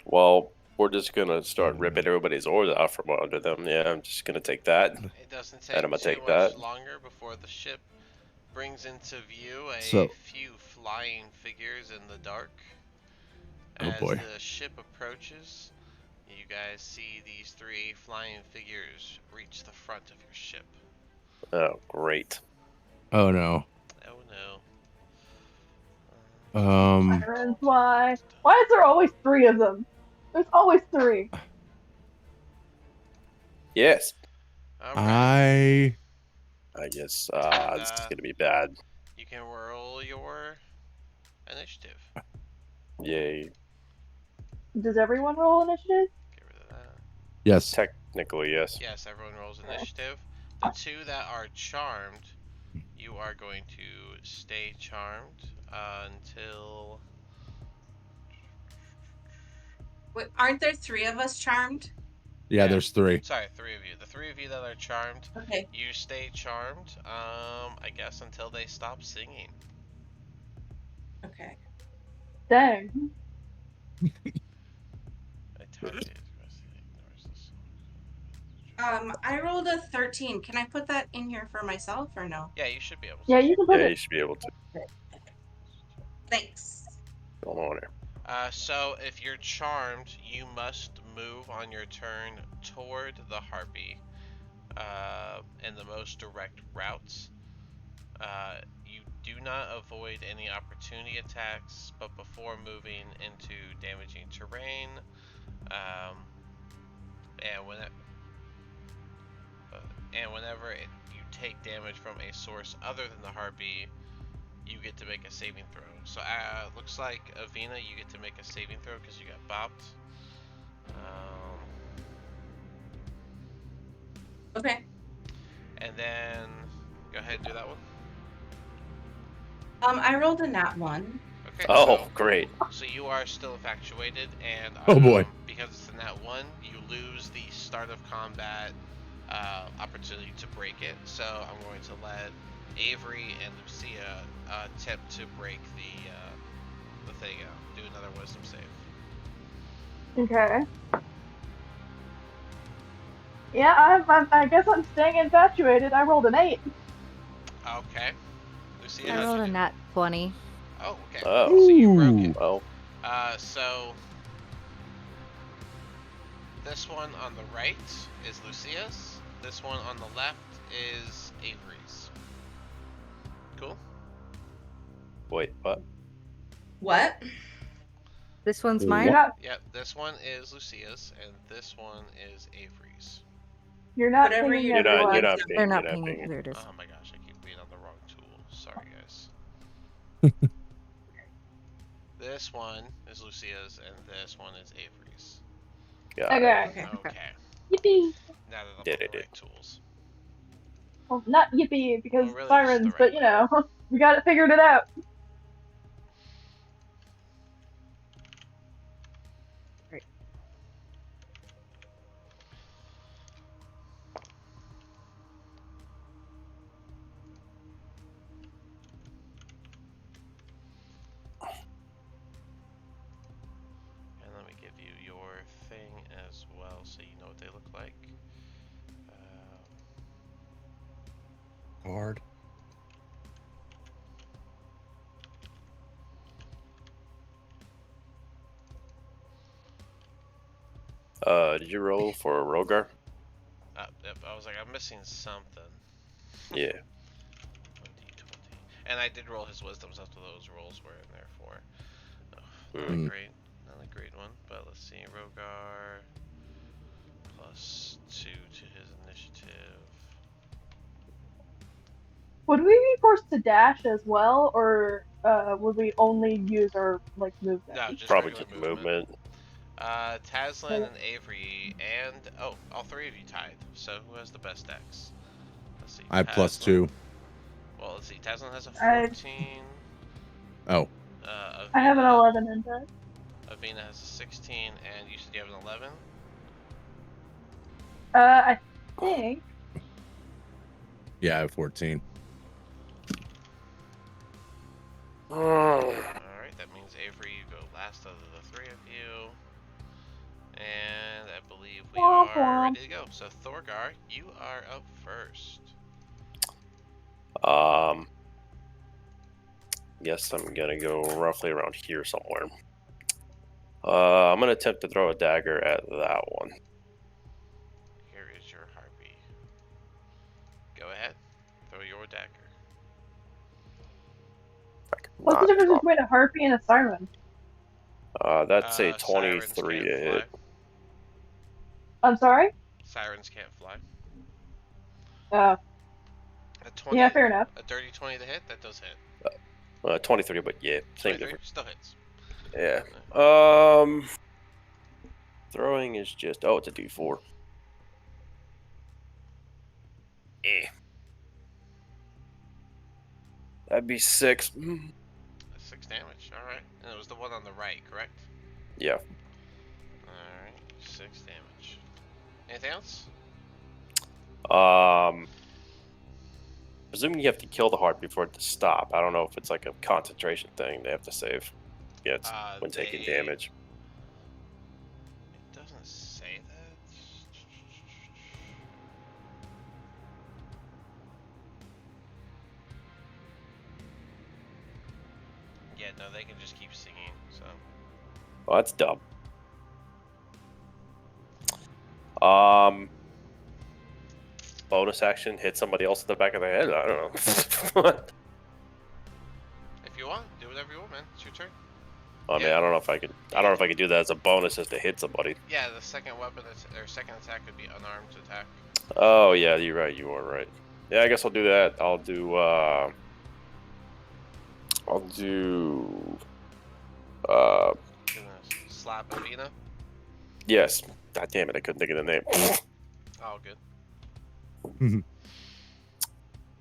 Well, we're just gonna start ripping everybody's oars out from under them. Yeah, I'm just gonna take that. It doesn't take And I'm gonna too take much that. longer before the ship brings into view a So- few flying figures in the dark. Oh, As boy. the ship approaches, You guys see these three flying figures reach the front of your ship. Oh, great. Oh no. Oh no. Sirens, why? Why is there always three of them? There's always three. Yes. Alright. I I guess And, this is gonna be bad. you can roll your initiative. Yay. Does everyone roll initiative? Get rid of that. yes. Technically, yes. Yes, everyone rolls Okay. initiative. The two that are charmed, you are going to stay charmed until. Wait, aren't there three of us charmed? Yeah, there's 3. Sorry, three of you. The three of you that are charmed, Okay. you stay charmed. I guess until they stop singing. Okay. Dang. I typed it. I rolled a 13. Can I put that in here for myself or no? Yeah, you should be able to. Yeah, you can put Yeah, it. you should be able to. Thanks. Go on here. So if you're charmed, you must move on your turn toward the harpy in the most direct routes. You do not avoid any opportunity attacks, but before moving into damaging terrain, and whenever you take damage from a source other than the harpy, you get to make a saving throw. So looks like Avina, you get to make a saving throw because you got bopped. Okay. And then go ahead and do that one. I rolled a nat 1. Okay. Oh, great. So you are still infatuated, and Oh, boy. because it's in that one, you lose the start of combat opportunity to break it. So I'm going to let Avery and Lucia attempt to break the thing out. Do another wisdom save. Okay. Yeah, I guess I'm staying infatuated. I rolled an 8. Okay. Lucia, I how'd rolled you a do? nat 20. Oh, okay. Oh. So you broke it. Well, So this one on the right is Lucia's. This one on the left is Avery's. Cool. wait, what? What? This one's You're mine. not, Yep, this one is Lucia's, and this one is Avery's. you're not Whatever pinging you You're not. everyone. You're not They're paying. They're You're not not pinging. paying. There it is. Oh my gosh, I keep being on the wrong tool. Sorry, guys. This one is Lucia's, and this one is Avery's. Got it. Okay. Okay. Okay. Yippee! Now that I'm on Did the it. right tools. Well, not yippee because Well, really just the sirens, right but you know, we got it figured it out. Right. And let me give you your thing as well so you know what they look like. Hard. Did you roll for Rogar? Yep, I was like, I'm missing something. Yeah. 1d20. And I did roll his wisdoms after those rolls were in there for. Oh, not Mm. a great, not a great one. But let's see, Rogar +2 to his initiative. Would we be forced to dash as well, or would we only use our like movement? No, just Probably regular just movement. movement. Taslin and Avery, and all three of you tied. So who has the best dex? Let's see. I have Taslin. +2. Well, let's see. Taslin has a I- 14. Oh, I have an Avina- 11 in that. Avina has a 16, and you said you have an 11. I think. yeah, I have 14. All right, that means Avery, you go last out of the three of you, and I believe we Womp are womp. ready to go. So Thorgar, you are up first. Guess I'm gonna go roughly around here somewhere. I'm gonna attempt to throw a dagger at that one. Here is your harpy. Go ahead. Throw your dagger. What's the Not difference drop. between a harpy and a siren? That's a Sirens 23 can't to fly. hit. I'm sorry? Sirens can't fly. Oh, A 20, yeah, fair enough. a dirty 20 to hit, that does hit. 23, but yeah, same 23 difference. still hits. Yeah. Throwing is just it's a D4. Eh. That'd be 6. 6 damage. All right, and it was the one on the right, correct? Yeah. All right, 6 damage. Anything else? Presuming you have to kill the heart before it to stop. I don't know if it's like a concentration thing they have to save. Yeah, it's when taking damage. It doesn't say that. Yeah, no, they can just keep singing. So. Oh, that's dumb. Bonus action, hit somebody else in the back of the head. I don't know. If you want, do whatever you want, man. It's your turn. I mean, I don't know if I could. I don't know if I could do that as a bonus just to hit somebody. Yeah, the second weapon or second attack would be unarmed attack. Oh yeah, you're right. You are right. Yeah, I guess I'll do that. I'll do. Gonna slap Avina. Yes. God damn it! I couldn't think of the name. Oh, good.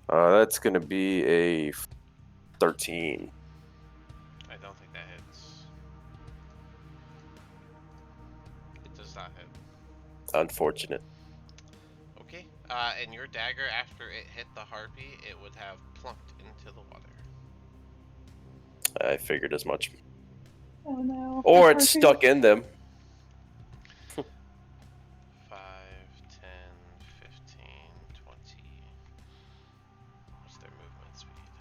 That's gonna be a 13. I don't think that hits. It does not hit. Unfortunate. Okay. And your dagger, after it hit the harpy, it would have plunked into the water. I figured as much. Oh no. Or it's stuck in them. 5, 10, 15, 20. What's their movement speed?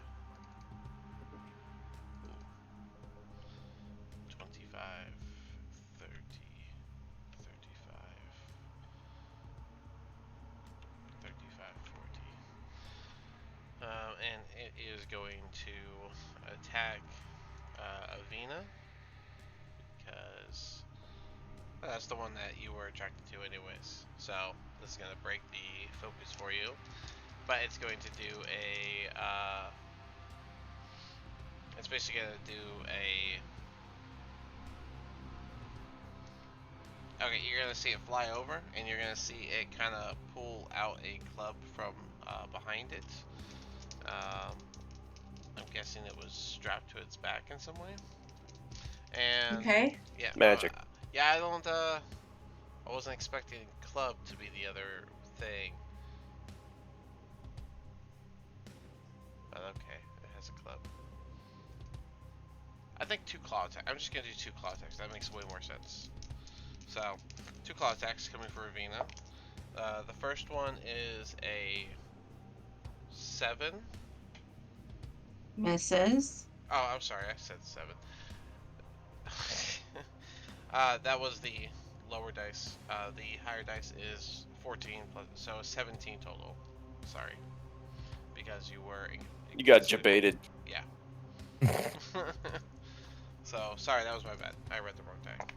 25, 30, 35, 35, 40. And it is going to attack Avina because that's the one that you were attracted to anyways. So this is going to break the focus for you. But it's going to do a it's basically going to do a okay, you're going to see it fly over and you're going to see it kind of pull out a club from behind it. I'm guessing it was strapped to its back in some way. And Okay. yeah, Magic. Yeah, I wasn't expecting club to be the other thing. But okay, it has a club. I think 2 claw attacks. I'm just gonna do 2 claw attacks. That makes way more sense. So, 2 claw attacks coming for Ravina. The first one is a 7. Misses. Oh, I'm sorry, I said 7. That was the lower dice. The higher dice is 14 plus, so 17 total. Sorry, because you were. You got jebaited. Yeah. So sorry, that was my bad. I read the wrong tag.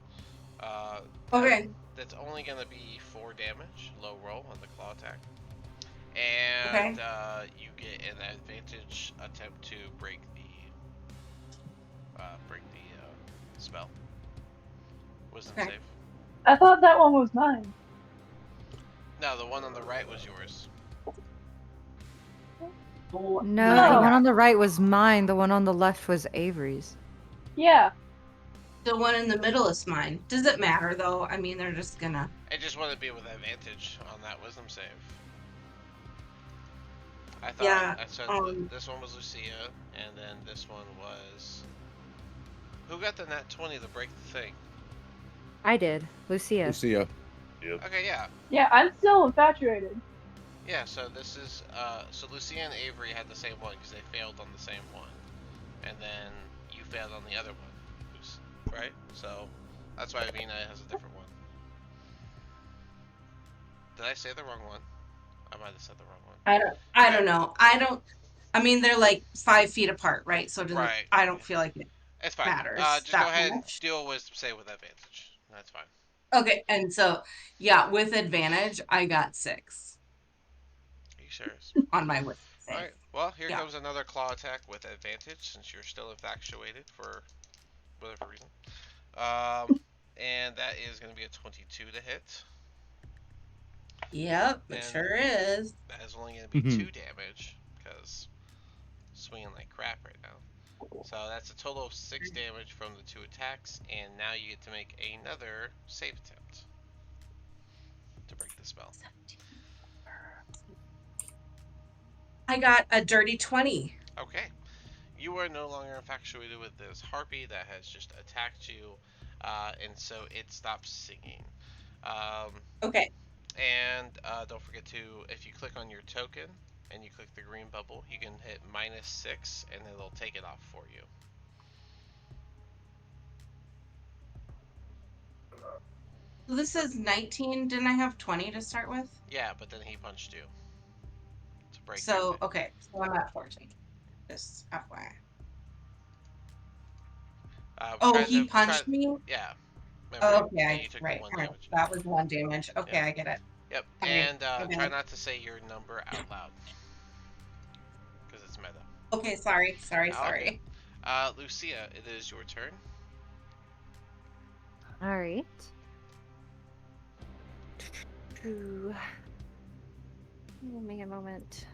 Okay. That's only gonna be 4 damage, low roll on the claw attack, and you get an advantage attempt to break the spell. Wisdom save. I thought that one was mine. No, the one on the right was yours. No, No. the one on the right was mine. The one on the left was Avery's. Yeah. The one in the middle is mine. Does it matter though? I mean, they're just gonna. I just want to be with advantage on that wisdom save. I thought I said this one was Lucia, and then this one was. Who got the nat 20 to break the thing? I did. Lucia. Lucia. Yep. Okay, yeah. Yeah, I'm still infatuated. Yeah, so this is, so Lucia and Avery had the same one because they failed on the same one. And then you failed on the other one, right? So That's why Vina has a different one. Did I say the wrong one? I might have said the wrong one. I don't know. I mean, they're like 5 feet apart, right? So it doesn't. Right. I don't feel like it It's fine. matters Just go that ahead and much. deal with say with advantage. That's fine. Okay, and so yeah, with advantage, I got 6 Are you serious? on my wisdom save. Alright, well, here Yeah. comes another claw attack with advantage since you're still infatuated for whatever reason. And that is going to be a 22 to hit. Yep, it And sure is. that is only going to be 2 damage because swinging like crap right now. So that's a total of 6 damage from the 2 attacks, and now you get to make another save attempt to break the spell. I got a dirty 20. Okay. You are no longer infatuated with this harpy that has just attacked you, and so it stops singing. Um, Okay. and don't forget to, if you click on your token and you click the green bubble, you can hit -6 and it'll take it off for you. So this is 19. Didn't I have 20 to start with? Yeah, but then he punched you to break your So, okay. So I'm at 14. Just FYI. Oh, he punched me? Yeah. Remember, Oh, okay. you took the Right. 1 All right. damage. That was 1 damage. Okay, Yep. I get it. Yep. All right. And try not to say your number out loud because it's meta. Okay, sorry. All good. Lucia, it is your turn. All right. Ooh. Give me a moment.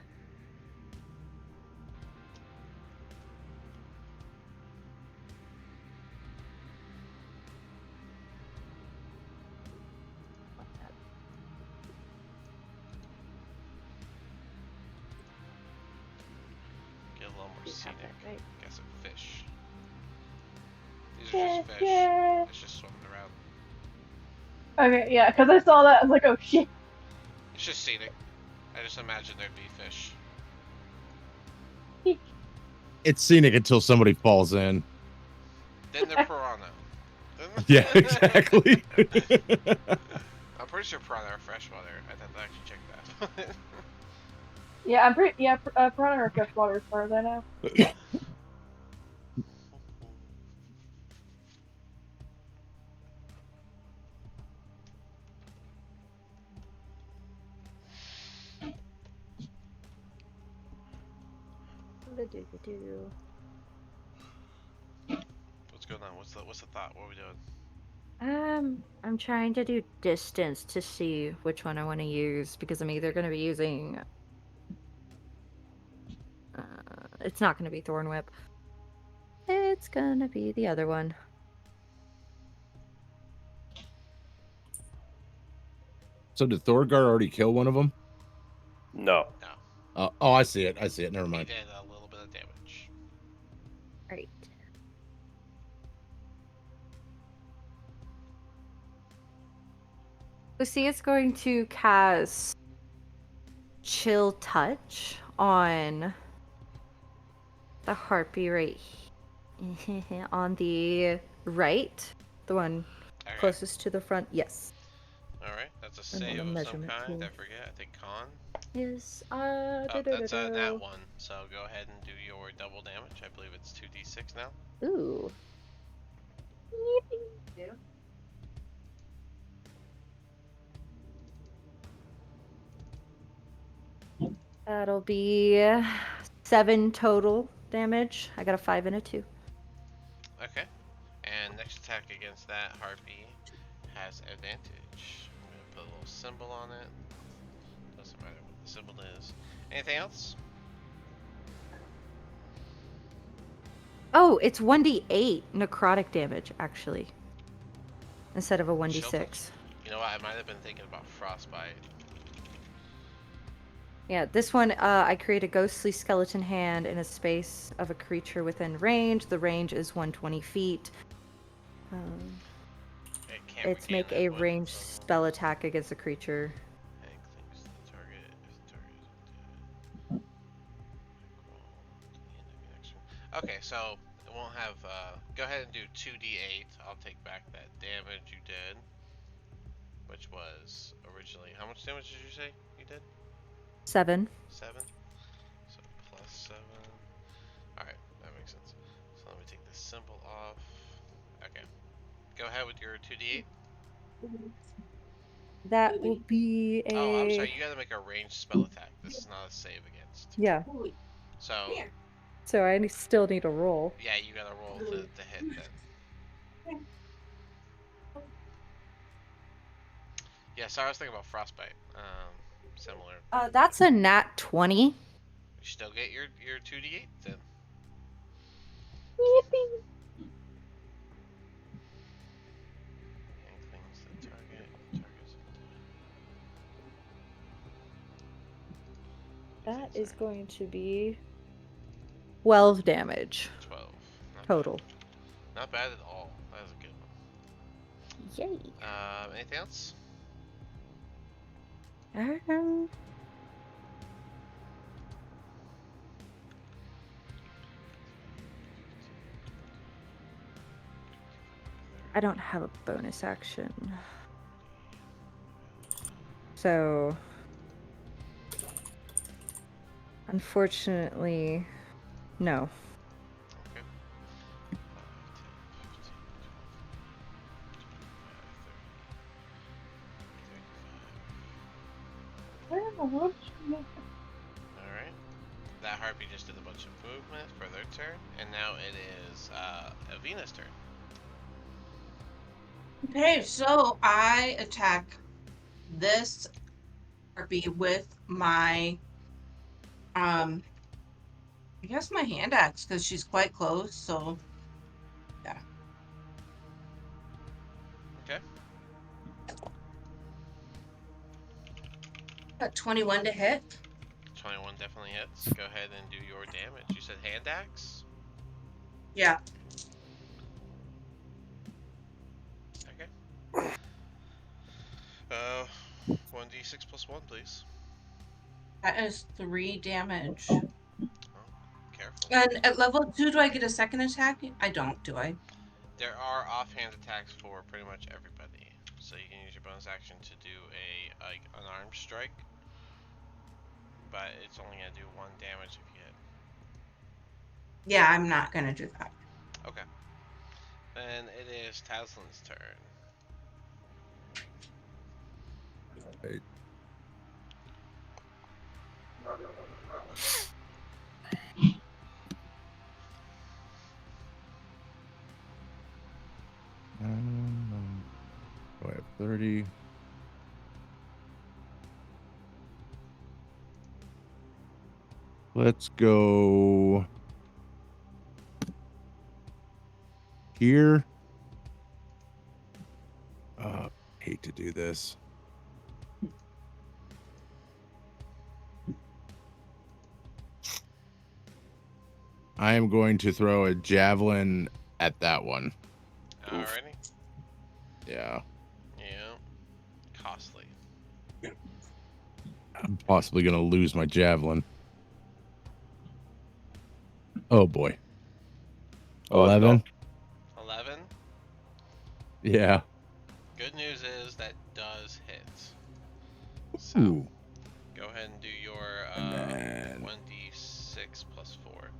Get a little more scenic. Right. Got some fish. These are just fish. Yeah. It's just swimming around. Okay, yeah, because I saw that, I was like, oh shit. It's just scenic. I just imagine there'd be fish. It's scenic until somebody falls in. Then they're piranha. Yeah, exactly. I'm pretty sure piranha are freshwater. I'd have to actually check that. Yeah, I'm pretty. Yeah, piranha are freshwater as far as I know. What's going on? What's the thought? What are we doing? I'm trying to do distance to see which one I want to use because I'm either going to be using. It's not going to be Thorn Whip. It's going to be the other one. So did Thorgar already kill one of them? No. No. Oh, I see it. Never He mind. did a little bit of damage. Right. Lucia's going to cast Chill Touch on the harpy right on the right, the one Okay. closest to the front. Yes. Alright, that's a And then save a of some measurement kind. tool. I forget. I think con. Yes. That's a nat 1. So go ahead and do your double damage. I believe it's 2d6 now. Ooh. That'll be 7 total damage. I got a 5 and a 2. Okay. And next attack against that harpy has advantage. I'm gonna put a little symbol on it. Doesn't matter what the symbol is. Anything else? Oh, it's 1d8 necrotic damage, actually. Instead of a 1d6. You know what? I might have been thinking about frostbite. Yeah, this one, I create a ghostly skeleton hand in a space of a creature within range. The range is 120 feet. It can't It's regain make that a one, ranged so- spell attack against a creature. Hank thinks the target is the target isn't dead. Okay, so it won't have. Go ahead and do 2d8. I'll take back that damage you did, which was originally how much damage did you say you did? 7. 7. So plus 7. All right, that makes sense. So let me take this symbol off. Okay. Go ahead with your 2d8. That will be Oh, I'm a sorry. You got to make a ranged spell attack. This is not a save against. yeah. So So I still need a roll. yeah, you got to roll to hit then. Yeah, sorry, I was thinking about frostbite. Similar. That's a nat 20. You still get your 2d8 then. Yippee. Inklings the target. Targets. That is going to be 12 damage 12. Not total. Bad. Not bad at all. That was a good one. Yay. Anything else? I don't have a bonus action. So, unfortunately, no. Okay. 5, 10, 15, 20, 25, 35. Where in the world did you make Alright. That harpy just did a bunch of movement for their turn, and now it is Avina's turn. Okay, so I attack this harpy with my I guess my hand axe because she's quite close, so yeah. Okay. Got 21 to hit. 21 definitely hits. Go ahead and do your damage. You said hand axe? Yeah. Okay. 1d6 plus 1, please. That is 3 damage. Oh, careful. And at level 2, do I get a second attack? I don't, do I? There are offhand attacks for pretty much everybody. So you can use your bonus action to do an unarmed strike. But it's only going to do 1 damage if you hit. Yeah, I'm not gonna do that. Okay. Then it is Taslin's turn. Right. I have 30. Let's go here. Hate to do this. I am going to throw a javelin at that one. Alrighty. Yeah. Yeah. Costly. I'm possibly going to lose my javelin. Oh boy. 11. 11. Yeah. Good news is that does hit. So Ooh. go ahead and do your And then 1d6 plus 4.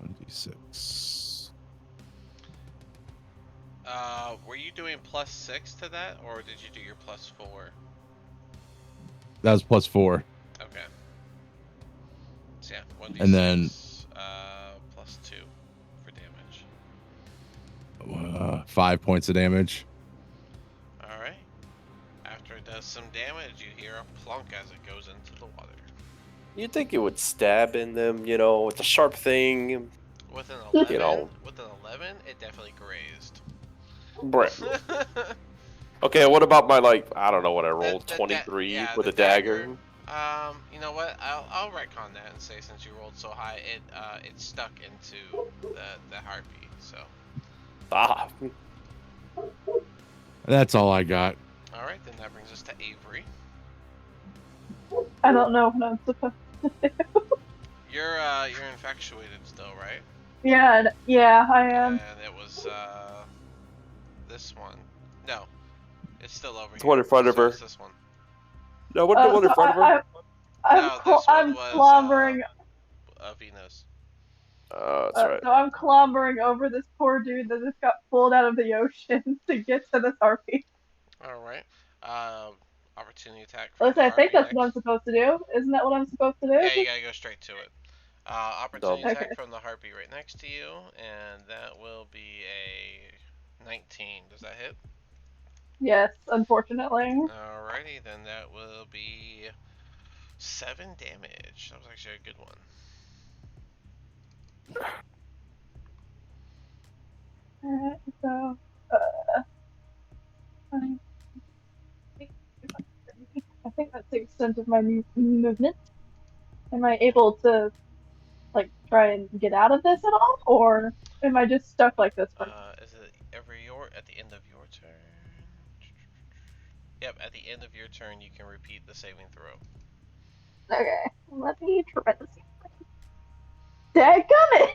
1d6. Were you doing plus 6 to that, or did you do your plus 4? That was plus 4. Okay. So yeah, 1d6 And then plus 2 for damage. 5 points of damage. Alright. After it does some damage, you hear a plunk as it goes into the water. You'd think it would stab in them, with a sharp thing. With an 11, You know. It definitely grazed. Brett. Okay, what about my, I don't know what I rolled, 23 with the a dagger? You know what? I'll retcon that and say since you rolled so high, it stuck into the harpy. So. Ah. That's all I got. All right, then that brings us to Avery. I don't know what I'm supposed to do. You're infatuated still, right? Yeah, I am. And it was this one. No, it's still over The here. one in front of So her. it's this one. No, what the one in So front of her? No, this one I'm was clambering. Venus. That's right. So I'm clambering over this poor dude that just got pulled out of the ocean to get to this harpy. All right. Um, opportunity attack from Listen, the I think harpy that's what I'm next. supposed to do. Isn't that what I'm supposed to Yeah, you do? gotta go straight to it. Dumb. Opportunity Okay. attack from the harpy right next to you, and that will be a 19. Does that hit? Yes, unfortunately. Alrighty, then that will be 7 damage. That was actually a good one. Alright, so I think that's the extent of my movement. Am I able to like try and get out of this at all, or am I just stuck like this for Is it at the end of your turn? Yep, at the end of your turn, you can repeat the saving throw. now? Okay, let me try this. Dadgummit!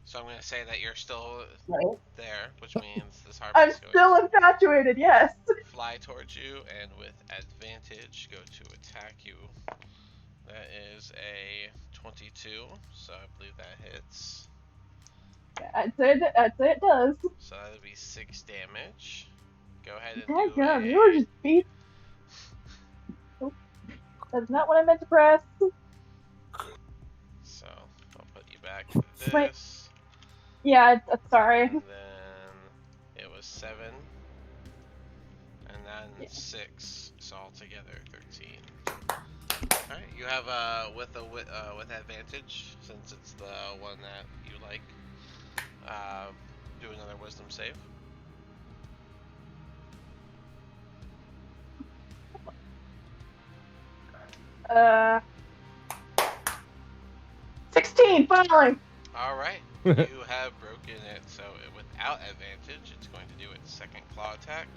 So I'm gonna say that you're still Right. there, which means this I'm harpy's going still to infatuated. Yes. fly towards you and with advantage go to attack you. That is a 22, so I believe that hits. I'd say it does. So that'll be 6 damage. Go ahead and do Dadgum, you were a. just beat. Oh, that's not what I meant to press. So I'll put you back to Wait. this. Yeah, sorry. And then it was 7. And then Yeah. 6. So altogether 13. Alright, you have with advantage, since it's the one that you like. Do another wisdom save. Uh, 16, finally. Alright, you have broken it, so without advantage, it's going to do its second claw attack.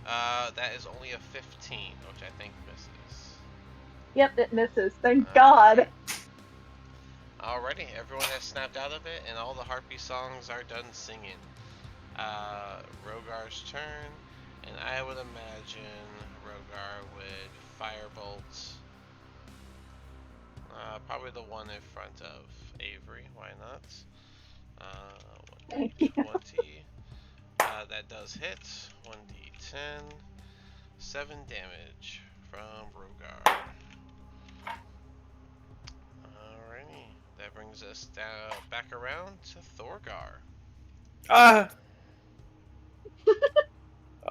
That is only a 15, which I think misses. Yep, it misses. Thank God. Alrighty, everyone has snapped out of it, and all the harpy songs are done singing. Rogar's turn, and I would imagine Rogar would firebolt. Probably the one in front of Avery. Why not? Thank you. 1d20. That does hit. 1d10. 7 damage from Rogar. Alrighty. That brings us back around to Thorgar. Ah.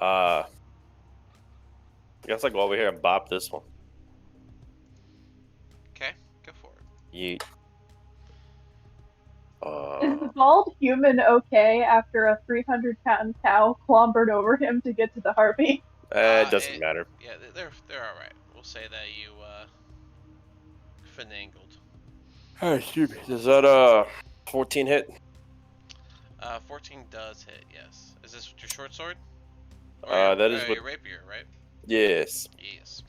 I guess I go over here and bop this one. Okay, go for it. Yeet. Is the bald human okay after a 300-pound cow clombered over him to get to the harpy? It doesn't matter. Yeah, they're all right. We'll say that you finagled. Oh, excuse me. Does that 14 hit? 14 does hit. Yes. Is this your short sword? Or That is your rapier, right? Yes. Yes.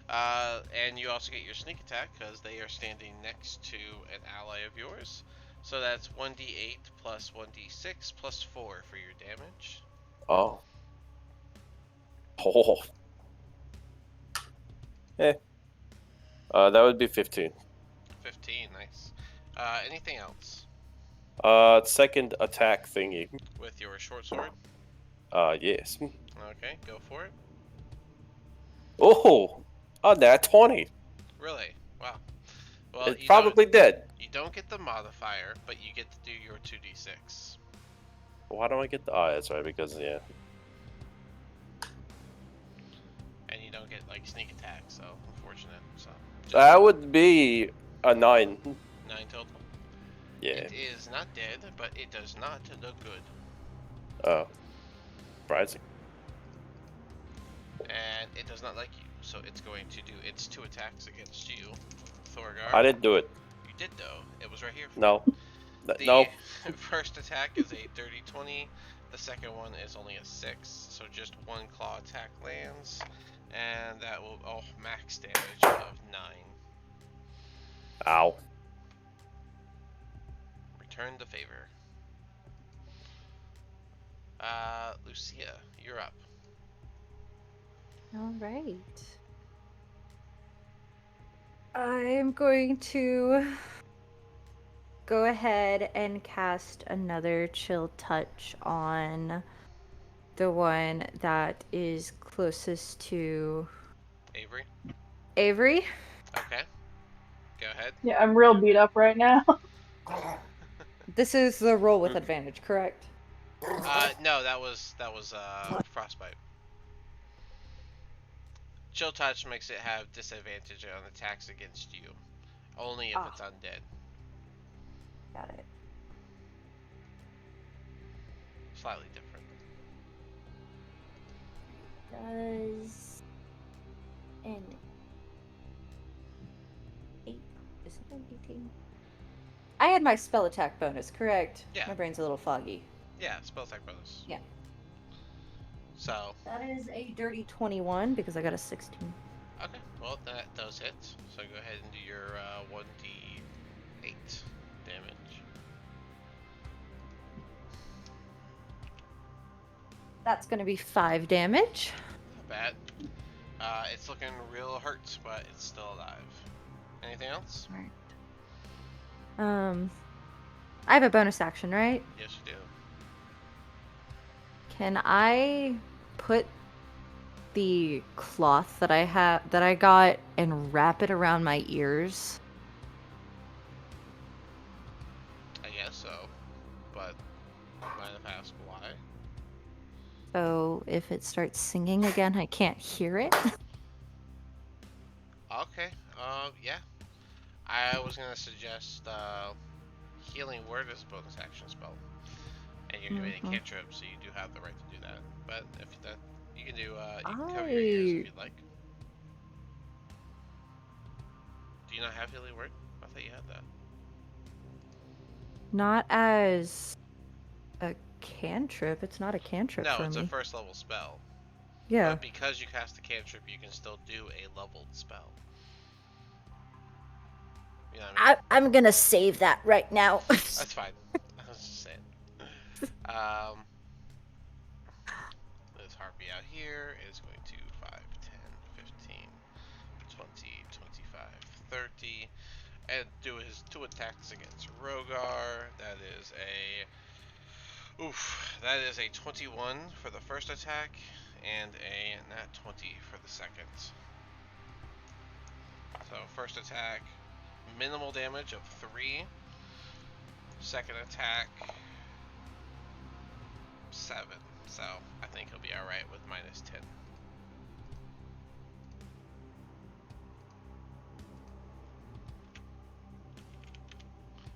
And you also get your sneak attack because they are standing next to an ally of yours. So that's 1d8 plus 1d6 plus 4 for your damage. Oh. Oh. That would be 15. 15, nice. Anything else? Second attack thingy. With your short sword? Yes. Okay, go for it. Oh, that 20. Really? Wow. Well, It's probably dead. You don't get the modifier, but you get to do your 2d6. Why don't I get the? Oh, that's right, because yeah. And you don't get like sneak attack, so unfortunate. So That would be a 9. 9 total. Yeah. It is not dead, but it does not look good. Oh. Surprising. And it does not like you, so it's going to do its 2 attacks against you, Thorgar. I didn't do it. You did though. It was right here. No. The No. first attack is a dirty 20. The second one is only a 6, so just 1 claw attack lands, and that will max damage of 9. Ow. Return the favor. Lucia, you're up. All right. I'm going to go ahead and cast another chill touch on the one that is closest to Avery. Avery. Okay. Go ahead. Yeah, I'm real beat up right now. This is the roll with advantage, correct? No, that was frostbite. Chill touch makes it have disadvantage on attacks against you, only if it's undead. Got it. Slightly different. Does an 8? Is it an 18? I had my spell attack bonus, correct? Yeah. My brain's a little foggy. Yeah, spell attack bonus. Yeah. So. That is a dirty 21 because I got a 16. Okay, well that does hit. So go ahead and do your 1d8 damage. That's going to be 5 damage. Not bad. It's looking real hurt, but it's still alive. Anything else? Right. I have a bonus action, right? Yes, you do. Can I put the cloth that I got and wrap it around my ears? I guess so, but mind if I ask why? So if it starts singing again, I can't hear it. Okay. Yeah. I was gonna suggest healing word as a bonus action spell, and you're doing a cantrip, so you do have the right to do that. But if that, you can do, you can cover your ears if you'd like. Do you not have healing word? I thought you had that. Not as a cantrip. It's not a cantrip No, for it's me. a first level spell. Yeah. But because you cast a cantrip, you can still do a leveled spell. You know what I mean? I'm gonna save that right now. That's fine. I was just saying. This harpy out here is going to 5, 10, 15, 20, 25, 30, and do his 2 attacks against Rogar. That is a 21 for the first attack, and a nat 20 for the second. So first attack, minimal damage of 3. Second attack, 7. So I think he'll be alright with minus 10.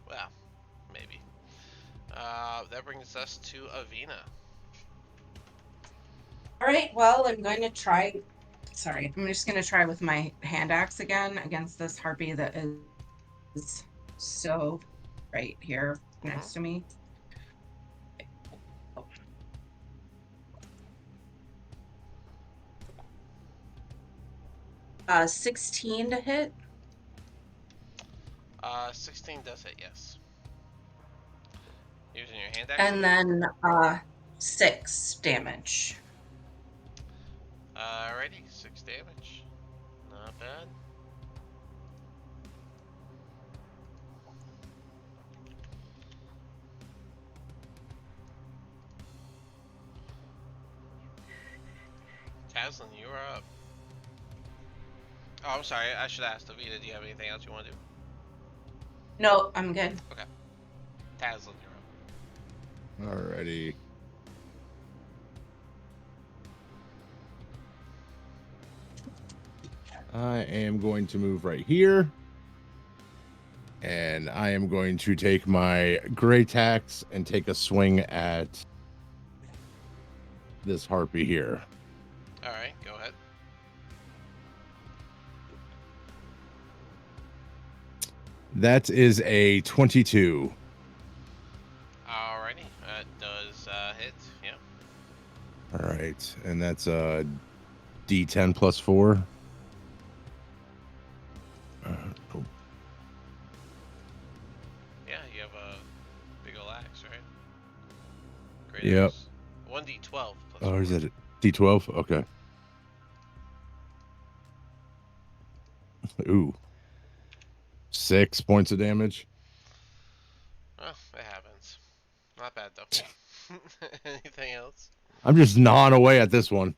Well, maybe. That brings us to Avina. Alright, well, I'm going to try. Sorry, I'm just going to try with my hand axe again against this harpy that is so right here next to me. 16 to hit. 16 does hit, yes. Using your hand axe? And then 6 damage. Alrighty, 6 damage. Not bad. Taslin, you are up. Oh, I'm sorry. I should ask Davida, do you have anything else you want to do? No, I'm good. Okay. Taslin, you're up. Alrighty. I am going to move right here. And I am going to take my great axe and take a swing at this harpy here. Alright, go ahead. That is a 22. Alrighty, that does hit, yeah. All right, and that's a D10 plus 4. Oh. have a big ol' axe, right? Great Yep. axe. 1d12 plus Oh, 4. is it D12? Okay. Ooh. 6 points of damage. Oh, it happens. Not bad though. Anything else? I'm just gnawing away at this one.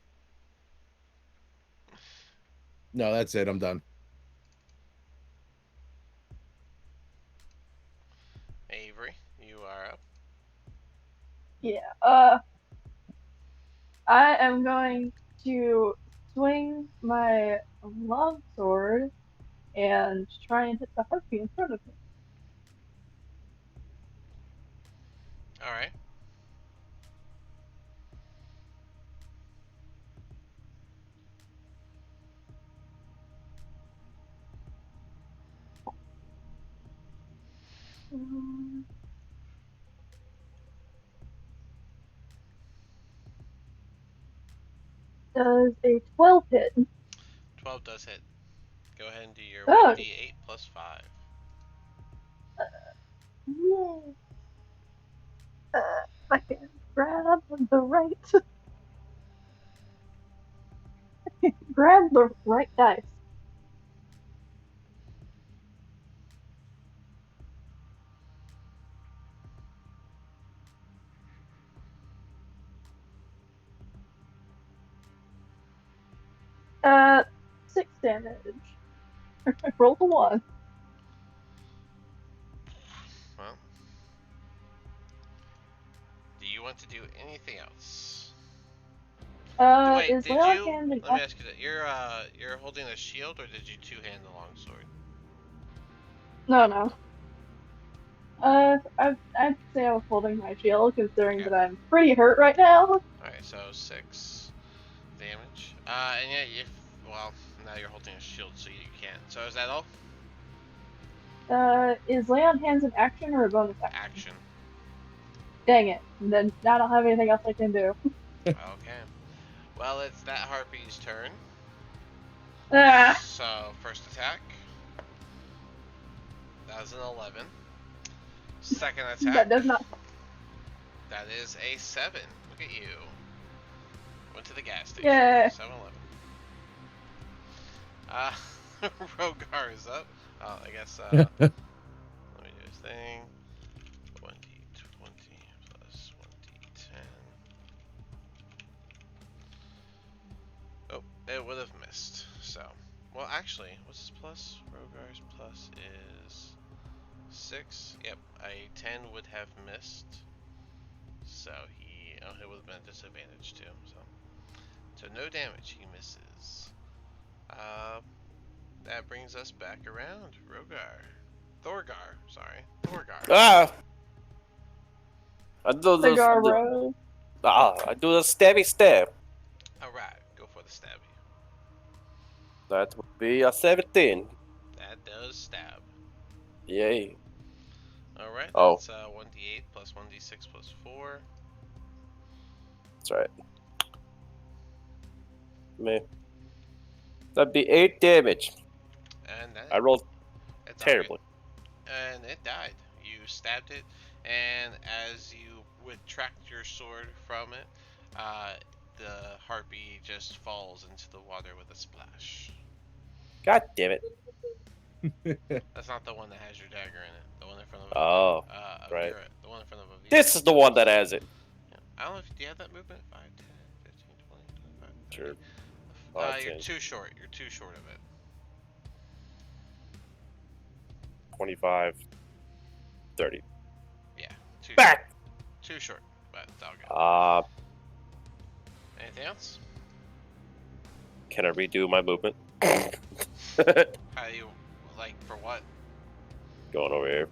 No, that's it. I'm done. Avery, you are up. Yeah. I am going to swing my long sword and try and hit the harpy in front of me. All right. Does a 12 hit? 12 does hit. Go ahead and do your Oh, 1d8 plus 5. yay. I can grab the right, grab the right dice. Uh, 6 damage. Roll the 1. Well, do you want to do anything else? Wait, Is did Leon you? handing Let me ask you that. You're holding a shield, or did you two-hand the longsword? No. I'd say I was holding my shield, considering Okay. that I'm pretty hurt right now. All right, so 6 damage. And yeah, well, now you're holding a shield, so you can't. So is that all? Is lay on hands an action or a bonus action? Action. Dang it. Then I don't have anything else I can do. Okay. Well, it's that harpy's turn. Ah, So first attack. That was an 11. Second attack. that does not. That is a 7. Look at you. Went to the gas station. Yeah. 7-Eleven. Rogar is up. Oh, I guess, let me do his thing. 1d20 plus 1d10. Oh, it would have missed. So, well, actually, what's his plus? Rogar's plus is 6. Yep, a 10 would have missed. So it would have been a disadvantage too. So no damage. He misses. That brings us back around. Thorgar. Sorry, Thorgar. Ah! I do the Cigar Rose. I do the stabby stab. All right, go for the stabby. That would be a 17. That does stab. Yay. All right, Oh. that's 1d8 plus 1d6 plus 4. That's right. Man. That'd be 8 damage. And that, I rolled it's terribly. And it died. You stabbed it, and as you retract your sword from it, the harpy just falls into the water with a splash. God damn it. That's not the one that has your dagger in it. The one in front of Oh, right. the one in front of Avira. This is the one that has it. Yeah. I don't know if do you have that movement. 5, 10, 15, 20, 25, 30. Sure. You're 10. too short. You're too short of it. 25, 30. Yeah. Too Back! Short. Too short. But it's all good. Anything else? Can I redo my movement? How do you like for what? Going over here.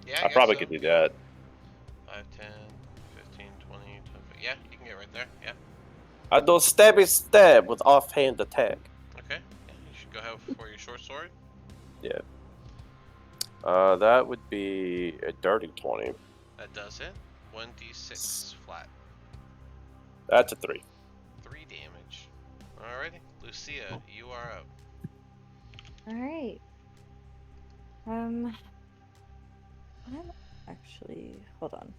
Yeah, I guess probably so. could do that. 5, 10, 15, 20, 25. Yeah, you can get right there. Yeah. I do stabby stab with offhand attack. Okay. Yeah, you should go ahead for your short sword. Yeah. That would be a dirty 20. That does it. 1d6 flat. That's a 3. 3 damage. Alrighty. Lucia, you are up. All right. Actually, hold on.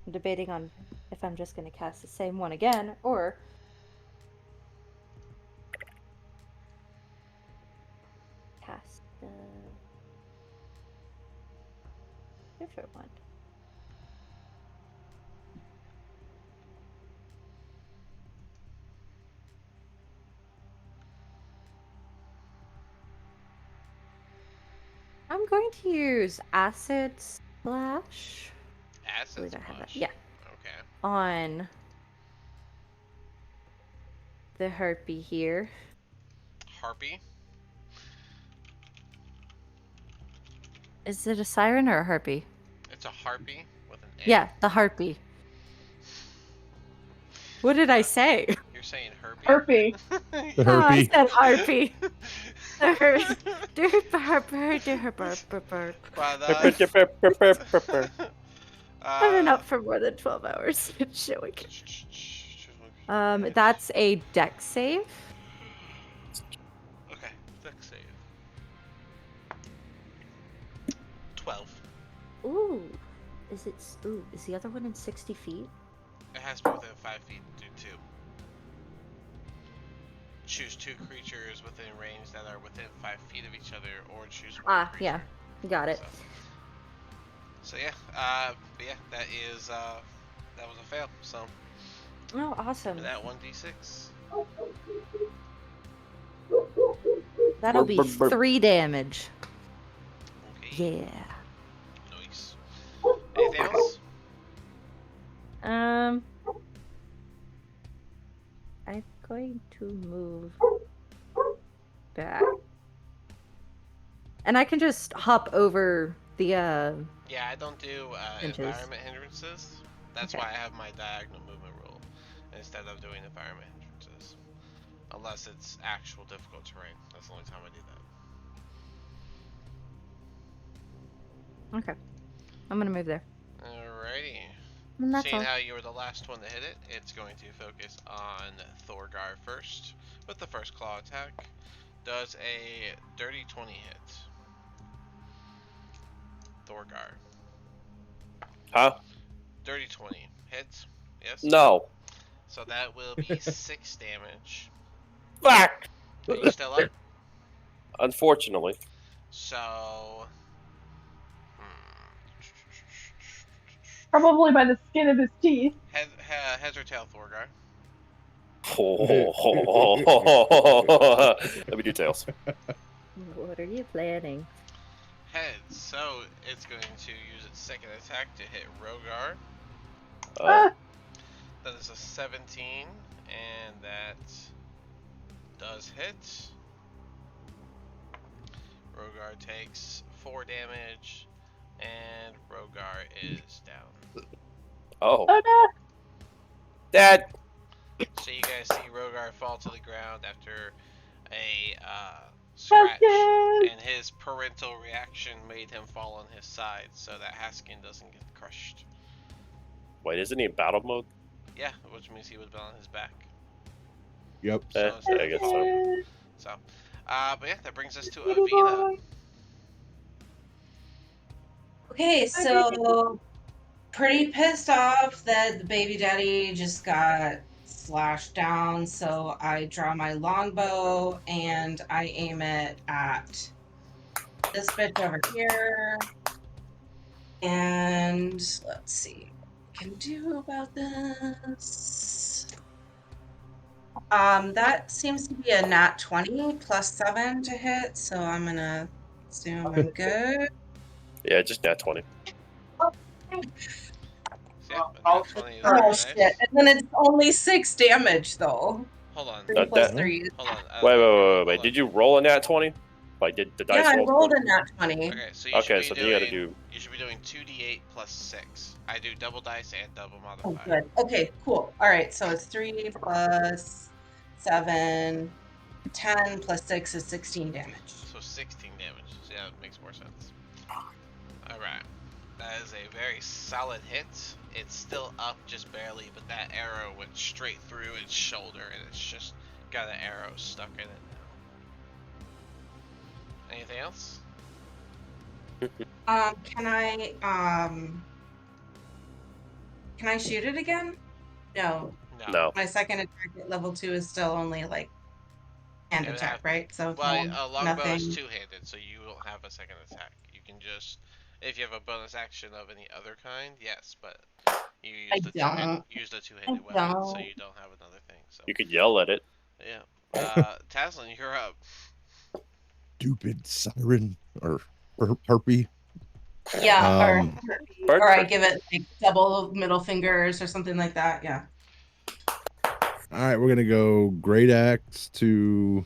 I'm debating on if I'm just going to cast the same one again or cast the different one. I'm going to use Acid Splash. I Acid believe I have that. splash. Yeah. Okay. On the harpy here. Harpy. Is it a siren or a harpy? It's a harpy with an A. Yeah, the harpy. What did I say? You're saying herpy? Herpy. The Oh, I herpy. said harpy. Derp. Well, I've been up for more than 12 hours. It's showing. That's a dex save. Okay, dex save. 12. Ooh. Is the other one in 60 feet? It has to be within 5 feet to do 2. Choose 2 creatures within range that are within 5 feet of each other, or choose one creature. Yeah. Got it. So yeah, but yeah, that was a fail. So Oh, awesome. that 1d6. That'll be 3 damage. Okay. Yeah. Nice. Anything else? I'm going to move back. And I can just hop over the Yeah, I don't do environment hindrances. That's why I have my diagonal movement rule instead of doing environment hindrances. Unless it's actual difficult terrain. That's the only time I do that. Okay. I'm gonna move there. Alrighty. And that's Seeing all. how you were the last one to hit it, it's going to focus on Thorgar first with the first claw attack. Does a dirty 20 hit? Thorgar. Huh? Dirty 20 hits? Yes? No. So that will be 6 damage. Fuck! Are you still up? Unfortunately. So... Probably by the skin of his teeth. Heads or tail, Thorgar? Let me do tails. What are you planning? Heads. So it's going to use its second attack to hit Rogar. That is a 17, and that does hit. Rogar takes 4 damage, and Rogar is down. Oh. Oh no! Dad! So you guys see Rogar fall to the ground after a scratch, Haskin! and his parental reaction made him fall on his side so that Haskin doesn't get crushed. Wait, isn't he in battle mode? Yeah, which means he would be on his back. Yep. So instead I of guess falling. so. So, but yeah, that brings us to Little Avina. boy. Okay, so pretty pissed off that the baby daddy just got slashed down, so I draw my longbow and I aim it at this bitch over here. And let's see what I can do about this. That seems to be a nat 20 plus 7 to hit, so I'm gonna assume I'm good. Yeah, just nat 20. So yeah, but nat 20 is very Oh nice. shit! And then it's only 6 damage though. Hold on. 3 plus that- 3. Hold on. Wait. Did you roll a nat 20? Like, did the dice Yeah, I roll? rolled a nat 20. Okay, so you Okay, should so be then doing. you gotta do. You should be doing 2d8 plus 6. I do double dice and double Oh, modifier. good. Okay, cool. All right, so it's 3 plus 7, 10 plus 6 is 16 damage. So 16 damage. So yeah, it makes more sense. Alright. That is a very solid hit. It's still up just barely, but that arrow went straight through its shoulder and it's just got an arrow stuck in it now. Anything else? Can I shoot it again? No. No. No. My second attack at level 2 is still only like hand It would attack, have, right? So well, no, a longbow is nothing. two-handed, so you don't have a second attack. You can just, if you have a bonus action of any other kind, yes, but you I use the don't. two-handed I weapon, so don't. you don't have another thing. So You could yell at it. yeah, Taslin, you're up. Stupid siren or harpy. Yeah, Bird or I trick. give it like double middle fingers or something like that. Yeah. All right, we're gonna go great axe to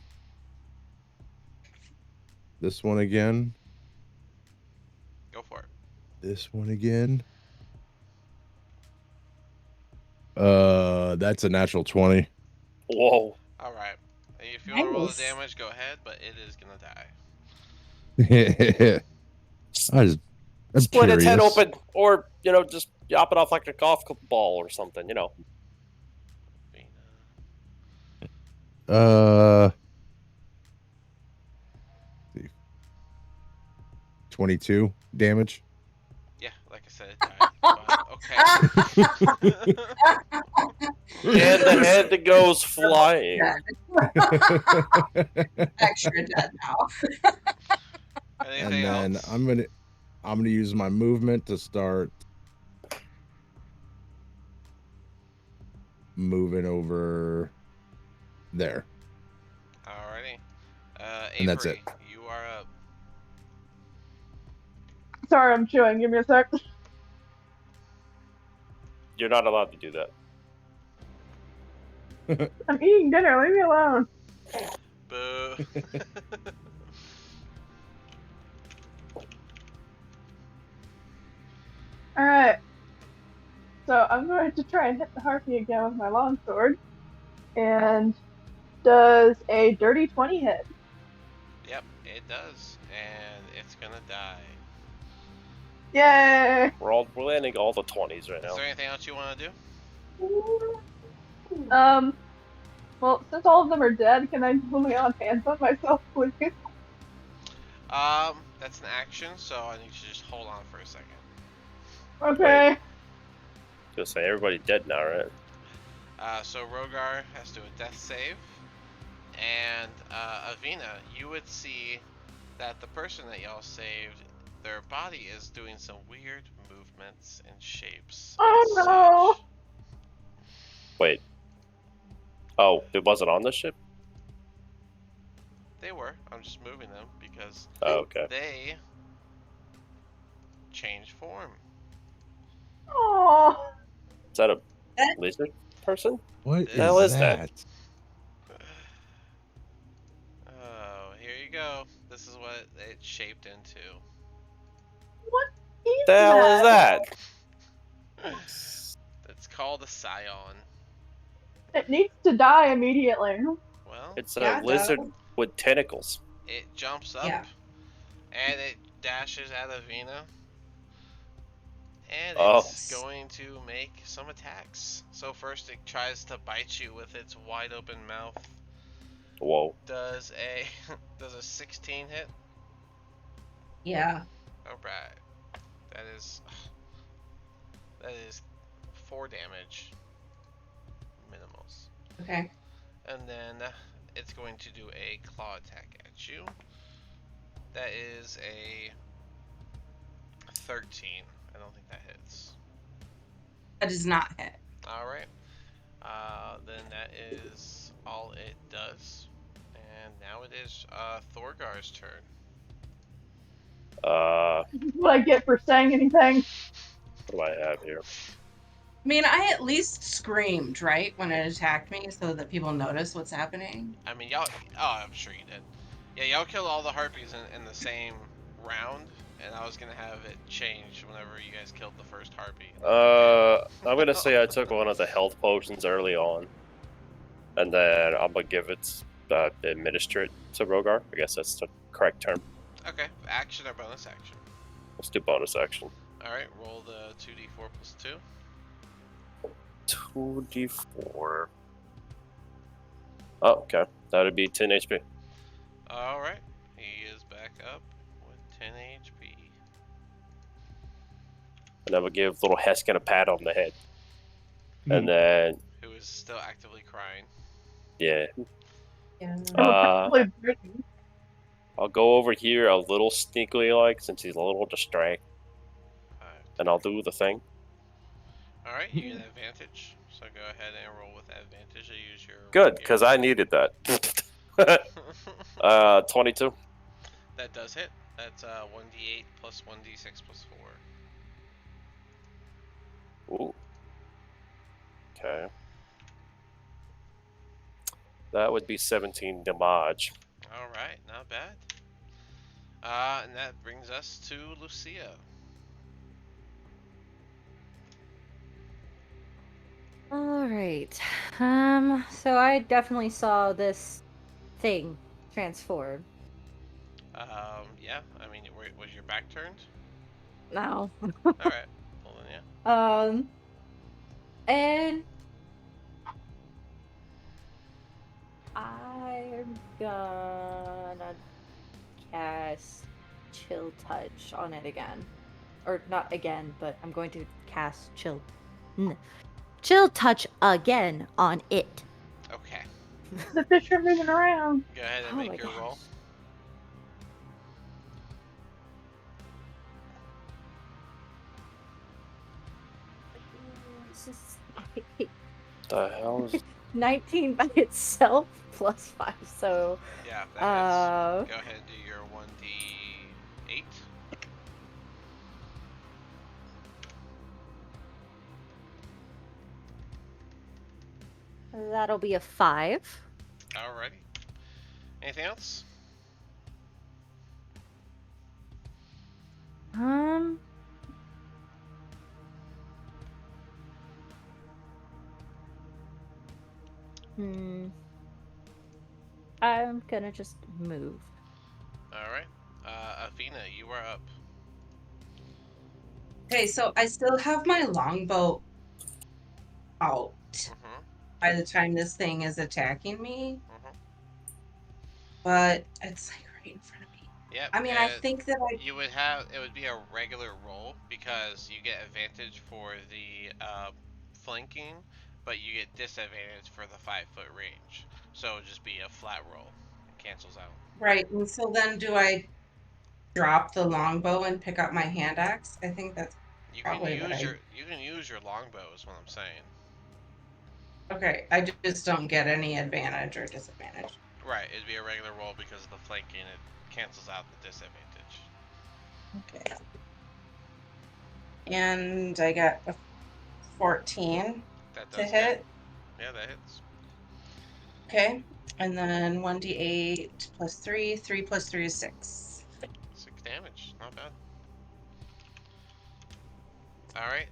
this one again. Go for it. This one again. That's a natural 20. Whoa. All right. If you want to roll the Nice. damage, go ahead, but it is gonna die. I'm Split its head curious. open, or just yop it off like a golf ball or something. Uh, 22 damage. Yeah, like I said, it died. But okay. And the head goes flying. Extra dead now. Anything And then else? I'm gonna use my movement to start moving over there. Alrighty. And that's it. Avery, you are up. Sorry, I'm chewing. Give me a sec. You're not allowed to do that. I'm eating dinner. Leave me alone. Boo. All right. So I'm going to try and hit the harpy again with my longsword. And does a dirty 20 hit? Yep, it does. And it's gonna die. Yay! We're landing all the 20s right Is now. there anything else you want to do? Well, since all of them are dead, can I lay on hands on myself, please? That's an action, so I need you to just hold on for a second. Okay. Just say everybody's dead now, right? So Rogar has to do a death save. And, Avina, you would see that the person that y'all saved, their body is doing some weird movements and shapes. Oh and no! such. Wait. Oh, it wasn't on the ship? They were. I'm just moving them because Oh, okay. they changed form. Oh. Is that a lizard person? What The hell is is that? that? Oh, here you go. This is what it shaped into. What is The hell is that? It's called a scion. It needs to die immediately. Well, It's a lizard with tentacles. it jumps up and it dashes at Avina. And it's going to make some attacks. So first it tries to bite you with its wide open mouth. Whoa. Does a 16 hit? Yeah. Alright. That is 4 damage. Minimals. Okay. And then it's going to do a claw attack at you. That is a 13. I don't think that hits. That does not hit. Alright. Then that is all it does. And now it is Thorgar's turn. What I get for saying anything? What do I have here? I mean, I at least screamed, right, when it attacked me so that people notice what's happening. I mean, y'all... Oh, I'm sure you did. Yeah, y'all killed all the harpies in the same round, and I was going to have it change whenever you guys killed the first harpy. I'm going to say I took one of the health potions early on. And then I'm going to give it, administer it to Rogar. I guess that's the correct term. Okay, action or bonus action? Let's do bonus action. Alright, roll the 2d4 plus 2. 2d4. Oh, okay. That would be 10 HP. Alright, he is back up with 10 HP. and I would give little Heskin a pat on the head. And then, Who is still actively crying. yeah, Yeah. And we're probably breaking. I'll go over here a little sneakily, like, since he's a little distracted, 5, and I'll do the thing. Alright, you get advantage. So go ahead and roll with advantage. I use your Good, rapier. because I needed that. 22. That does hit. That's 1d8 plus 1d6 plus 4. Ooh. Okay. That would be 17 damage. Alright, not bad. And that brings us to Lucia. All right. So I definitely saw this thing transform. Yeah, I mean, was your back turned? No. Alright, well then, yeah. And I'm gonna cast Chill Touch on it again. Or not again, but I'm going to cast Chill Touch again on it. Okay. The fish are moving around. Go ahead and Oh my make your roll. gosh. The hell is 19 by itself plus 5, so Yeah, that hits. Go ahead and do your 1d8. that'll be a 5. Alrighty. Anything else? I'm gonna just move. Alright. Athena, you are up. Okay, so I still have my longbow out Mm-hmm. by the time this thing is attacking me, Mm-hmm. but it's like right in front of me. Yep. I mean, I think that it would be a regular roll because you get advantage for the flanking, but you get disadvantage for the 5-foot range. So it'll just be a flat roll. It cancels out. right. And so then do I drop the longbow and pick up my hand axe? I think that's probably what I. You can use your longbow is what I'm saying. Okay, I just don't get any advantage or disadvantage. Right, it'd be a regular roll because of the flanking. It cancels out the disadvantage. Okay. And I got a 14 That to does hit. Yeah, that hits. Okay. And then 1d8 plus 3. 3 plus 3 is 6. 6 damage. Not bad. Alright,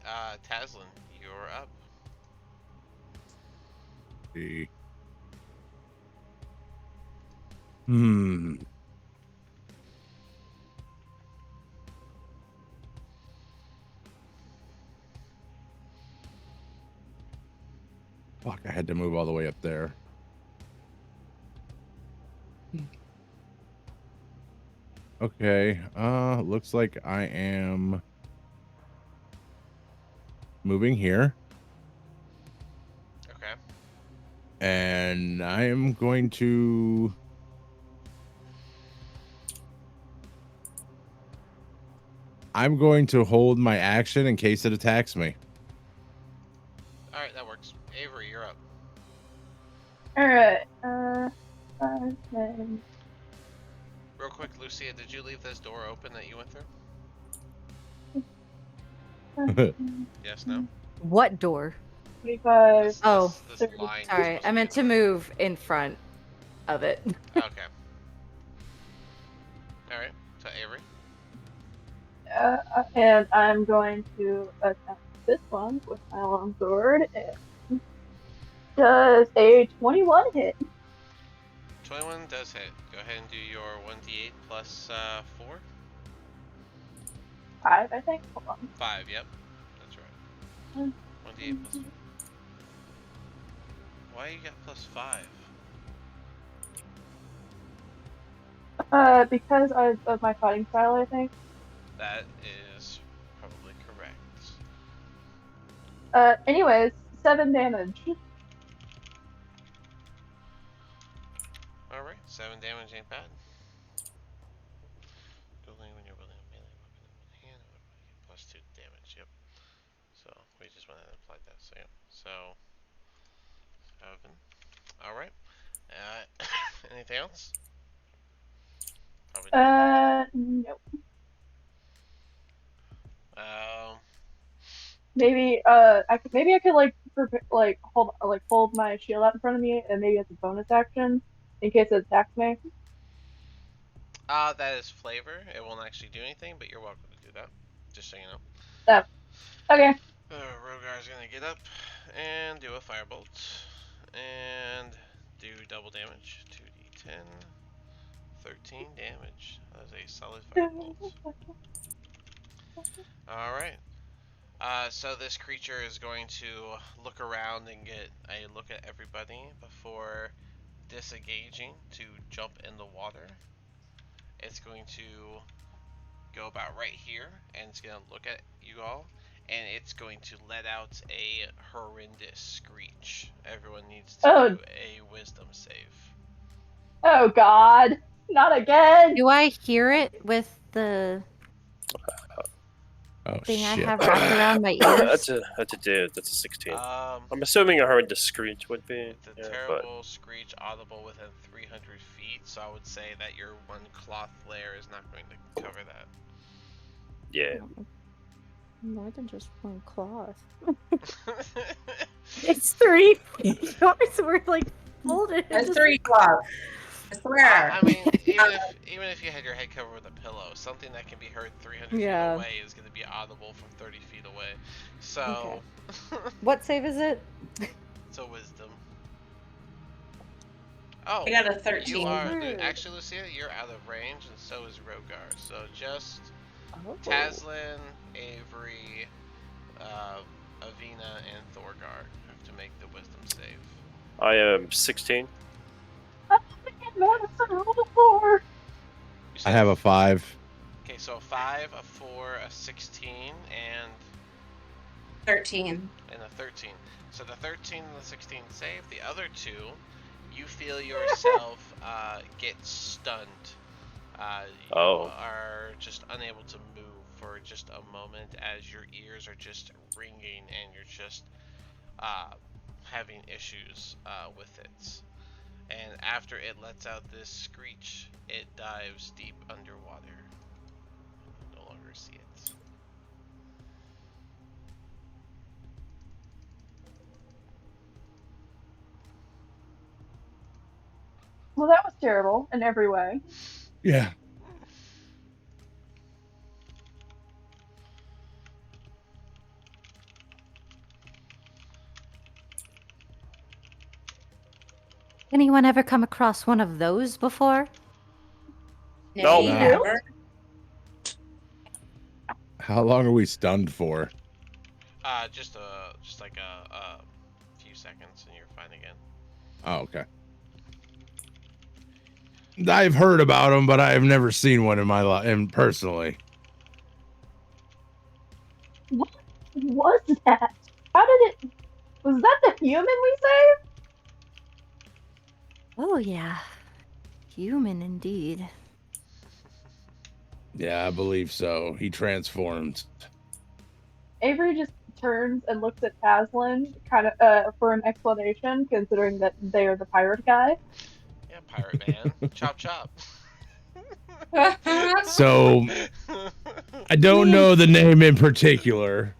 Taslin, you're up. See. Fuck, I had to move all the way up there. Okay, looks like I am moving here. Okay. And I am going to hold my action in case it attacks me. Alright, that works. Avery, you're up. Alright, 5, 10. Real quick, Lucia, did you leave this door open that you went through? Yes, no? What door? 25. This Thirty. line you're Sorry, supposed I meant to get move in front of it. through. Okay. Alright, so Avery. And I'm going to attack this one with my longsword. And does a 21 hit? 21 does hit. Go ahead and do your 1d8 plus 4. 5, I think. Hold on. 5, yep. That's right. 1d8 plus 4. Why you got plus 5? Because of my fighting style, I think. That is probably correct. Anyways, 7 damage. Alright, 7 damage ain't bad. Dueling when you're wielding a melee weapon in one hand, plus 2 damage, yep. So, we just went ahead and applied that, so yep. So, 7. Alright. Anything else? Probably not. Nope. Um, Maybe I could hold my shield out in front of me and maybe as a bonus action in case it attacks me. that is flavor. It won't actually do anything, but you're welcome to do that. Just so you know. So, okay. Rogar's gonna get up and do a firebolt. And do double damage. 2d10. 13 damage. That is a solid firebolt. Alright. So this creature is going to look around and get a look at everybody before disengaging to jump in the water. It's going to go about right here and it's going to look at you all and it's going to let out a horrendous screech. Everyone needs to do a wisdom save. Oh God, not again. Do I hear it with the thing I have wrapped around my ears? That's a dude. That's a 16. Um, I'm assuming a horrendous screech would be. It's a terrible screech audible within 300 feet, so I would say that your one cloth layer is not going to cover that. Yeah. More than just one cloth. It's 3 feet. Yours were like folded. It's 3 cloths. I swear. I mean, even if you had your head covered with a pillow, something that can be heard 300 feet away is going to be audible from 30 feet away. So, What save is it? It's a wisdom. Oh, I got a 13. You are actually, Lucia, you're out of range, and so is Rogar. So just Taslin, Avery, Avina, and Thorgar have to make the wisdom save. I am 16. I have a 5. Okay, so a 5, a 4, a 16, and 13. And a 13. So the 13 and the 16 save. The other two, you feel yourself get stunned. You are just unable to move for just a moment as your ears are just ringing and you're just having issues with it. And after it lets out this screech, it dives deep underwater. You no longer see it. Well, that was terrible in every way. Yeah. Anyone ever come across one of those before? No, never. How long are we stunned for? Just like a few seconds and you're fine again. Oh, okay. I've heard about them, but I've never seen one in my life, personally. What was that? How did it? Was that the human we saved? Oh yeah, human indeed. Yeah, I believe so. He transformed. Avery just turns and looks at Taslin, kind of for an explanation, considering that they are the pirate guy. Yeah, pirate man. Chop chop. So, I don't know the name in particular.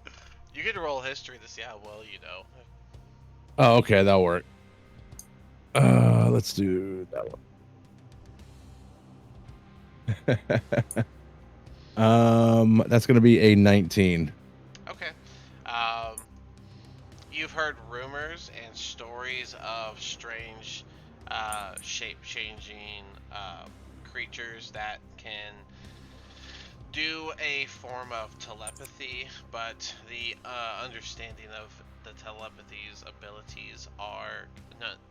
You can roll history to see how well you know. Oh, okay, that'll work. Let's do that one. That's gonna be a 19. Okay. You've heard rumors and stories of strange, shape-changing creatures that can do a form of telepathy, but the understanding of the telepathy's abilities are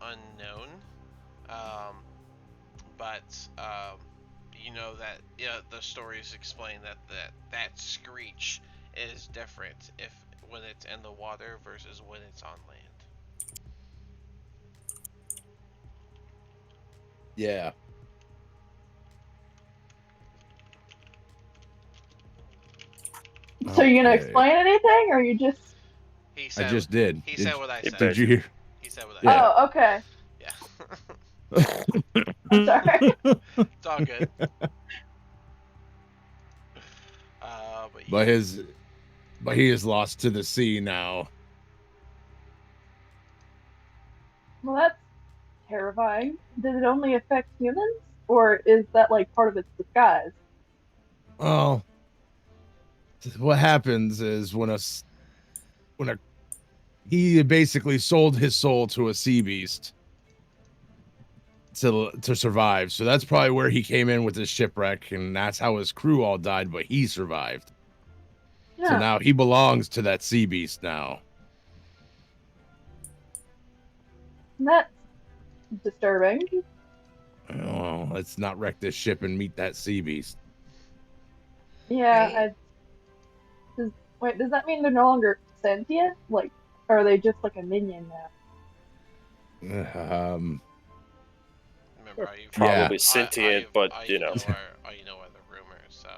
unknown. But you know that the stories explain that screech is different. If when it's in the water versus when it's on land. Yeah. So you gonna Okay. explain anything, or you just? He I said. just did. He said what I He said. Did you hear? He said what I Yeah. Oh, okay. said. Yeah. I'm sorry. It's all good. But yeah. But he is lost to the sea now. Well, that's terrifying. Did it only affect humans, or is that like part of its disguise? Well, what happens is when a he basically sold his soul to a sea beast to survive. So that's probably where he came in with his shipwreck, and that's how his crew all died, but he survived. So Yeah, now he belongs to that sea beast now. that's disturbing. Oh, let's not wreck this ship and meet that sea beast. Yeah, Right? wait, does that mean they're no longer sentient? Like, or are they just like a minion now? Remember, are you Yeah. Probably sentient, but you know. Are you know are the rumors? So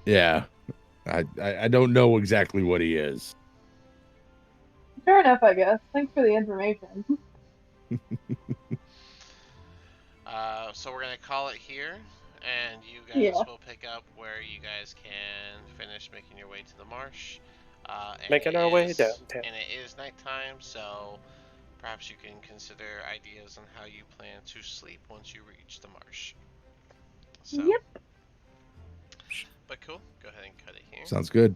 Yeah. I don't know exactly what he is. Fair enough, I guess. Thanks for the information. so we're gonna call it here, and you guys Yeah. will pick up where you guys can finish making your way to the marsh. Making our way downtown. And it is nighttime, so perhaps you can consider ideas on how you plan to sleep once you reach the marsh. So, Yep. but cool. Go ahead and cut it here. Sounds good.